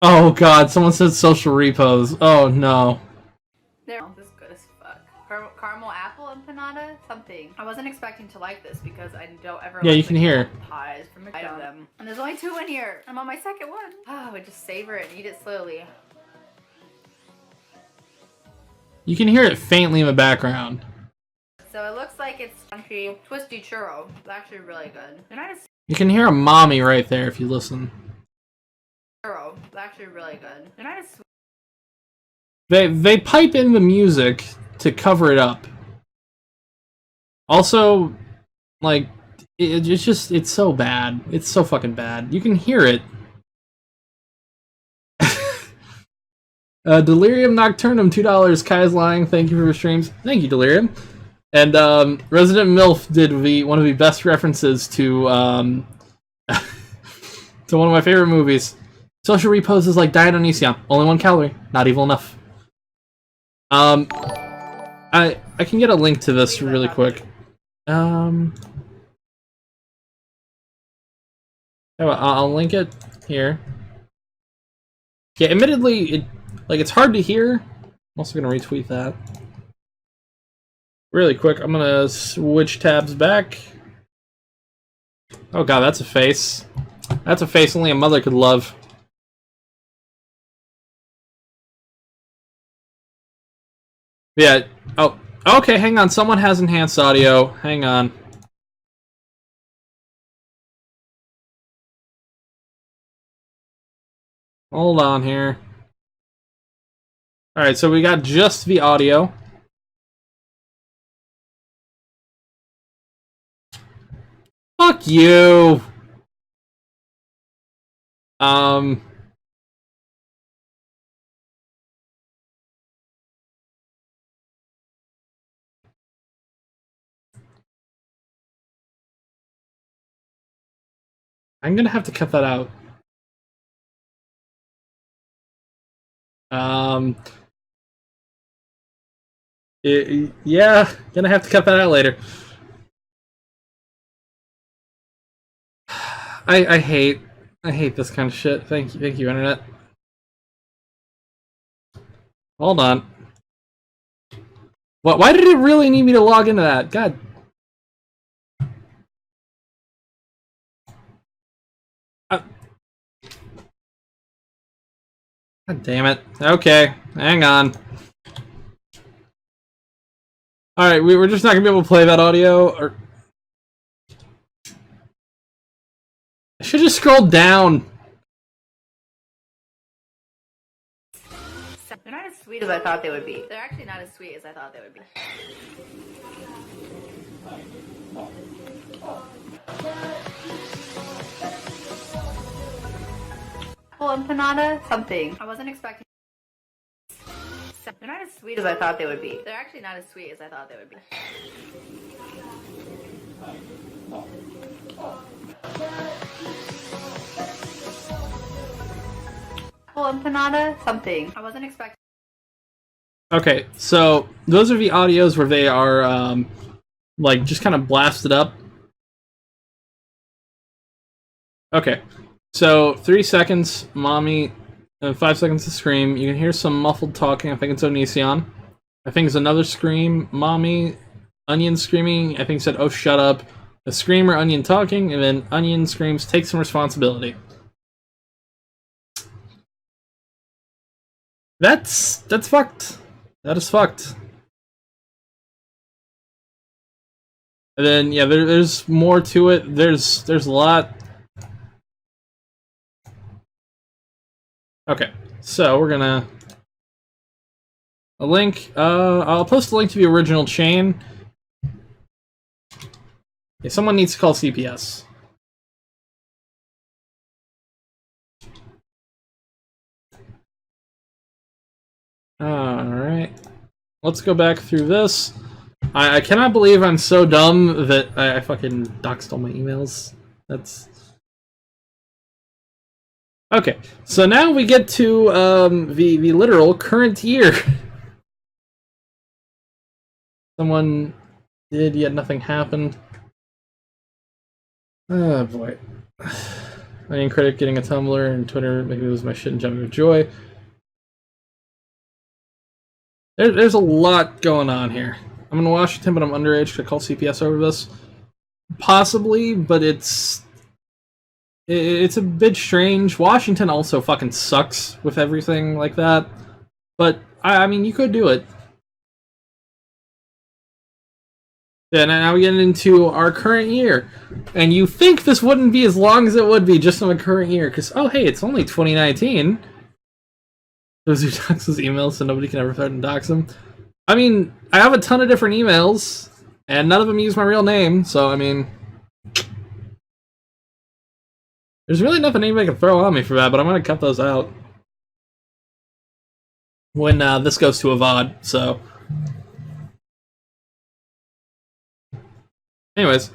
Oh god, someone said social repos. Oh no. They're this good as fuck. Caramel apple empanada? Something. I wasn't expecting to like this because I don't ever Yeah, like you can hear. pies from them. And there's only 2 in here. I'm on my second one. Oh, I just savor it and eat it slowly. You can hear it faintly in the background. So it looks like it's crunchy, twisty churro. It's actually really good. They're not as You can hear a mommy right there if you listen. churro. It's actually really good. They're not as sweet. They pipe in the music to cover it up. Also, like, it's so bad. It's so fucking bad. You can hear it. Delirium Nocturnum, $2. Kai's lying. Thank you for your streams. Thank you, Delirium. And Resident MILF did one of the best references to to one of my favorite movies. Social repos is like diet on Onision. Only 1 calorie. Not evil enough. I can get a link to this really quick. I'll link it here. Yeah, admittedly, it's hard to hear. I'm also gonna retweet that. Really quick, I'm gonna switch tabs back. Oh god, that's a face. That's a face only a mother could love. Yeah, oh, okay, hang on, someone has enhanced audio. Hang on. Hold on here. Alright, so we got just the audio. Fuck you! I'm gonna have to cut that out. Yeah, gonna have to cut that out later. I hate this kind of shit. Thank you, internet. Hold on. What? Why did it really need me to log into that? God. God damn it. Okay, hang on. Alright, we're just not gonna be able to play that audio, or... I should just scroll down. They're not as sweet as I thought they would be. They're actually not as sweet as I thought they would be. Oh, empanada? Something. I wasn't expecting. They're not as sweet as I thought they would be. They're actually not as sweet as I thought they would be. Oh, empanada? Something. I wasn't expecting. Okay, so those are the audios where they are, like, just kind of blasted up. Okay, so 3 seconds, mommy, 5 seconds to scream. You can hear some muffled talking. I think it's Onision. I think it's another scream, mommy, Onion screaming. I think it said, oh, shut up. A screamer, Onion talking, and then Onion screams, take some responsibility. That's fucked. That is fucked. And then, yeah, there's more to it. There's a lot. Okay, so we're gonna... A link, I'll post a link to the original chain. Okay, someone needs to call CPS. Alright. Let's go back through this. I cannot believe I'm so dumb that I fucking doxed all my emails. That's... Okay, so now we get to the literal current year. Someone did, yet nothing happened. Oh boy. Onion critic getting a Tumblr and Twitter making me lose my shit and jumping with joy. There's a lot going on here. I'm in Washington, but I'm underage. Could I call CPS over this? Possibly, but it's a bit strange. Washington also fucking sucks with everything like that. But, I mean, you could do it. Yeah, now we get into our current year. And you think this wouldn't be as long as it would be just on the current year. Because, oh hey, it's only 2019. Those who dox his emails so nobody can ever threaten to dox him. I mean, I have a ton of different emails. And none of them use my real name. So, I mean... There's really nothing anybody can throw on me for that, but I'm going to cut those out. When this goes to a VOD, so... Anyways,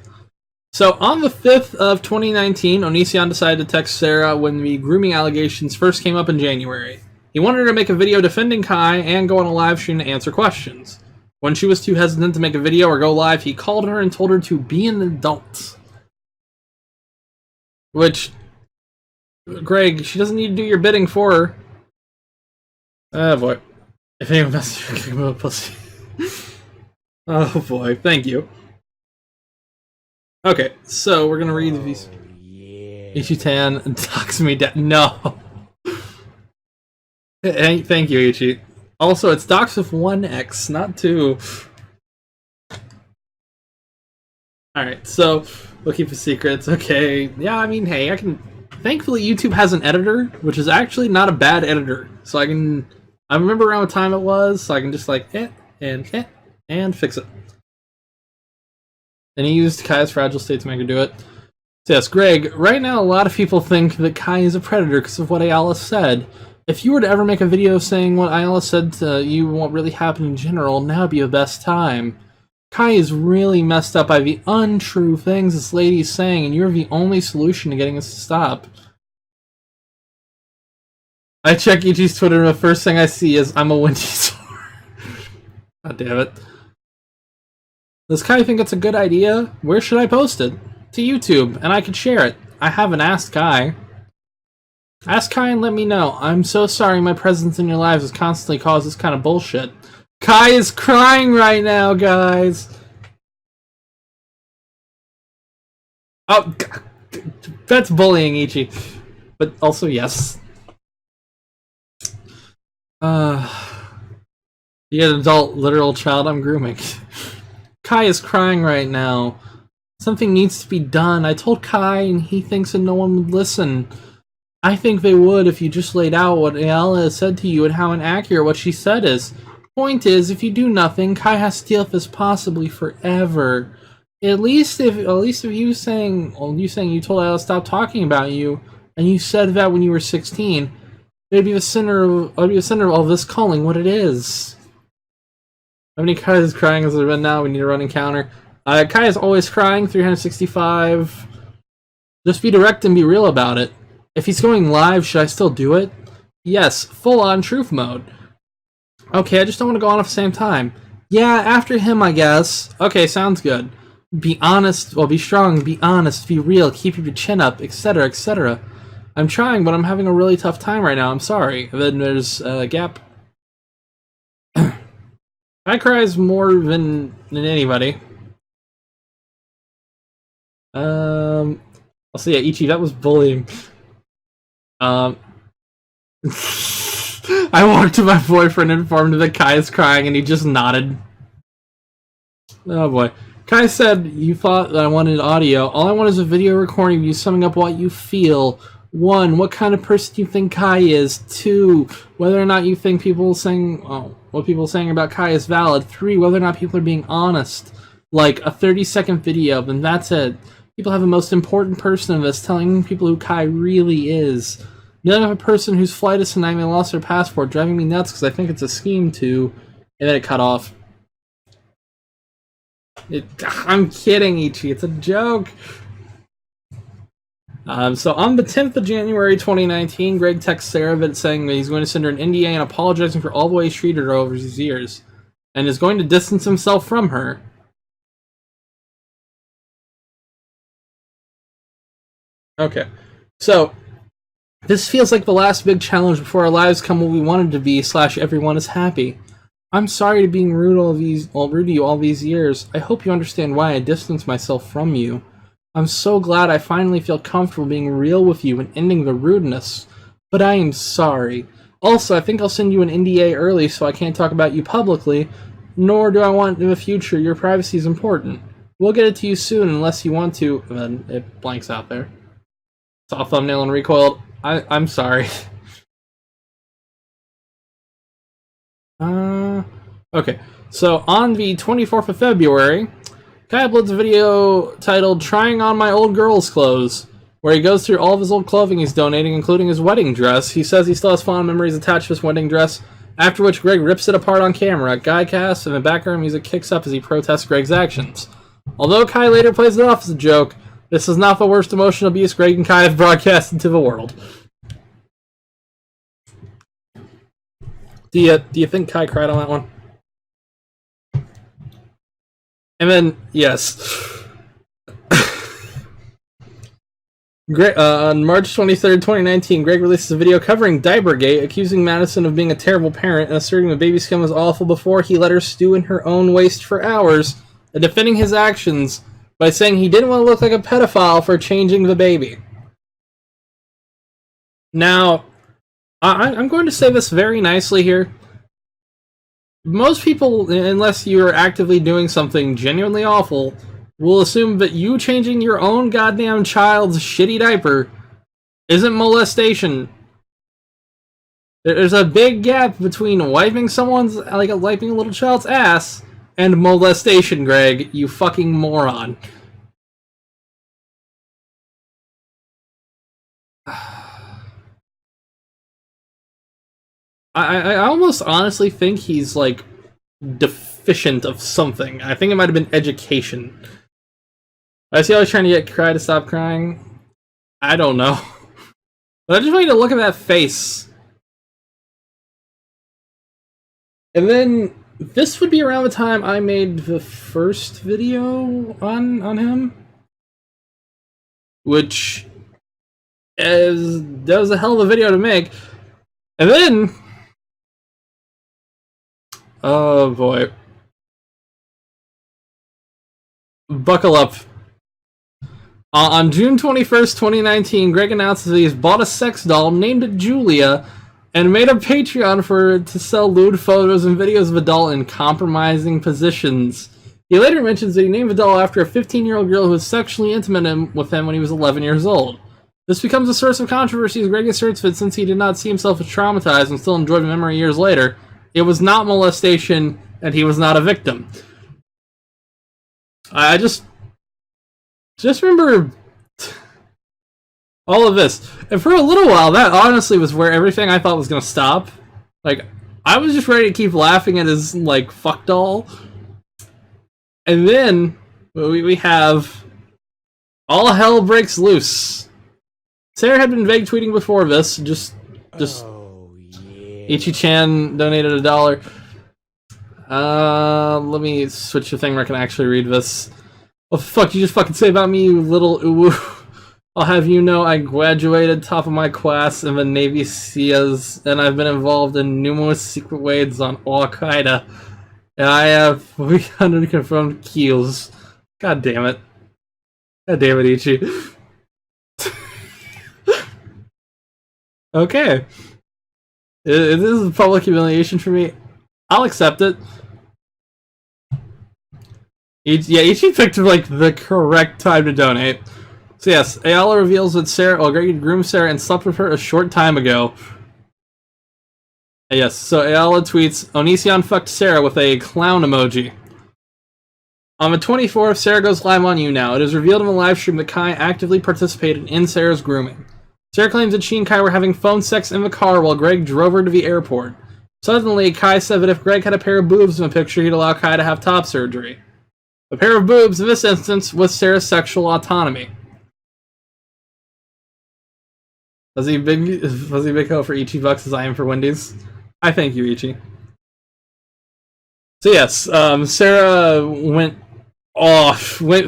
so on the 5th of 2019, Onision decided to text Sarah when the grooming allegations first came up in January. He wanted her to make a video defending Kai and go on a live stream to answer questions. When she was too hesitant to make a video or go live, he called her and told her to be an adult. Which, Greg, she doesn't need to do your bidding for her. Oh boy. If anyone messes with a pussy. Oh boy, thank you. Okay, so we're gonna read these. Yeah. Ichitan dox me down. No. Hey, thank you, Ichi. Also, it's dox with 1x, not 2. Alright, so we'll keep the secrets. Okay, yeah, I mean, hey, I can. Thankfully, YouTube has an editor, which is actually not a bad editor. So I can. I remember around what time it was, so I can just like and fix it. And he used Kai's fragile state to make her do it. So yes, Greg, right now a lot of people think that Kai is a predator because of what Ayala said. If you were to ever make a video saying what Ayala said to you won't really happen in general, now would be the best time. Kai is really messed up by the untrue things this lady's saying, and you're the only solution to getting us to stop. I check Ichi's Twitter, and the first thing I see is, I'm a Wendy's whore. God damn it. Does Kai think it's a good idea? Where should I post it? To YouTube, and I could share it. I haven't asked Kai. Ask Kai and let me know. I'm so sorry my presence in your lives has constantly caused this kind of bullshit. Kai is crying right now, guys. Oh, that's bullying, Ichi. But also, yes. Be an adult, literal child I'm grooming. Kai is crying right now. Something needs to be done. I told Kai and he thinks that no one would listen. I think they would if you just laid out what Ayala has said to you and how inaccurate what she said is. Point is, if you do nothing, Kai has to deal with this possibly forever. At least if you saying you told Ayala to stop talking about you, and you said that when you were 16, it'd be the center of all this calling what it is. How many Kai is crying as there been now? We need a running counter. Kai is always crying, 365. Just be direct and be real about it. If he's going live, should I still do it? Yes, full on truth mode. Okay, I just don't want to go on at the same time. Yeah, after him, I guess. Okay, sounds good. Be honest, well, be strong, be honest, be real, keep your chin up, etc., etc. I'm trying, but I'm having a really tough time right now, I'm sorry. Then there's a gap. I cries more than anybody. I'll see ya, Ichi, that was bullying. I walked to my boyfriend and informed him that Kai is crying, and he just nodded. Oh boy. Kai said, you thought that I wanted audio. All I want is a video recording of you summing up what you feel. 1. What kind of person do you think Kai is? 2. Whether or not you think what people are saying about Kai is valid. 3. Whether or not people are being honest. Like a 30-second video, then that's it. People have the most important person in this, telling people who Kai really is. None of a person whose flight is tonight may lost their passport, driving me nuts because I think it's a scheme to... And then it cut off. I'm kidding, Ichi. It's a joke. So on the 10th of January 2019, Greg texts Sarah saying that he's going to send her an NDA and apologizing for all the way he's treated her over these years, and is going to distance himself from her. Okay, so this feels like the last big challenge before our lives come what we wanted to be / everyone is happy. I'm sorry to being rude to you all these years. I hope you understand why I distanced myself from you. I'm so glad I finally feel comfortable being real with you and ending the rudeness. But I am sorry. Also, I think I'll send you an NDA early so I can't talk about you publicly, nor do I want in the future. Your privacy is important. We'll get it to you soon unless you want to. And then it blanks out there. Saw thumbnail and recoiled. I'm sorry. Okay. So on the 24th of February, Kai uploads a video titled Trying On My Old Girl's Clothes, where he goes through all of his old clothing he's donating, including his wedding dress. He says he still has fond memories attached to his wedding dress, after which Greg rips it apart on camera. Guy cast and the background music kicks up as he protests Greg's actions. Although Kai later plays it off as a joke, this is not the worst emotional abuse Greg and Kai have broadcasted to the world. Do you think Kai cried on that one? And then, yes. On March 23rd, 2019, Greg releases a video covering Diapergate, accusing Madison of being a terrible parent and asserting the baby skin was awful before he let her stew in her own waste for hours, and defending his actions by saying he didn't want to look like a pedophile for changing the baby. Now, I'm going to say this very nicely here. Most people, unless you're actively doing something genuinely awful, will assume that you changing your own goddamn child's shitty diaper isn't molestation. There's a big gap between wiping wiping a little child's ass and molestation, Greg, you fucking moron. I almost honestly think he's, like, deficient of something. I think it might have been education. I see I was trying to get Cry to stop crying. I don't know. But I just want you to look at that face. And then this would be around the time I made the first video on him. Which that was a hell of a video to make. And then, oh boy. Buckle up. On June 21st, 2019, Greg announced that he's bought a sex doll named Julia and made a Patreon for it to sell lewd photos and videos of a doll in compromising positions. He later mentions that he named the doll after a 15-year-old girl who was sexually intimate with him when he was 11 years old. This becomes a source of controversy as Greg asserts that since he did not see himself as traumatized and still enjoyed the memory years later, it was not molestation and he was not a victim. I just remember all of this. And for a little while, that honestly was where everything I thought was going to stop. Like, I was just ready to keep laughing at his, like, fuck doll. And then we have all hell breaks loose. Sarah had been vague tweeting before this. Just Oh, yeah. Ichi-chan donated $1. Let me switch the thing where I can actually read this. What the fuck you just fucking say about me, you little uwu? I'll have you know I graduated top of my class in the Navy SEALs, and I've been involved in numerous secret raids on Al-Qaeda. And I have 300 confirmed kills. God damn it. God damn it, Ichi. Okay. This is a public humiliation for me. I'll accept it. Yeah, Ichi picked like the correct time to donate. So yes, Ayala reveals that Greg groomed Sarah and slept with her a short time ago. Yes, so Ayala tweets, Onision fucked Sarah with a clown emoji. On the 24th, Sarah goes live on You Now. It is revealed in the live stream that Kai actively participated in Sarah's grooming. Sarah claims that she and Kai were having phone sex in the car while Greg drove her to the airport. Suddenly, Kai said that if Greg had a pair of boobs in the picture, he'd allow Kai to have top surgery. A pair of boobs, in this instance, was Sarah's sexual autonomy. Was he big hoe for Ichi bucks as I am for Wendy's? I thank you, Ichi. So yes, Sarah went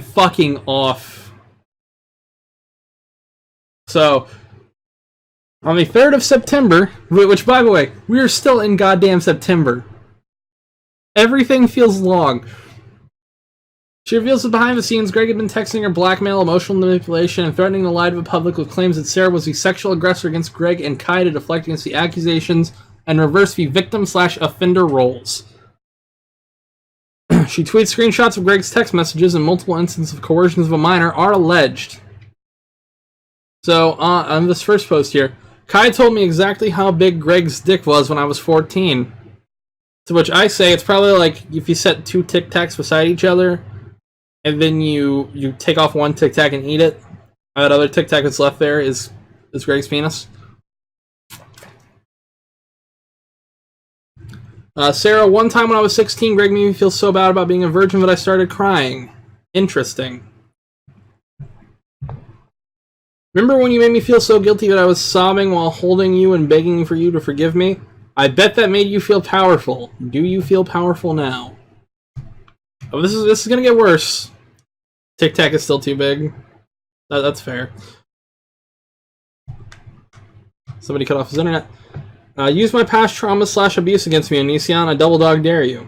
fucking off. So, on the 3rd of September, which by the way, we are still in goddamn September. Everything feels long. She reveals that behind the scenes, Greg had been texting her blackmail, emotional manipulation, and threatening to lie to the public with claims that Sarah was the sexual aggressor against Greg and Kai to deflect against the accusations and reverse the victim/offender roles. She tweets screenshots of Greg's text messages and multiple instances of coercions of a minor are alleged. So, on this first post here, Kai told me exactly how big Greg's dick was when I was 14. To which I say it's probably like if you set 2 Tic Tacs beside each other, and then you take off one Tic Tac and eat it. That other Tic Tac that's left there is Greg's penis. Sarah, one time when I was 16, Greg made me feel so bad about being a virgin that I started crying. Interesting. Remember when you made me feel so guilty that I was sobbing while holding you and begging for you to forgive me? I bet that made you feel powerful. Do you feel powerful now? Oh, this is gonna get worse. Tic Tac is still too big. That's fair. Somebody cut off his internet. Use my past trauma/abuse against me, Onision. I double dog dare you.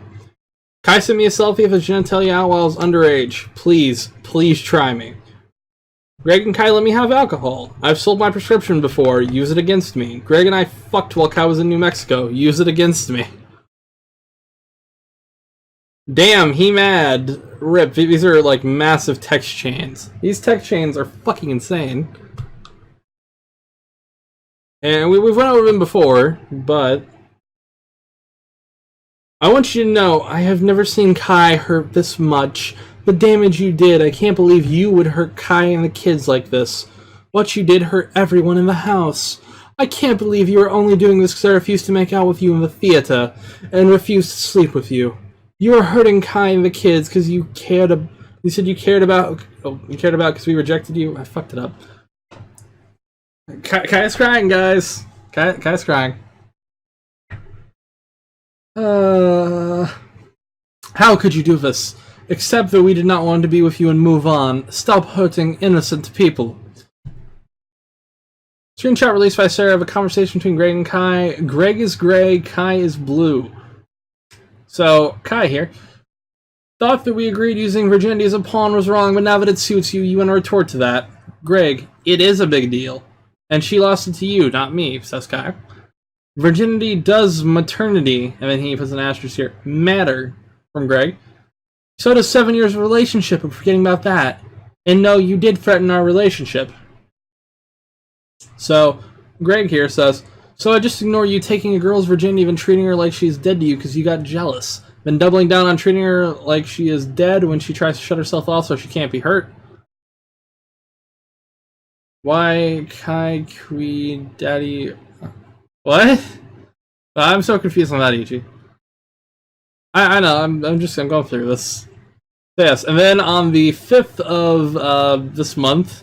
Kai sent me a selfie of his genitalia out while I was underage. Please, please try me. Greg and Kai let me have alcohol. I've sold my prescription before. Use it against me. Greg and I fucked while Kai was in New Mexico. Use it against me. Damn, he mad. Rip. These are like massive text chains. These text chains are fucking insane. And we've went over them before, but I want you to know I have never seen Kai hurt this much. The damage you did, I can't believe you would hurt Kai and the kids like this. What you did hurt everyone in the house. I can't believe you are only doing this because I refused to make out with you in the theater and refused to sleep with you. You were hurting Kai and the kids because you cared. You said you cared about. Oh, you cared about because we rejected you. I fucked it up. Kai's crying, guys. Kai's crying. How could you do this? Except that we did not want to be with you and move on. Stop hurting innocent people. Screenshot released by Sarah of a conversation between Greg and Kai. Greg is gray, Kai is blue. So, Kai here. Thought that we agreed using virginity as a pawn was wrong, but now that it suits you, you want to retort to that. Greg, it is a big deal. And she lost it to you, not me, says Kai. Virginity does maternity, and then he puts an asterisk here, matter, from Greg. So does 7 years of relationship, and forgetting about that. And no, you did threaten our relationship. So, Greg here says, so I just ignore you taking a girl's virginity and treating her like she's dead to you because you got jealous. Then doubling down on treating her like she is dead when she tries to shut herself off so she can't be hurt. Why Kai Kui Daddy... What? I'm so confused on that, Ichi. I know, I'm going through this. Yes, and then on the 5th of this month...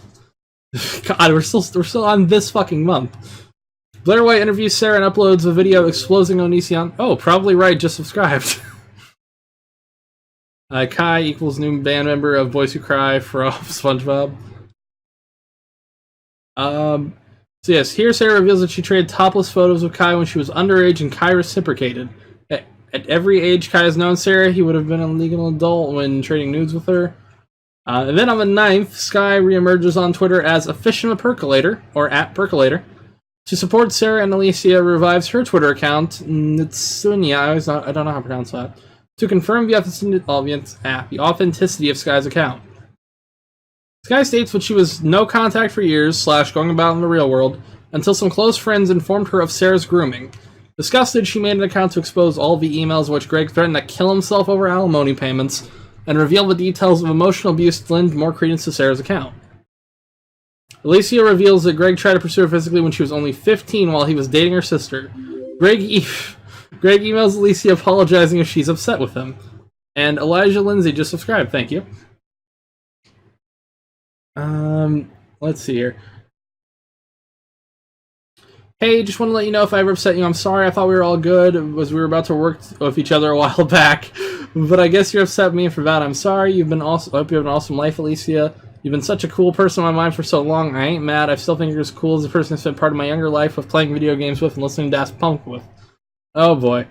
God, we're still on this fucking month. Blair White interviews Sarah and uploads a video exposing Onision. Oh, probably right, just subscribed. Kai equals new band member of Boys Who Cry from SpongeBob. So yes, here Sarah reveals that she traded topless photos with Kai when she was underage and Kai reciprocated. At every age Kai has known Sarah, he would have been a legal adult when trading nudes with her. And then on the 9th, Sky reemerges on Twitter as Efficient Percolator, or at Percolator. To support Sarah and Alicia revives her Twitter account, Nitsunya, I don't know how to pronounce that, to confirm the authenticity of Sky's account. Sky states that she was no contact for years, going about in the real world, until some close friends informed her of Sarah's grooming. Disgusted, she made an account to expose all the emails in which Greg threatened to kill himself over alimony payments, and reveal the details of emotional abuse to lend more credence to Sarah's account. Alicia reveals that Greg tried to pursue her physically when she was only 15 while he was dating her sister. Greg emails Alicia apologizing if she's upset with him. And Elijah Lindsay just subscribed, thank you. Let's see here. Hey, just want to let you know if I ever upset you, I'm sorry. I thought we were all good, as we were about to work with each other a while back. But I guess you're upset with me for that. I'm sorry. I hope you have an awesome life, Alicia. You've been such a cool person in my mind for so long. I ain't mad. I still think you're as cool as the person I spent part of my younger life with playing video games with and listening to Daft Punk with. Oh boy.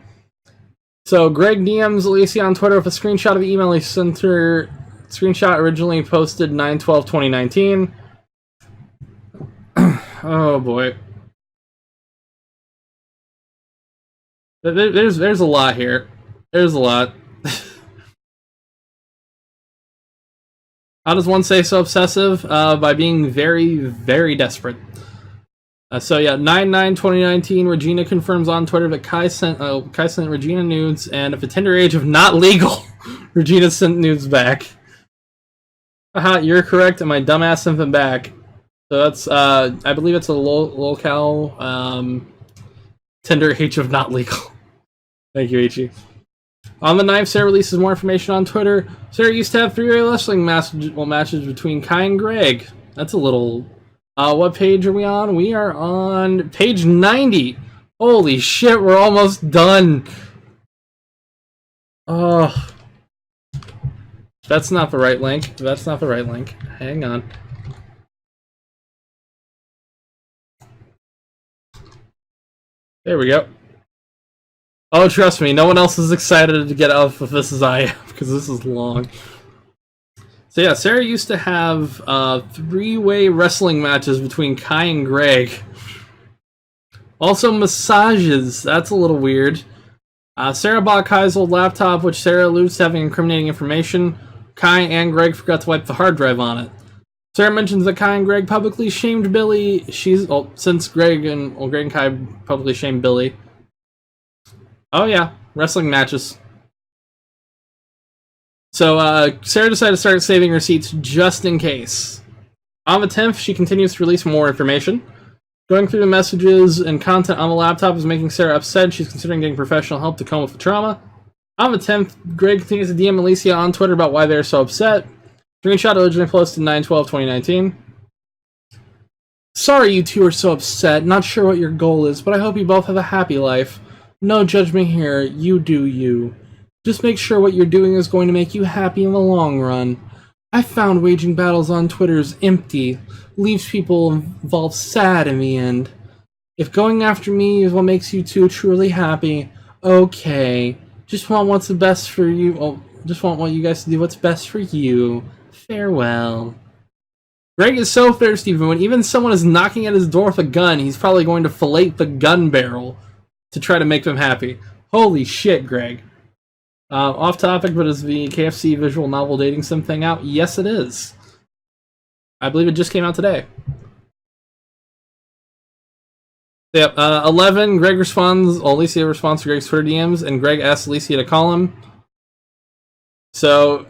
So Greg DMs Alicia on Twitter with a screenshot of the email he sent her. Screenshot originally posted 9/12/2019. Oh boy. There's a lot here. There's a lot. How does one say so obsessive? By being very, very desperate. So yeah, 9/9/2019, Regina confirms on Twitter that Kai sent Regina nudes, and at the tender age of not legal, Regina sent nudes back. Haha, you're correct, and my dumbass sent them back. So that's, I believe it's a locale, tender age of not legal. Thank you, Ichi. On the 9th, Sarah releases more information on Twitter. Sarah used to have three-way wrestling matches between Kai and Greg. That's a little... what page are we on? We are on page 90. Holy shit, we're almost done. Oh. That's not the right link. That's not the right link. Hang on. There we go. Oh, trust me, no one else is excited to get off of this as I am, because this is long. So yeah, Sarah used to have three-way wrestling matches between Kai and Greg. Also massages, that's a little weird. Sarah bought Kai's old laptop, which Sarah alludes to having incriminating information. Kai and Greg forgot to wipe the hard drive on it. Sarah mentions that Kai and Greg publicly shamed Billy. Since Greg and Kai publicly shamed Billy. Oh yeah, wrestling matches. So Sarah decided to start saving receipts just in case. On the 10th, she continues to release more information. Going through the messages and content on the laptop is making Sarah upset. She's considering getting professional help to cope with the trauma. On the 10th, Greg continues to DM Alicia on Twitter about why they're so upset. Screenshot originally posted 9/12/2019. Sorry you two are so upset. Not sure what your goal is, but I hope you both have a happy life. No judgment here. You do you. Just make sure what you're doing is going to make you happy in the long run. I found waging battles on Twitter is empty. Leaves people involved sad in the end. If going after me is what makes you two truly happy, okay. Just want what's the best for you. Oh, just want you guys to do what's best for you. Farewell. Greg is so thirsty, but when even someone is knocking at his door with a gun, he's probably going to fillet the gun barrel to try to make them happy. Holy shit, Greg. Off topic, but is the KFC visual novel dating sim thing out? Yes, it is. I believe it just came out today. Yep, 11, Greg responds, Alicia responds to Greg's Twitter DMs, and Greg asks Alicia to call him. So,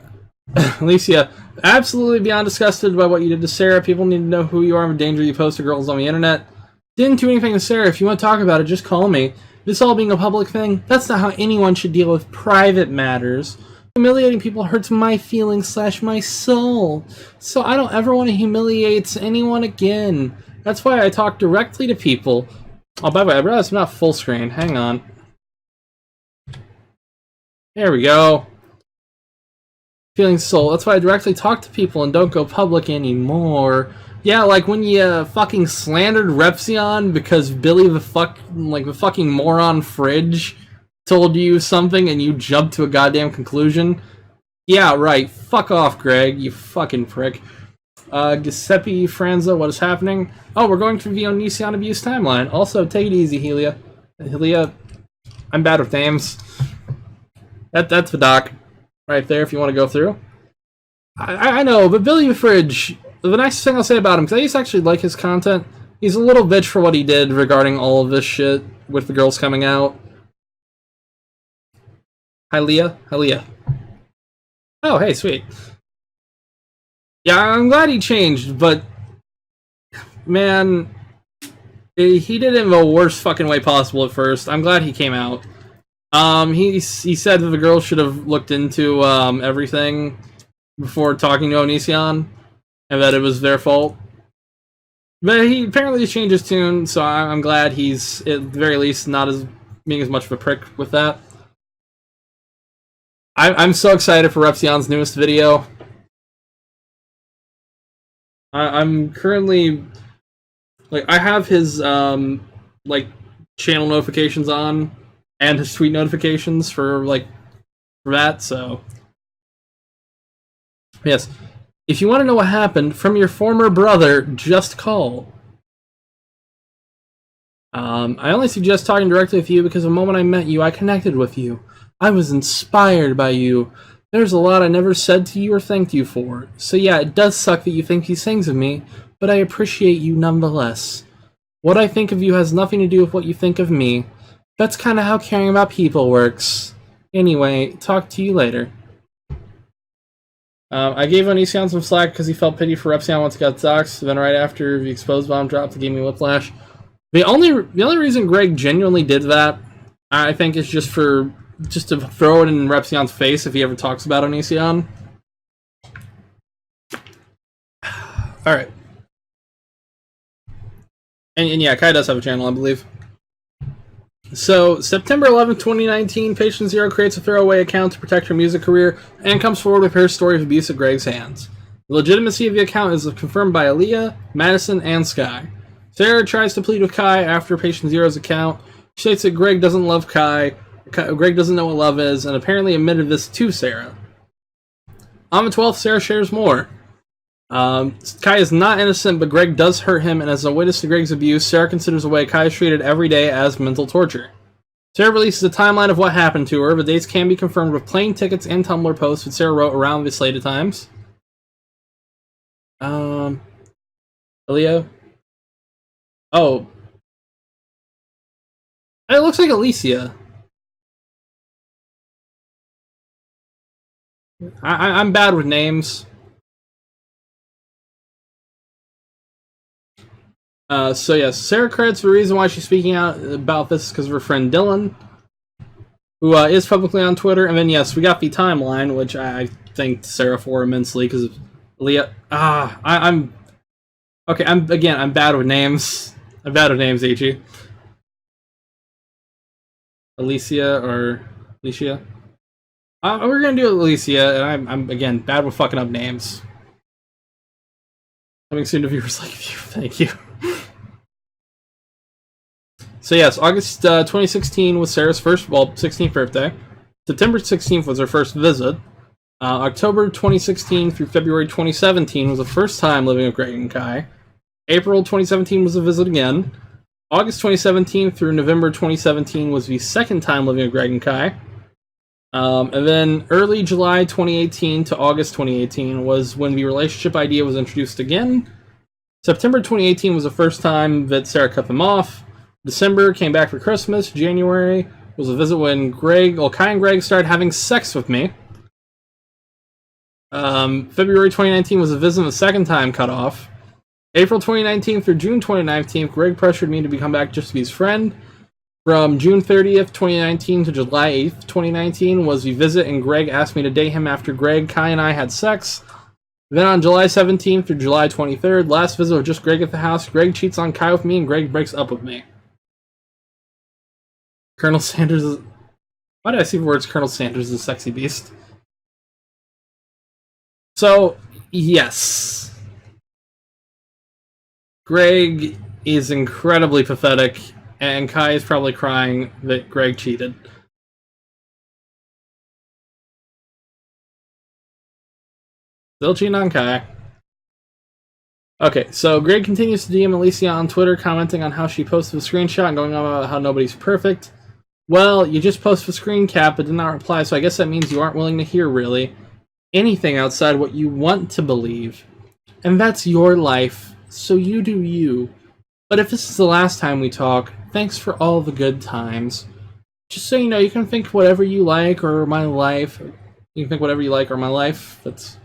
Alicia, absolutely beyond disgusted by what you did to Sarah. People need to know who you are and the danger you pose to girls on the internet. Didn't do anything to Sarah. If you want to talk about it, just call me. This all being a public thing, that's not how anyone should deal with private matters. Humiliating people hurts my feelings / my soul. So I don't ever want to humiliate anyone again. That's why I talk directly to people. Oh, by the way, I realized I'm not full screen. Hang on. There we go. Feelings soul. That's why I directly talk to people and don't go public anymore. Yeah, like when you fucking slandered Repzion because Billy the fucking moron fridge told you something and you jumped to a goddamn conclusion. Yeah, right. Fuck off, Greg, you fucking prick. Giuseppe Franza, what is happening? Oh, we're going through the Onision Abuse timeline. Also, take it easy, Helia. Helia, I'm bad with names. That's the doc right there if you want to go through. I know, but Billy the Fridge, the nicest thing I'll say about him, because I used to actually like his content, he's a little bitch for what he did regarding all of this shit with the girls coming out. Hi, Leah. Hi, Leah. Oh, hey, sweet. Yeah, I'm glad he changed, but man, he did it in the worst fucking way possible at first. I'm glad he came out. He said that the girls should have looked into everything before talking to Onision, and that it was their fault. But he apparently changed his tune, so I'm glad he's at the very least not being as much of a prick with that. I'm so excited for Repzion's newest video. I'm currently, like, I have his like channel notifications on and his tweet notifications for that, so yes. If you want to know what happened from your former brother, just call. I only suggest talking directly with you because the moment I met you, I connected with you. I was inspired by you. There's a lot I never said to you or thanked you for. So yeah, it does suck that you think these things of me, but I appreciate you nonetheless. What I think of you has nothing to do with what you think of me. That's kind of how caring about people works. Anyway, talk to you later. I gave Onision some slack because he felt pity for Repzion once he got doxxed. Then right after the exposed bomb dropped, it gave me whiplash. The only reason Greg genuinely did that, I think, is just to throw it in Repzion's face if he ever talks about Onision. Alright. And yeah, Kai does have a channel, I believe. So, September 11th, 2019, Patient Zero creates a throwaway account to protect her music career and comes forward with her story of abuse at Greg's hands. The legitimacy of the account is confirmed by Aaliyah, Madison, and Sky. Sarah tries to plead with Kai after Patient Zero's account. She states that Greg doesn't love Kai, Greg doesn't know what love is, and apparently admitted this to Sarah. On the 12th, Sarah shares more. Kai is not innocent, but Greg does hurt him, and as a witness to Greg's abuse, Sarah considers the way Kai is treated every day as mental torture. Sarah releases a timeline of what happened to her. The dates can be confirmed with plane tickets and Tumblr posts that Sarah wrote around the slated times. Aaliyah? Oh. It looks like Alicia. I'm bad with names. So yes, Sarah credits the reason why she's speaking out about this because of her friend Dylan. who is publicly on Twitter. And then, yes, we got the timeline, which I thanked Sarah for immensely, because Leah... I'm... Okay, I'm bad with names. I'm bad with names, Ichi. Alicia or Alicia? We're gonna do Alicia, and I'm again bad with fucking up names. Coming soon to viewers like you. Thank you. So yes, August 2016 was Sarah's first, 16th birthday. September 16th was her first visit. October 2016 through February 2017 was the first time living with Greg and Kai. April 2017 was a visit again. August 2017 through November 2017 was the second time living with Greg and Kai. And then early July 2018 to August 2018 was when the relationship idea was introduced again. September 2018 was the first time that Sarah cut them off. December came back for Christmas. January was a visit when Kai and Greg started having sex with me. February 2019 was a visit the second time cut off. April 2019 through June 2019, Greg pressured me to become back just to be his friend. From June 30th, 2019 to July 8th, 2019 was the visit, and Greg asked me to date him after Kai and I had sex. Then on July 17th through July 23rd, last visit with just Greg at the house, Greg cheats on Kai with me, and Greg breaks up with me. Colonel Sanders is... Why did I see the words Colonel Sanders is a sexy beast? So, yes. Greg is incredibly pathetic, and Kai is probably crying that Greg cheated. Still cheating on Kai. Okay, so Greg continues to DM Alicia on Twitter, commenting on how she posted a screenshot and going on about how nobody's perfect. Well, you just posted a screen cap but did not reply, so I guess that means you aren't willing to hear, really, anything outside what you want to believe. And that's your life, so you do you. But if this is the last time we talk, thanks for all the good times. Just so you know, you can think whatever you like or my life. You can think whatever you like or my life. That's...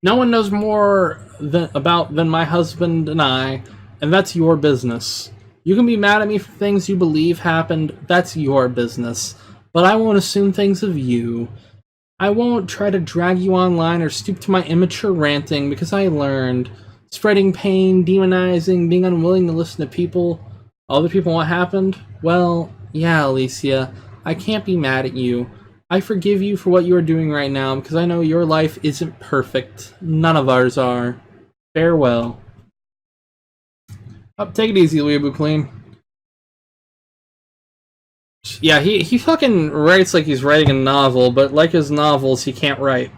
No one knows more than my husband and I, and that's your business. You can be mad at me for things you believe happened, that's your business. But I won't assume things of you. I won't try to drag you online or stoop to my immature ranting, because I learned. Spreading pain, demonizing, being unwilling to listen to people, other people, what happened? Well, yeah, Alicia, I can't be mad at you. I forgive you for what you are doing right now, because I know your life isn't perfect. None of ours are. Farewell. Oh, take it easy, Weeaboo Clean. Yeah, he fucking writes like he's writing a novel, but like his novels, he can't write.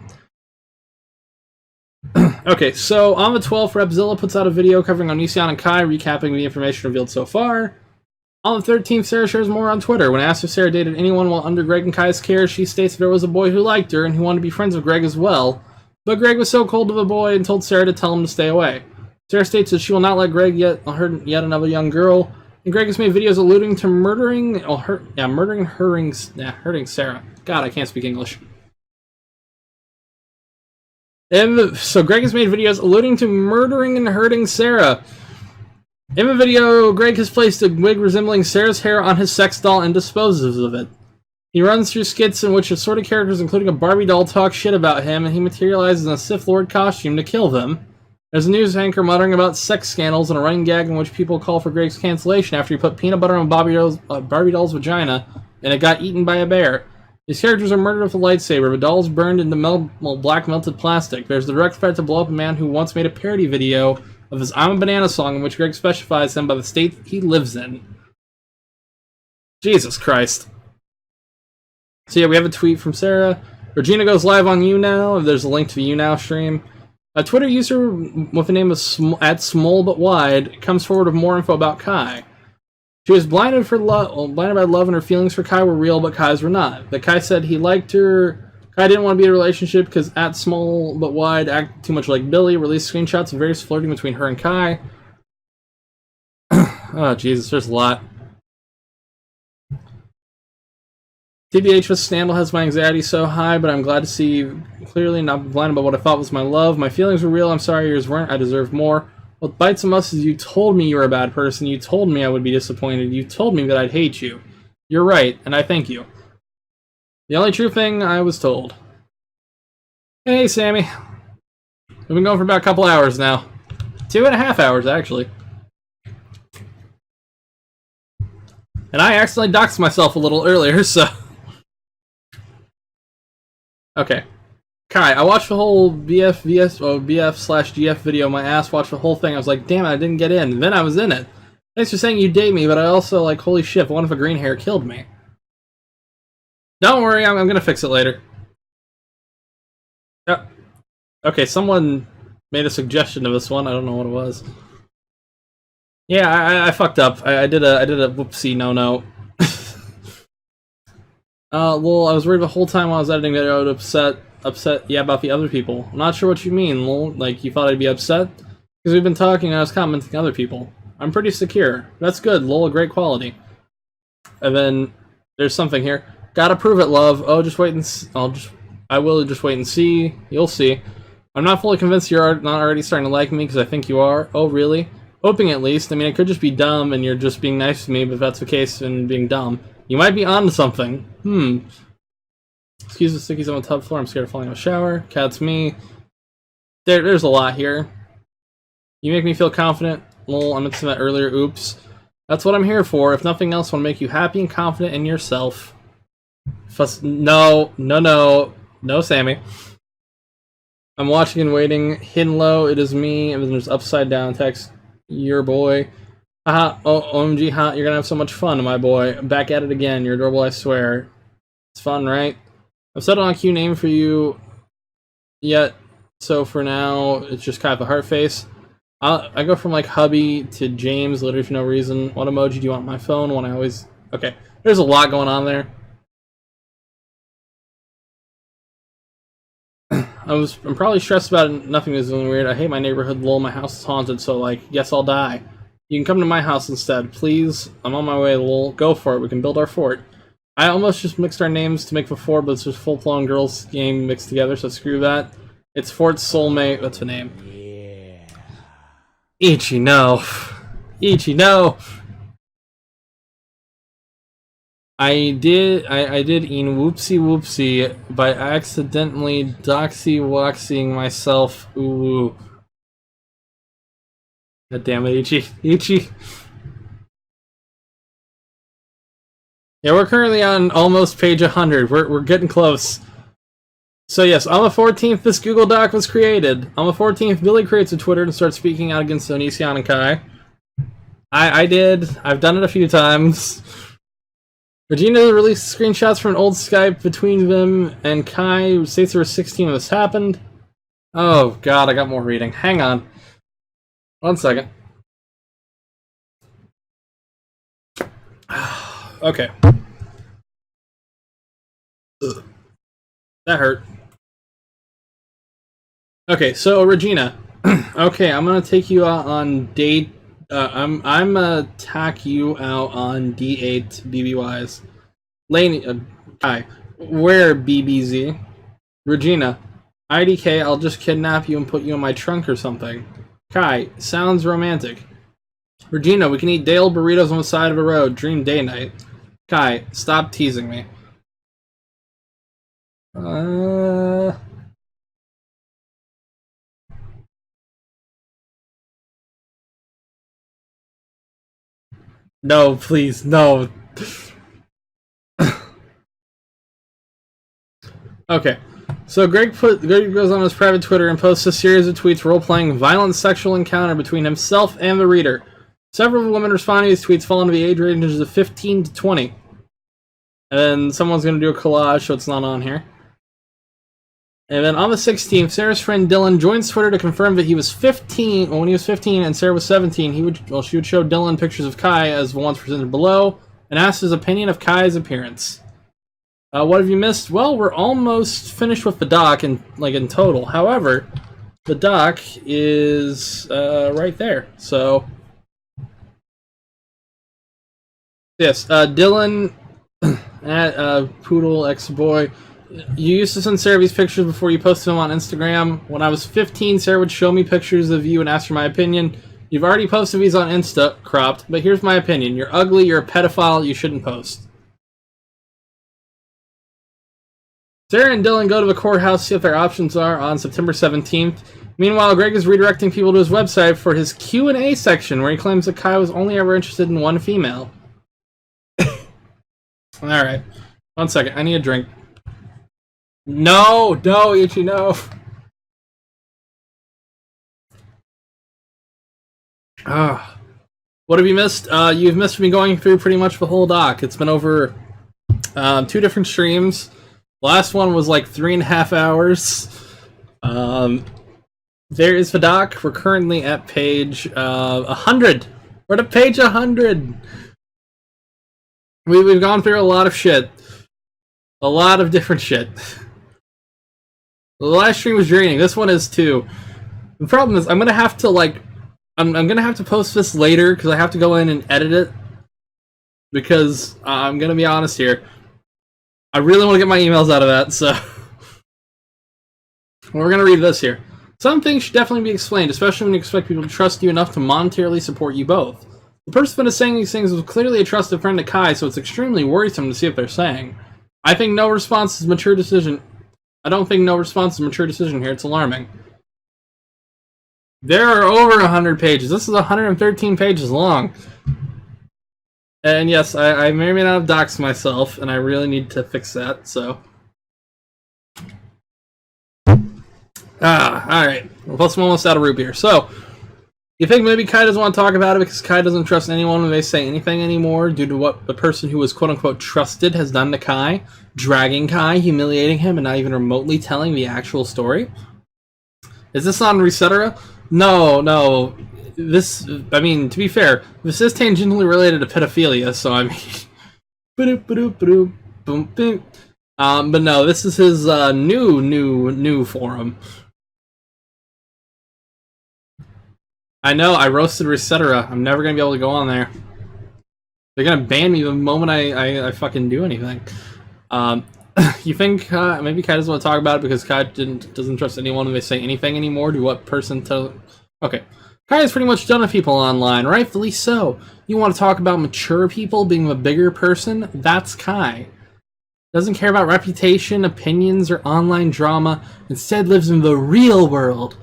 Okay, so on the 12th, Repzilla puts out a video covering Onision and Kai, recapping the information revealed so far. On the 13th, Sarah shares more on Twitter. When asked if Sarah dated anyone while under Greg and Kai's care, she states there was a boy who liked her and who wanted to be friends with Greg as well. But Greg was so cold to the boy and told Sarah to tell him to stay away. Sarah states that she will not let Greg yet another young girl, and Greg has made videos alluding to hurting Sarah. God, I can't speak English. So Greg has made videos alluding to murdering and hurting Sarah. In the video, Greg has placed a wig resembling Sarah's hair on his sex doll and disposes of it. He runs through skits in which assorted characters, including a Barbie doll, talk shit about him, and he materializes in a Sith Lord costume to kill them. There's a news anchor muttering about sex scandals and a running gag in which people call for Greg's cancellation after he put peanut butter on Barbie doll's vagina, and it got eaten by a bear. These characters are murdered with a lightsaber, the dolls burned into black melted plastic. There's the direct threat to blow up a man who once made a parody video of his I'm a Banana song in which Greg specifies him by the state he lives in. Jesus Christ. So yeah, we have a tweet from Sarah. Regina goes live on YouNow. There's a link to the YouNow stream. A Twitter user with the name of @smallbutwide comes forward with more info about Kai. She was blinded by love, and her feelings for Kai were real, but Kai's were not. That Kai said he liked her. Kai didn't want to be in a relationship because @smallbutwide acted too much like Billy. Released screenshots of various flirting between her and Kai. Oh Jesus, there's a lot. TBH, this scandal has my anxiety so high, but I'm glad to see you clearly, not blind about what I thought was my love. My feelings were real. I'm sorry yours weren't. I deserve more. What bites on us is you told me you were a bad person. You told me I would be disappointed. You told me that I'd hate you. You're right, and I thank you. The only true thing I was told. Hey, Sammy. We've been going for about a couple hours now. 2.5 hours, actually. And I accidentally doxed myself a little earlier, so... Okay. Kai, I watched the whole BF/GF video. My ass watched the whole thing. I was like, damn it, I didn't get in. And then I was in it. Thanks for saying you date me, but I also, like, holy shit, what if a green hair killed me? Don't worry, I'm gonna fix it later. Yep. Okay, someone made a suggestion of this one. I don't know what it was. Yeah, I fucked up. I did a whoopsie no. Lol, I was worried the whole time while I was editing that I would upset, yeah, about the other people. I'm not sure what you mean, lol. Like, you thought I'd be upset? Because we've been talking and I was commenting on other people. I'm pretty secure. That's good, lol, great quality. And then, there's something here. Gotta prove it, love. Oh, just wait and I will just wait and see. You'll see. I'm not fully convinced you're not already starting to like me, because I think you are. Oh, really? Hoping at least. I mean, it could just be dumb and you're just being nice to me, but if that's the case and being dumb, you might be onto something. Excuse the stickies on the tub floor. I'm scared of falling in the shower. Cat's me. There's a lot here. You make me feel confident. Lol, I mentioned that earlier. Oops. That's what I'm here for. If nothing else, I want to make you happy and confident in yourself. No, Sammy. I'm watching and waiting. Hidden low, it is me. And then there's upside down text. Your boy. Haha, oh, OMG, hot. You're gonna have so much fun, my boy. I'm back at it again. You're adorable, I swear. It's fun, right? I've settled on a cute name for you yet, so for now, it's just kind of a heart face. I go from, like, hubby to James, literally for no reason. What emoji do you want on my phone? One I always... Okay, there's a lot going on there. I'm probably stressed about it. Nothing is really weird. I hate my neighborhood, lol. My house is haunted, so, like, guess I'll die. You can come to my house instead, please. I'm on my way, lol. Go for it. We can build our fort. I almost just mixed our names to make mp4, but it's just full-blown girls game mixed together, so screw that. It's Fort Soulmate. That's the name. Yeah. Ichi, no. Ichi, no. I did in whoopsie by accidentally doxy-woxying myself. Ooh. God damn it, Ichi. Yeah, we're currently on almost page 100. We're getting close. So yes, on the 14th, this Google Doc was created. On the 14th, Billy creates a Twitter and starts speaking out against Onision and Kai. I did. I've done it a few times. Regina released screenshots from an old Skype between them and Kai, who states there were 16 when this happened. Oh god, I got more reading. Hang on. 1 second. Okay. Ugh. That hurt. Okay, so Regina. Okay, I'm gonna take you out on date. I'm gonna tack you out on D8 BBYs. Lane, Kai, where BBZ? Regina, IDK. I'll just kidnap you and put you in my trunk or something. Kai, sounds romantic. Regina, we can eat Dale burritos on the side of a road. Dream day night. Kai, stop teasing me. No, please, no. Okay, so Greg goes on his private Twitter and posts a series of tweets role-playing violent sexual encounter between himself and the reader. Several women responding to these tweets fall into the age ranges of 15 to 20. And then someone's going to do a collage, so it's not on here. And then on the 16th, Sarah's friend Dylan joins Twitter to confirm that he was 15. Well, when he was 15 and Sarah was 17, she would show Dylan pictures of Kai as the ones presented below, and asked his opinion of Kai's appearance. What have you missed? Well, we're almost finished with the doc in total. However, the doc is right there. So yes, Dylan at Poodle X-Boy. You used to send Sarah these pictures before you posted them on Instagram. When I was 15, Sarah would show me pictures of you and ask for my opinion. You've already posted these on Insta, cropped, but here's my opinion. You're ugly, you're a pedophile, you shouldn't post. Sarah and Dylan go to the courthouse to see what their options are on September 17th. Meanwhile, Greg is redirecting people to his website for his Q&A section, where he claims that Kai was only ever interested in one female. Alright. 1 second. I need a drink. No! No, Ichi, no! What have you missed? You've missed me going through pretty much the whole doc. It's been over 2 different streams. Last one was like 3.5 hours. There is the doc. We're currently at page 100. We're at page 100. We've gone through a lot of shit. A lot of different shit. The last stream was draining. This one is too. The problem is I'm gonna have to like I'm gonna have to post this later because I have to go in and edit it. Because I'm gonna be honest here. I really want to get my emails out of that, so we're gonna read this here. Some things should definitely be explained, especially when you expect people to trust you enough to monetarily support you both. The person that is saying these things was clearly a trusted friend to Kai, so it's extremely worrisome to see what they're saying. I think no response is a mature decision. I don't think no response is a mature decision here. It's alarming. There are over 100 pages. This is 113 pages long. And yes, I may or may not have doxed myself, and I really need to fix that, so. Alright. Plus I'm almost out of root beer. So, you think maybe Kai doesn't want to talk about it because Kai doesn't trust anyone when they say anything anymore due to what the person who was quote-unquote trusted has done to Kai? Dragging Kai, humiliating him, and not even remotely telling the actual story? Is this on Resetera? No. This, I mean, to be fair, this is tangentially related to pedophilia, so I mean... but no, this is his new forum. I know, I roasted Resetera. I'm never gonna be able to go on there. They're gonna ban me the moment I fucking do anything. You think maybe Kai doesn't want to talk about it because Kai doesn't trust anyone when they say anything anymore? Do what person to... Okay. Kai is pretty much done with people online, rightfully so. You want to talk about mature people being a bigger person? That's Kai. Doesn't care about reputation, opinions, or online drama. Instead lives in the real world.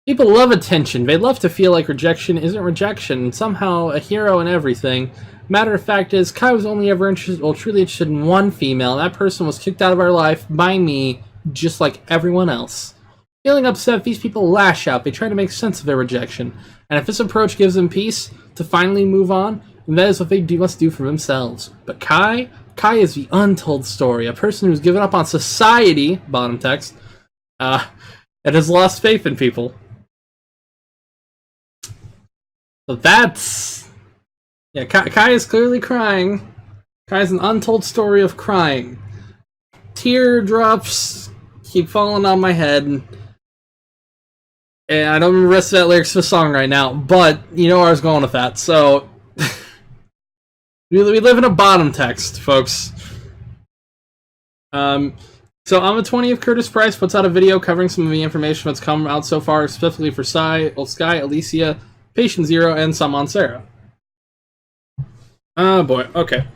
People love attention. They love to feel like rejection isn't rejection, and somehow a hero in everything. Matter of fact is, Kai was only ever truly interested in one female, and that person was kicked out of our life by me, just like everyone else. Feeling upset, these people lash out. They try to make sense of their rejection. And if this approach gives them peace to finally move on, then that is what they must do for themselves. But Kai is the untold story. A person who's given up on society, bottom text, and has lost faith in people. So that's... Yeah, Kai is clearly crying. Kai is an untold story of crying. Teardrops keep falling on my head. And I don't remember the rest of that lyrics for the song right now, but you know where I was going with that, so... we live in a bottom text, folks. So on the 20th, Curtis Price puts out a video covering some of the information that's come out so far, specifically for Sky, Alicia, Patient Zero, and some on Sarah. Oh boy, okay.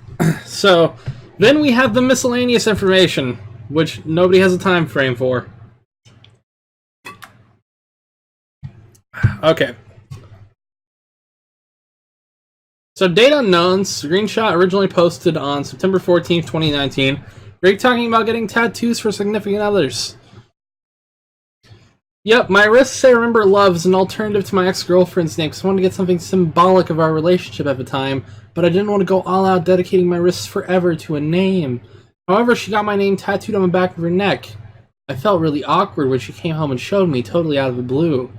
So, then we have the miscellaneous information, which nobody has a time frame for. Okay. So, date unknown, screenshot originally posted on September 14th, 2019. Greg talking about getting tattoos for significant others. Yep, my wrists say Remember Love is an alternative to my ex-girlfriend's name because I wanted to get something symbolic of our relationship at the time, but I didn't want to go all out dedicating my wrists forever to a name. However, she got my name tattooed on the back of her neck. I felt really awkward when she came home and showed me, totally out of the blue.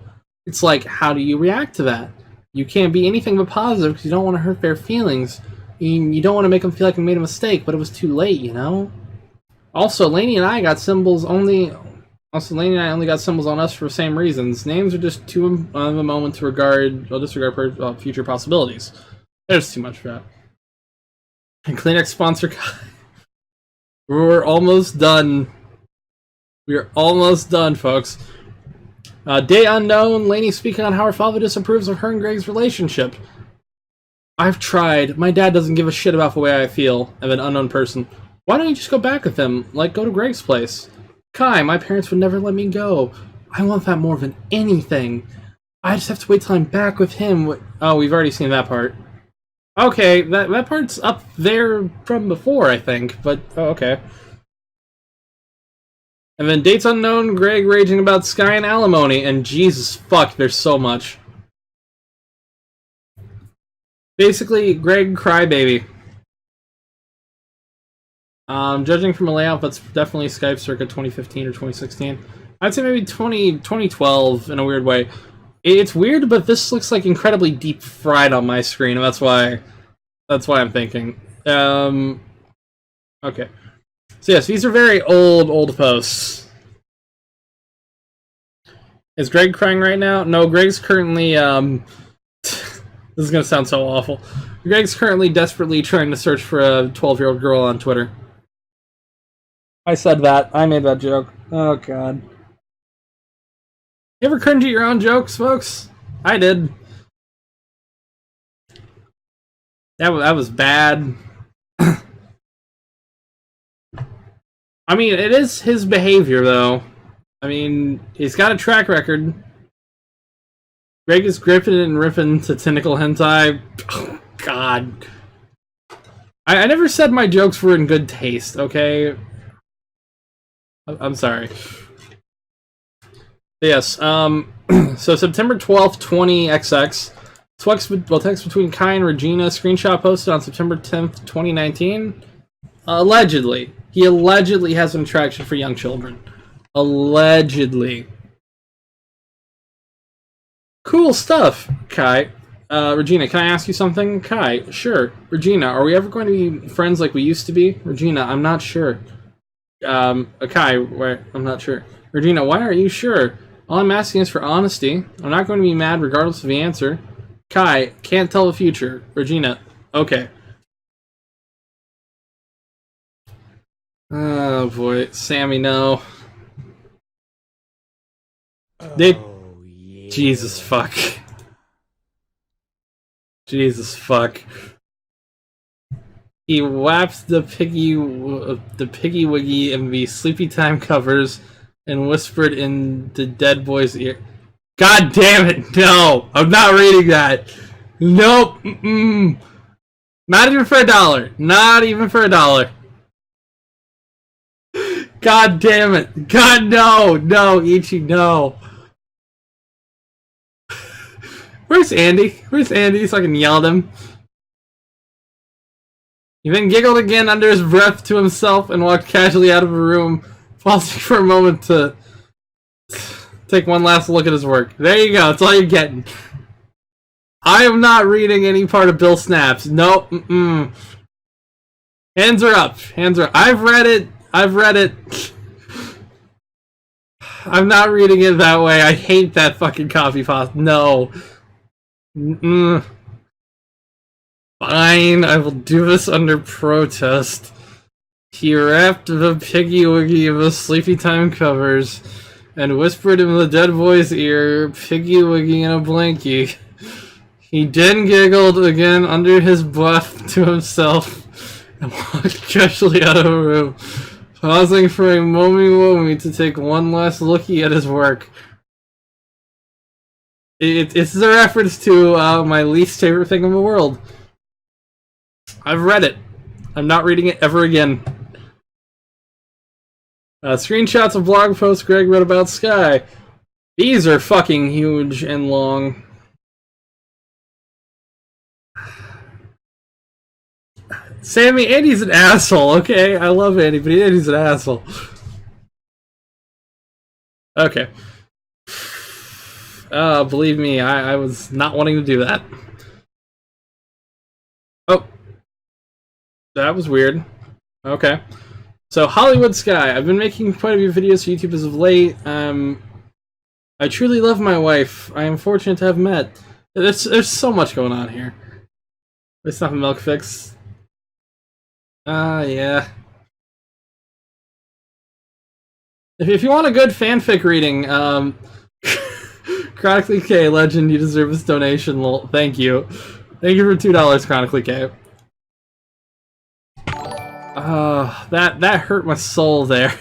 It's like, how do you react to that? You can't be anything but positive because you don't want to hurt their feelings. You don't want to make them feel like I made a mistake, but it was too late, you know? Also, Lainey and I got symbols only... Lainey and I only got symbols on us for the same reasons. Names are just too of a moment to disregard future possibilities. There's too much for that. And Kleenex sponsor... We're almost done. We're almost done, folks. Day unknown, Lainey speaking on how her father disapproves of her and Greg's relationship. I've tried. My dad doesn't give a shit about the way I feel of an unknown person. Why don't you just go back with him? Like, go to Greg's place. Kai, my parents would never let me go. I want that more than anything. I just have to wait till I'm back with him. Oh, we've already seen that part. Okay, that part's up there from before, I think, but oh, okay. And then dates unknown, Greg raging about Sky and alimony, and Jesus fuck, there's so much. Basically, Greg crybaby. Judging from a layout, that's definitely Skype circa 2015 or 2016. I'd say maybe 2012 in a weird way. It's weird, but this looks like incredibly deep fried on my screen, and that's why I'm thinking. Okay. So yes, these are very old posts. Is Greg crying right now? No, Greg's currently, this is gonna sound so awful. Greg's currently desperately trying to search for a 12-year-old girl on Twitter. I said that. I made that joke. Oh, God. You ever cringe at your own jokes, folks? I did. That was bad. I mean, it is his behavior, though. I mean, he's got a track record. Greg is gripping and ripping to tentacle hentai. Oh, God. I never said my jokes were in good taste, okay? I'm sorry. Yes, so September 12th, 20XX. Text between Kai and Regina. Screenshot posted on September 10th, 2019. Allegedly. He allegedly has an attraction for young children. Allegedly. Cool stuff, Kai. Regina, can I ask you something? Kai, sure. Regina, are we ever going to be friends like we used to be? Regina, I'm not sure. Kai, I'm not sure. Regina, why aren't you sure? All I'm asking is for honesty. I'm not going to be mad regardless of the answer. Kai, can't tell the future. Regina, okay. Oh boy, Sammy, no. Yeah. Jesus fuck. Jesus fuck. He whaps the piggy wiggy in the sleepy time covers and whispered in the dead boy's ear. God damn it! No, I'm not reading that. Nope. Not even for $1. Not even for $1. God damn it! God no, no, Ichi, no. Where's Andy? Where's Andy? So I can yell at him. He then giggled again under his breath to himself and walked casually out of the room, pausing for a moment to take one last look at his work. There you go, that's all you're getting. I am not reading any part of Bill Snaps. Nope. Hands are up. Hands are up. I've read it. I've read it. I'm not reading it that way. I hate that fucking coffee pot. No. Fine, I will do this under protest. He wrapped the piggy wiggy in the sleepy time covers and whispered in the dead boy's ear, piggy wiggy in a blankie. He then giggled again under his breath to himself and walked casually out of the room, pausing for a moment to take one last looky at his work. It's a reference to my least favorite thing in the world. I've read it. I'm not reading it ever again. Screenshots of blog posts Greg wrote about Sky. These are fucking huge and long. Sammy, Andy's an asshole, okay? I love Andy, but Andy's an asshole. Okay. Believe me, I was not wanting to do that. Oh. That was weird. Okay. So, Hollywood Sky. I've been making quite a few videos for YouTube as of late. I truly love my wife. I am fortunate to have met. There's so much going on here. It's not a milk fix. Yeah. If you want a good fanfic reading, Chronically K, legend, you deserve this donation. Lol. Thank you. Thank you for $2, Chronically K. That hurt my soul there.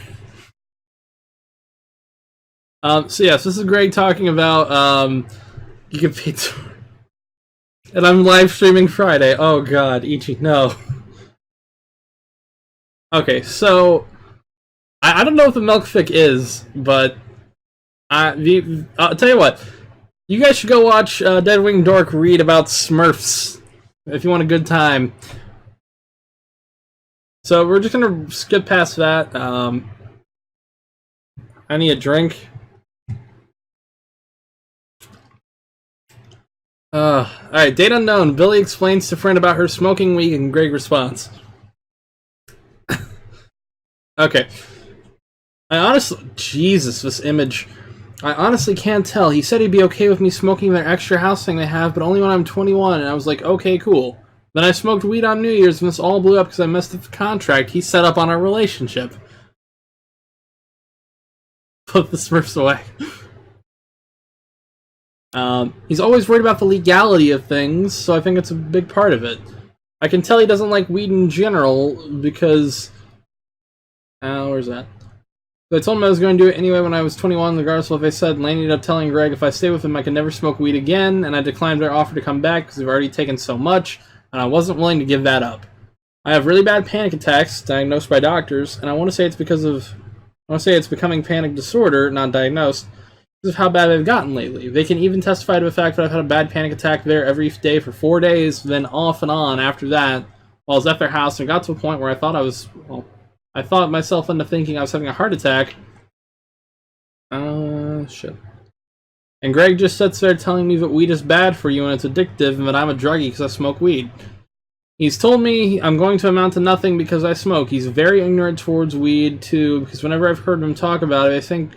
So yes, this is Greg talking about Pizza. And I'm live streaming Friday. Oh god, Ichi, no. Okay, so I don't know what the milk fic is, but I'll tell you what. You guys should go watch Deadwing Dork read about Smurfs if you want a good time. So we're just gonna skip past that. I need a drink. Alright, date unknown. Billy explains to friend about her smoking weed and Greg responds. Okay. Jesus, this image. I honestly can't tell. He said he'd be okay with me smoking their extra house thing they have, but only when I'm 21, and I was like, okay, cool. Then I smoked weed on New Year's, and this all blew up because I messed up the contract he set up on our relationship. Put the Smurfs away. He's always worried about the legality of things, so I think it's a big part of it. I can tell he doesn't like weed in general, because... where's that? So I told him I was going to do it anyway when I was 21, regardless of what they said, and I ended up telling Greg if I stay with him I could never smoke weed again, and I declined their offer to come back because we've already taken so much, and I wasn't willing to give that up. I have really bad panic attacks, diagnosed by doctors, and I want to say it's because of... I want to say it's becoming panic disorder, not diagnosed, of how bad they've gotten lately. They can even testify to the fact that I've had a bad panic attack there every day for 4 days, then off and on after that, while I was at their house, and got to a point where I thought I was, well, I thought myself into thinking I was having a heart attack. Shit. And Greg just sits there telling me that weed is bad for you and it's addictive, and that I'm a druggie because I smoke weed. He's told me I'm going to amount to nothing because I smoke. He's very ignorant towards weed, too, because whenever I've heard him talk about it, I think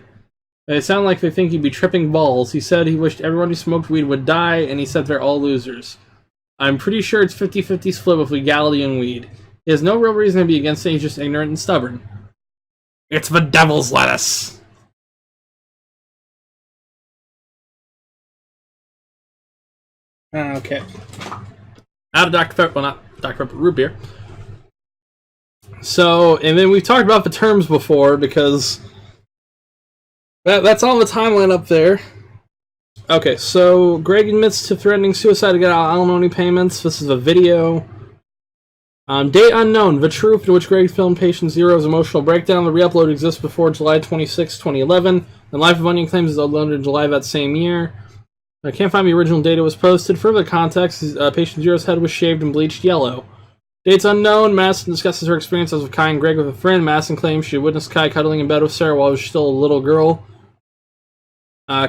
they sound like they think he'd be tripping balls. He said he wished everyone who smoked weed would die, and he said they're all losers. I'm pretty sure it's 50-50 split with legality and weed. He has no real reason to be against it, he's just ignorant and stubborn. It's the devil's lettuce! Okay. Out of Dr. Pepper, well not Dr. Pepper, root beer. So, and then we've talked about the terms before, because... That's on the timeline up there. Okay, so Greg admits to threatening suicide to get out alimony payments. This is a video. Date unknown. The truth to which Greg filmed Patient Zero's emotional breakdown. The reupload exists before July 26, 2011. And Life of Onion claims is uploaded in July of that same year. I can't find the original date it was posted. Further context, Patient Zero's head was shaved and bleached yellow. Dates unknown. Madison discusses her experiences with Kai and Greg with a friend. Madison claims she witnessed Kai cuddling in bed with Sarah while she was still a little girl. Kai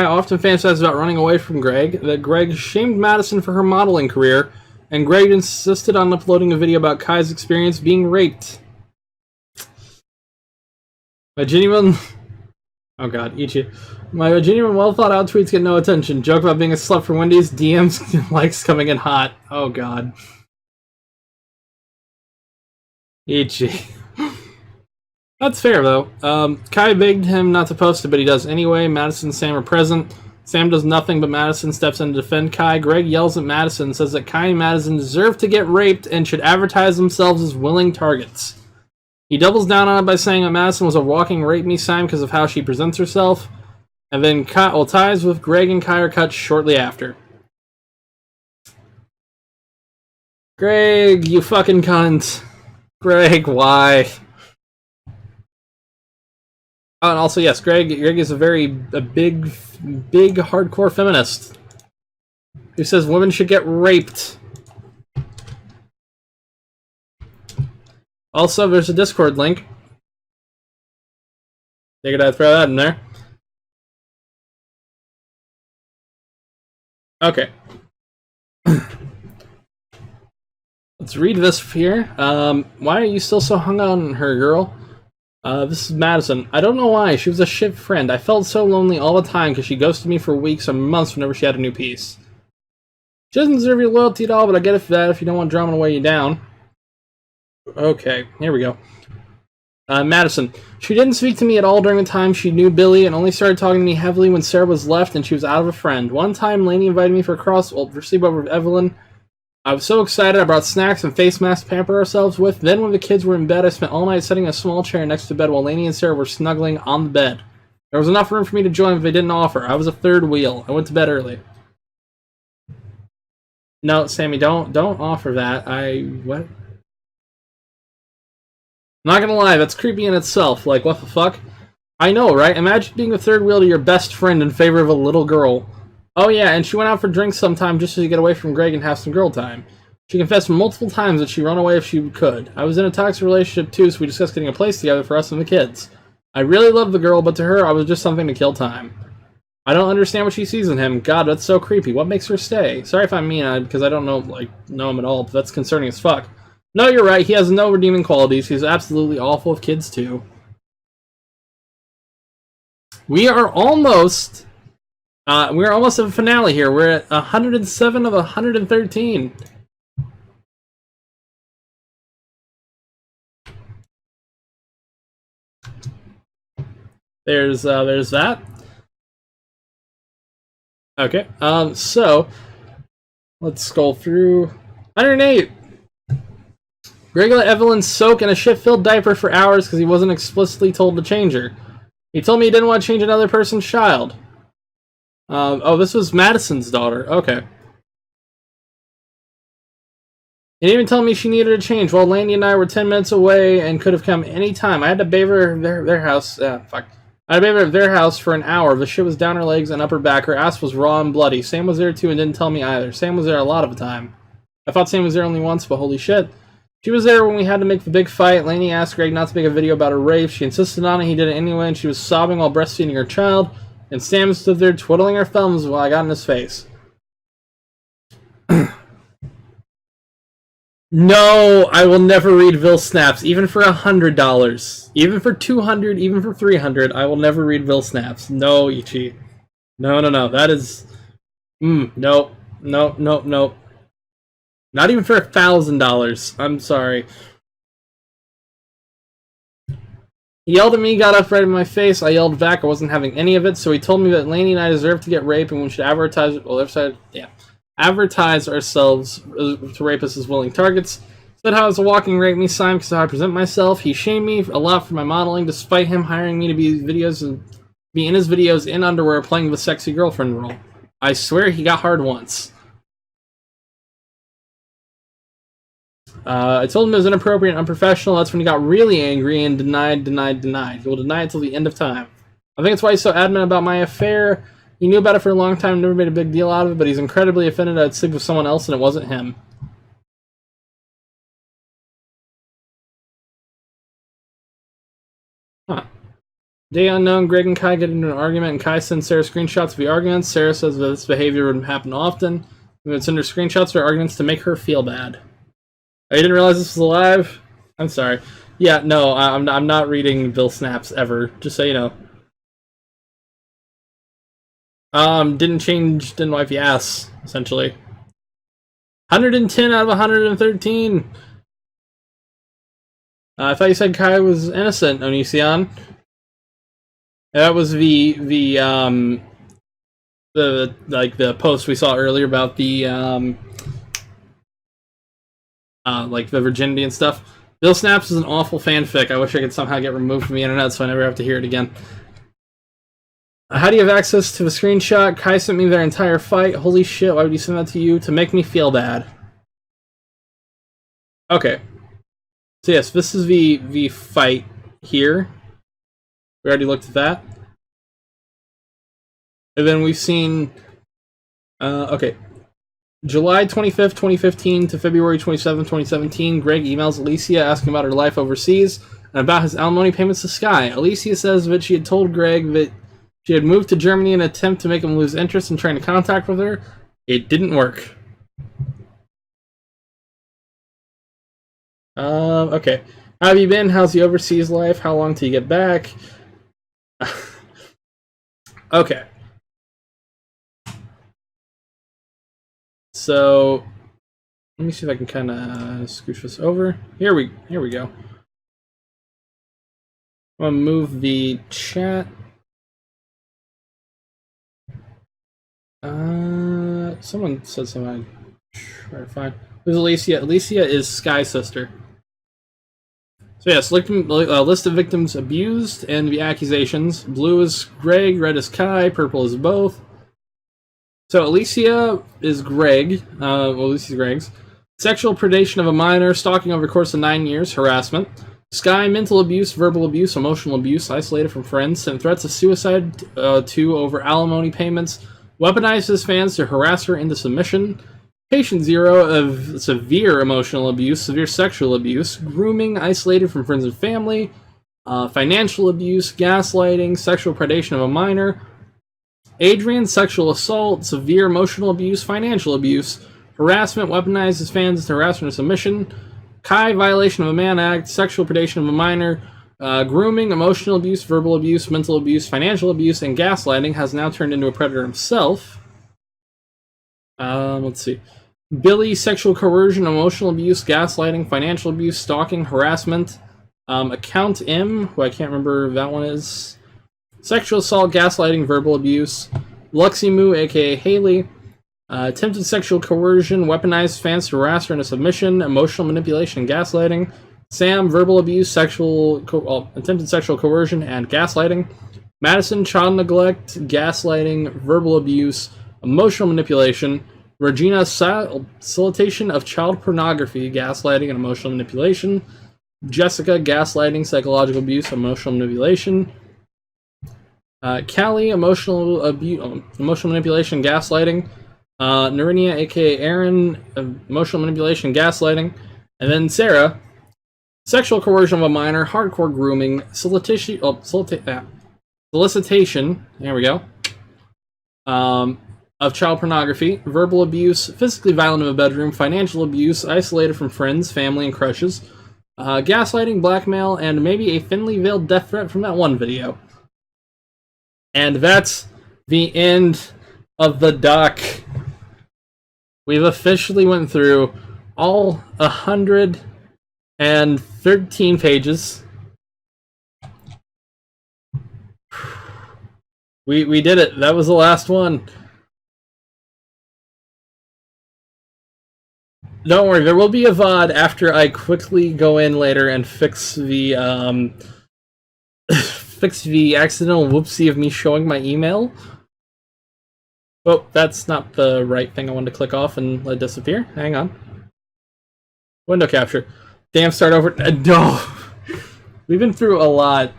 often fantasizes about running away from Greg. That Greg shamed Madison for her modeling career. And Greg insisted on uploading a video about Kai's experience being raped. My genuine... Oh god, Ichi. My genuine well-thought-out tweets get no attention. Joke about being a slut for Wendy's. DMs likes coming in hot. Oh god. Ichi. That's fair, though. Kai begged him not to post it, but he does anyway. Madison and Sam are present. Sam does nothing, but Madison steps in to defend Kai. Greg yells at Madison and says that Kai and Madison deserve to get raped and should advertise themselves as willing targets. He doubles down on it by saying that Madison was a walking rape me sign because of how she presents herself. And then ties with Greg and Kai are cut shortly after. Greg, you fucking cunt. Greg, why? Oh, and also, yes, Greg is a big, hardcore feminist who says women should get raped. Also, there's a Discord link. Figured I'd throw that in there. Okay. Let's read this here. Why are you still so hung on her, girl? This is Madison. I don't know why. She was a shit friend. I felt so lonely all the time because she ghosted me for weeks or months whenever she had a new piece. She doesn't deserve your loyalty at all, but I get it for that if you don't want drama to weigh you down. Okay, here we go. Madison. She didn't speak to me at all during the time she knew Billy and only started talking to me heavily when Sarah was left and she was out of a friend. One time, Lainey invited me for sleepover with Evelyn. I was so excited, I brought snacks and face masks to pamper ourselves with. Then when the kids were in bed, I spent all night setting a small chair next to bed while Lainey and Sarah were snuggling on the bed. There was enough room for me to join, but they didn't offer. I was a third wheel. I went to bed early. No, Sammy, don't offer that. What? I'm not gonna lie, that's creepy in itself. Like, what the fuck? I know, right? Imagine being the third wheel to your best friend in favor of a little girl. Oh yeah, and she went out for drinks sometime just to get away from Greg and have some girl time. She confessed multiple times that she'd run away if she could. I was in a toxic relationship too, so we discussed getting a place together for us and the kids. I really loved the girl, but to her, I was just something to kill time. I don't understand what she sees in him. God, that's so creepy. What makes her stay? Sorry if I'm mean, because I don't know him at all, but that's concerning as fuck. No, you're right. He has no redeeming qualities. He's absolutely awful with kids, too. We are almost at the finale here. We're at 107 of 113. There's that. Okay, so let's scroll through. 108. Greg let Evelyn soak in a shit-filled diaper for hours because he wasn't explicitly told to change her. He told me he didn't want to change another person's child. Oh, this was Madison's daughter. Okay. He didn't even tell me she needed a change. While Laney and I were 10 minutes away and could have come any time. I had to bathe her their house. Fuck. I had to bathe her at their house for an hour. The shit was down her legs and up her back. Her ass was raw and bloody. Sam was there too and didn't tell me either. Sam was there a lot of the time. I thought Sam was there only once, but holy shit. She was there when we had to make the big fight. Lainey asked Greg not to make a video about her rape. She insisted on it. He did it anyway, and she was sobbing while breastfeeding her child. And Sam stood there twiddling her thumbs while I got in his face. No, I will never read Vil Snaps, even for $100. Even for $200, even for $300, I will never read Vil Snaps. No, Ichi. No. That is... Nope. Nope. Not even for $1,000. I'm sorry. He yelled at me, got up right in my face. I yelled back. I wasn't having any of it, so he told me that Lainey and I deserved to get raped and we should advertise ourselves to rapists as willing targets. Said how I was a walking rape me sign because of how I present myself. He shamed me a lot for my modeling, despite him hiring me to be in his videos in underwear playing the sexy girlfriend role. I swear he got hard once. I told him it was inappropriate and unprofessional. That's when he got really angry and denied. He will deny it till the end of time. I think that's why he's so adamant about my affair. He knew about it for a long time, never made a big deal out of it, but he's incredibly offended I'd sleep with someone else and it wasn't him. Huh. Day unknown, Greg and Kai get into an argument and Kai sends Sarah screenshots of the arguments. Sarah says that this behavior wouldn't happen often. We would send her screenshots of her arguments to make her feel bad. Oh, you didn't realize this was alive? I'm sorry. Yeah, no, I'm not reading Vil Snaps ever, just so you know. Didn't wipe the ass, essentially. 110 out of 113. I thought you said Kai was innocent, Onision. That was the post we saw earlier about the the virginity and stuff. Vil Snaps is an awful fanfic. I wish I could somehow get removed from the internet so I never have to hear it again. How do you have access to the screenshot? Kai sent me their entire fight. Holy shit, why would you send that to you? To make me feel bad. Okay. So yes, this is the fight here. We already looked at that. And then we've seen... okay. July 25th, 2015 to February 27th, 2017, Greg emails Alicia asking about her life overseas and about his alimony payments to Sky. Alicia says that she had told Greg that she had moved to Germany in an attempt to make him lose interest in trying to contact with her. It didn't work. Okay. How have you been? How's the overseas life? How long till you get back? Okay. So, let me see if I can kind of scooch this over. Here we go. I'm gonna move the chat. Someone said something. Alright, fine. Who's Alicia? Alicia is Sky's sister. So yes, list of victims abused and the accusations. Blue is Greg, red is Kai, purple is both. So Alicia is Greg. Alicia's Greg's. Sexual predation of a minor, stalking over the course of 9 years, harassment. Sky, mental abuse, verbal abuse, emotional abuse, isolated from friends, sent threats of suicide to over alimony payments, weaponized his fans to harass her into submission. Patient 0 of severe emotional abuse, severe sexual abuse, grooming, isolated from friends and family, financial abuse, gaslighting, sexual predation of a minor. Adrian, sexual assault, severe emotional abuse, financial abuse, harassment, weaponized his fans to harassment or submission. Kai, violation of a Mann Act, sexual predation of a minor, grooming, emotional abuse, verbal abuse, mental abuse, financial abuse, and gaslighting, has now turned into a predator himself. Let's see. Billy, sexual coercion, emotional abuse, gaslighting, financial abuse, stalking, harassment. Account M, who I can't remember who that one is. Sexual assault, gaslighting, verbal abuse. Luximu, aka Haley. Attempted sexual coercion, weaponized fans to harass her into submission, emotional manipulation and gaslighting. Sam, verbal abuse, attempted sexual coercion and gaslighting. Madison, child neglect, gaslighting, verbal abuse, emotional manipulation. Regina, solicitation of child pornography, gaslighting, and emotional manipulation. Jessica, gaslighting, psychological abuse, emotional manipulation. Callie, emotional manipulation, gaslighting. Narinia, aka Aaron, emotional manipulation, gaslighting. And then Sarah, sexual coercion of a minor, hardcore grooming, solicitation, there we go, of child pornography, verbal abuse, physically violent in a bedroom, financial abuse, isolated from friends, family, and crushes, gaslighting, blackmail, and maybe a thinly veiled death threat from that one video. And that's the end of the doc. We've officially went through all 113 pages. We did it. That was the last one. Don't worry, there will be a VOD after I quickly go in later and fix the fix the accidental whoopsie of me showing my email. Oh, that's not the right thing I wanted to click off and let it disappear. Hang on. Window capture. Damn, start over. No. We've been through a lot.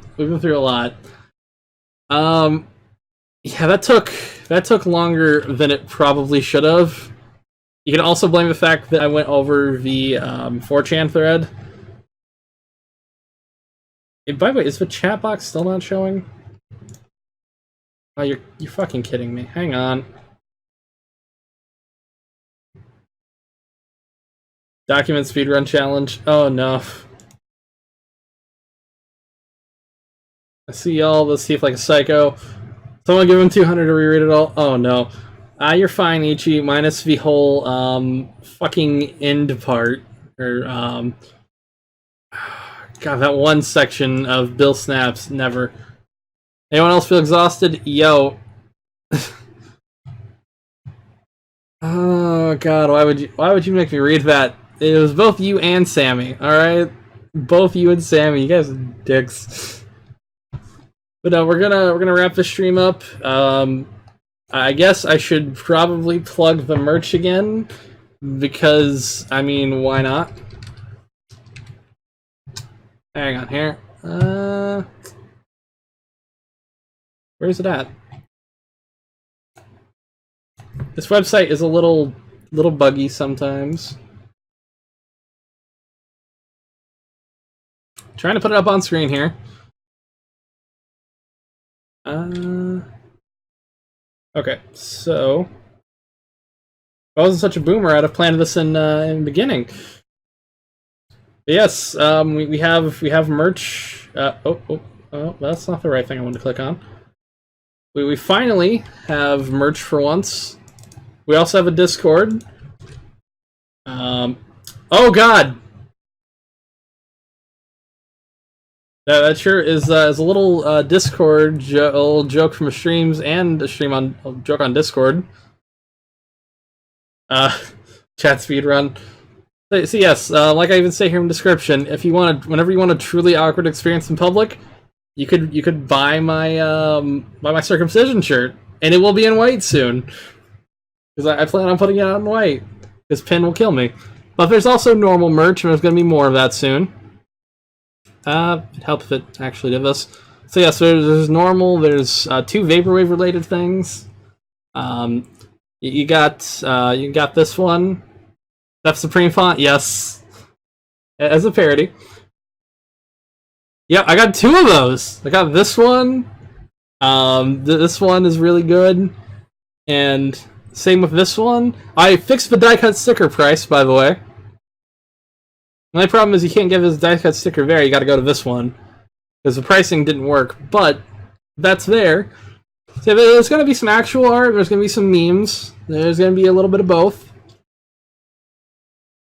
Yeah, that took longer than it probably should have. You can also blame the fact that I went over the 4chan thread. By the way, is the chat box still not showing? Oh, you're fucking kidding me. Hang on. Document speedrun challenge. Oh no. I see y'all. Let's see if like a psycho. Someone give him 200 to reread it all. Oh no. You're fine, Ichi, minus the whole fucking end part. Or God, that one section of Bill Snaps. Never. Anyone else feel exhausted? Yo. Oh God, why would you make me read that? It was both you and Sammy, alright? Both you and Sammy, you guys are dicks. But no, we're gonna wrap the stream up. I guess I should probably plug the merch again, because, I mean, why not? Hang on here. Where's it at? This website is a little buggy sometimes. Trying to put it up on screen here. Okay, so if I wasn't such a boomer, I'd have planned this in the beginning. But yes, we have merch. Oh, that's not the right thing I wanted to click on. We finally have merch for once. We also have a Discord. Oh God! That sure is a little Discord little joke from streams and a joke on Discord. Chat speed run. So yes, like I even say here in the description, if you want to, whenever you want a truly awkward experience in public, you could buy my circumcision shirt, and it will be in white soon. Because I plan on putting it out in white. Because Pin will kill me. But there's also normal merch, and there's going to be more of that soon. It'd help if it actually did this. So yeah, so there's normal, there's 2 Vaporwave related things. You got this one. That's Supreme font, yes. As a parody. Yep, I got 2 of those. I got this one. This one is really good. And same with this one. I fixed the die cut sticker price, by the way. The only problem is you can't get this die cut sticker there, you gotta go to this one. Because the pricing didn't work, but that's there. So there's gonna be some actual art, there's gonna be some memes, there's gonna be a little bit of both.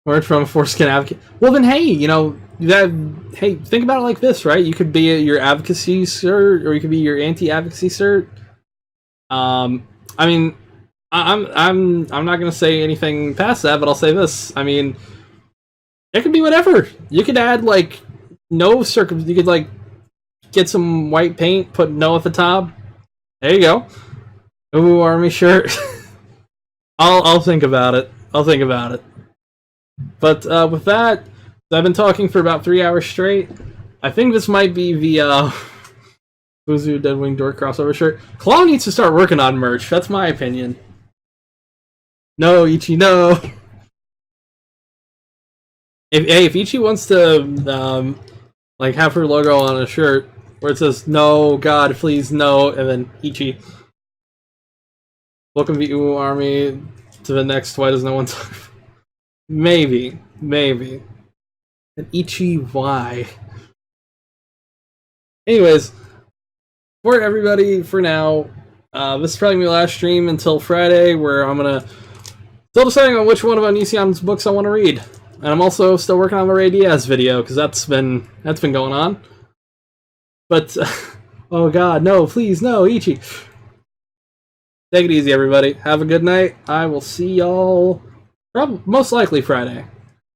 Word from a foreskin advocate. Well then, hey, you know, hey, think about it like this, right? You could be your advocacy cert, or you could be your anti-advocacy cert. I mean, I'm not gonna say anything past that, but I'll say this. I mean, it could be whatever. You could add like you could like get some white paint, put no at the top. There you go. Ooh, army shirt. I'll think about it. I'll think about it. But with that, I've been talking for about 3 hours straight. I think this might be the Fuzhou Deadwing Door crossover shirt. Claw needs to start working on merch. That's my opinion. No, Ichi, no. If Ichi wants to like have her logo on a shirt where it says "No, God, please, no," and then Ichi. Welcome the UU Army to the next. Why does no one talk? Maybe. And Ichi, why? Anyways, for everybody, for now, this is probably my last stream until Friday, where I'm gonna still deciding on which one of Onision's books I want to read. And I'm also still working on the Ray Diaz video, because that's been going on. But, oh god, no, please, no, Ichi. Take it easy, everybody. Have a good night. I will see y'all most likely Friday.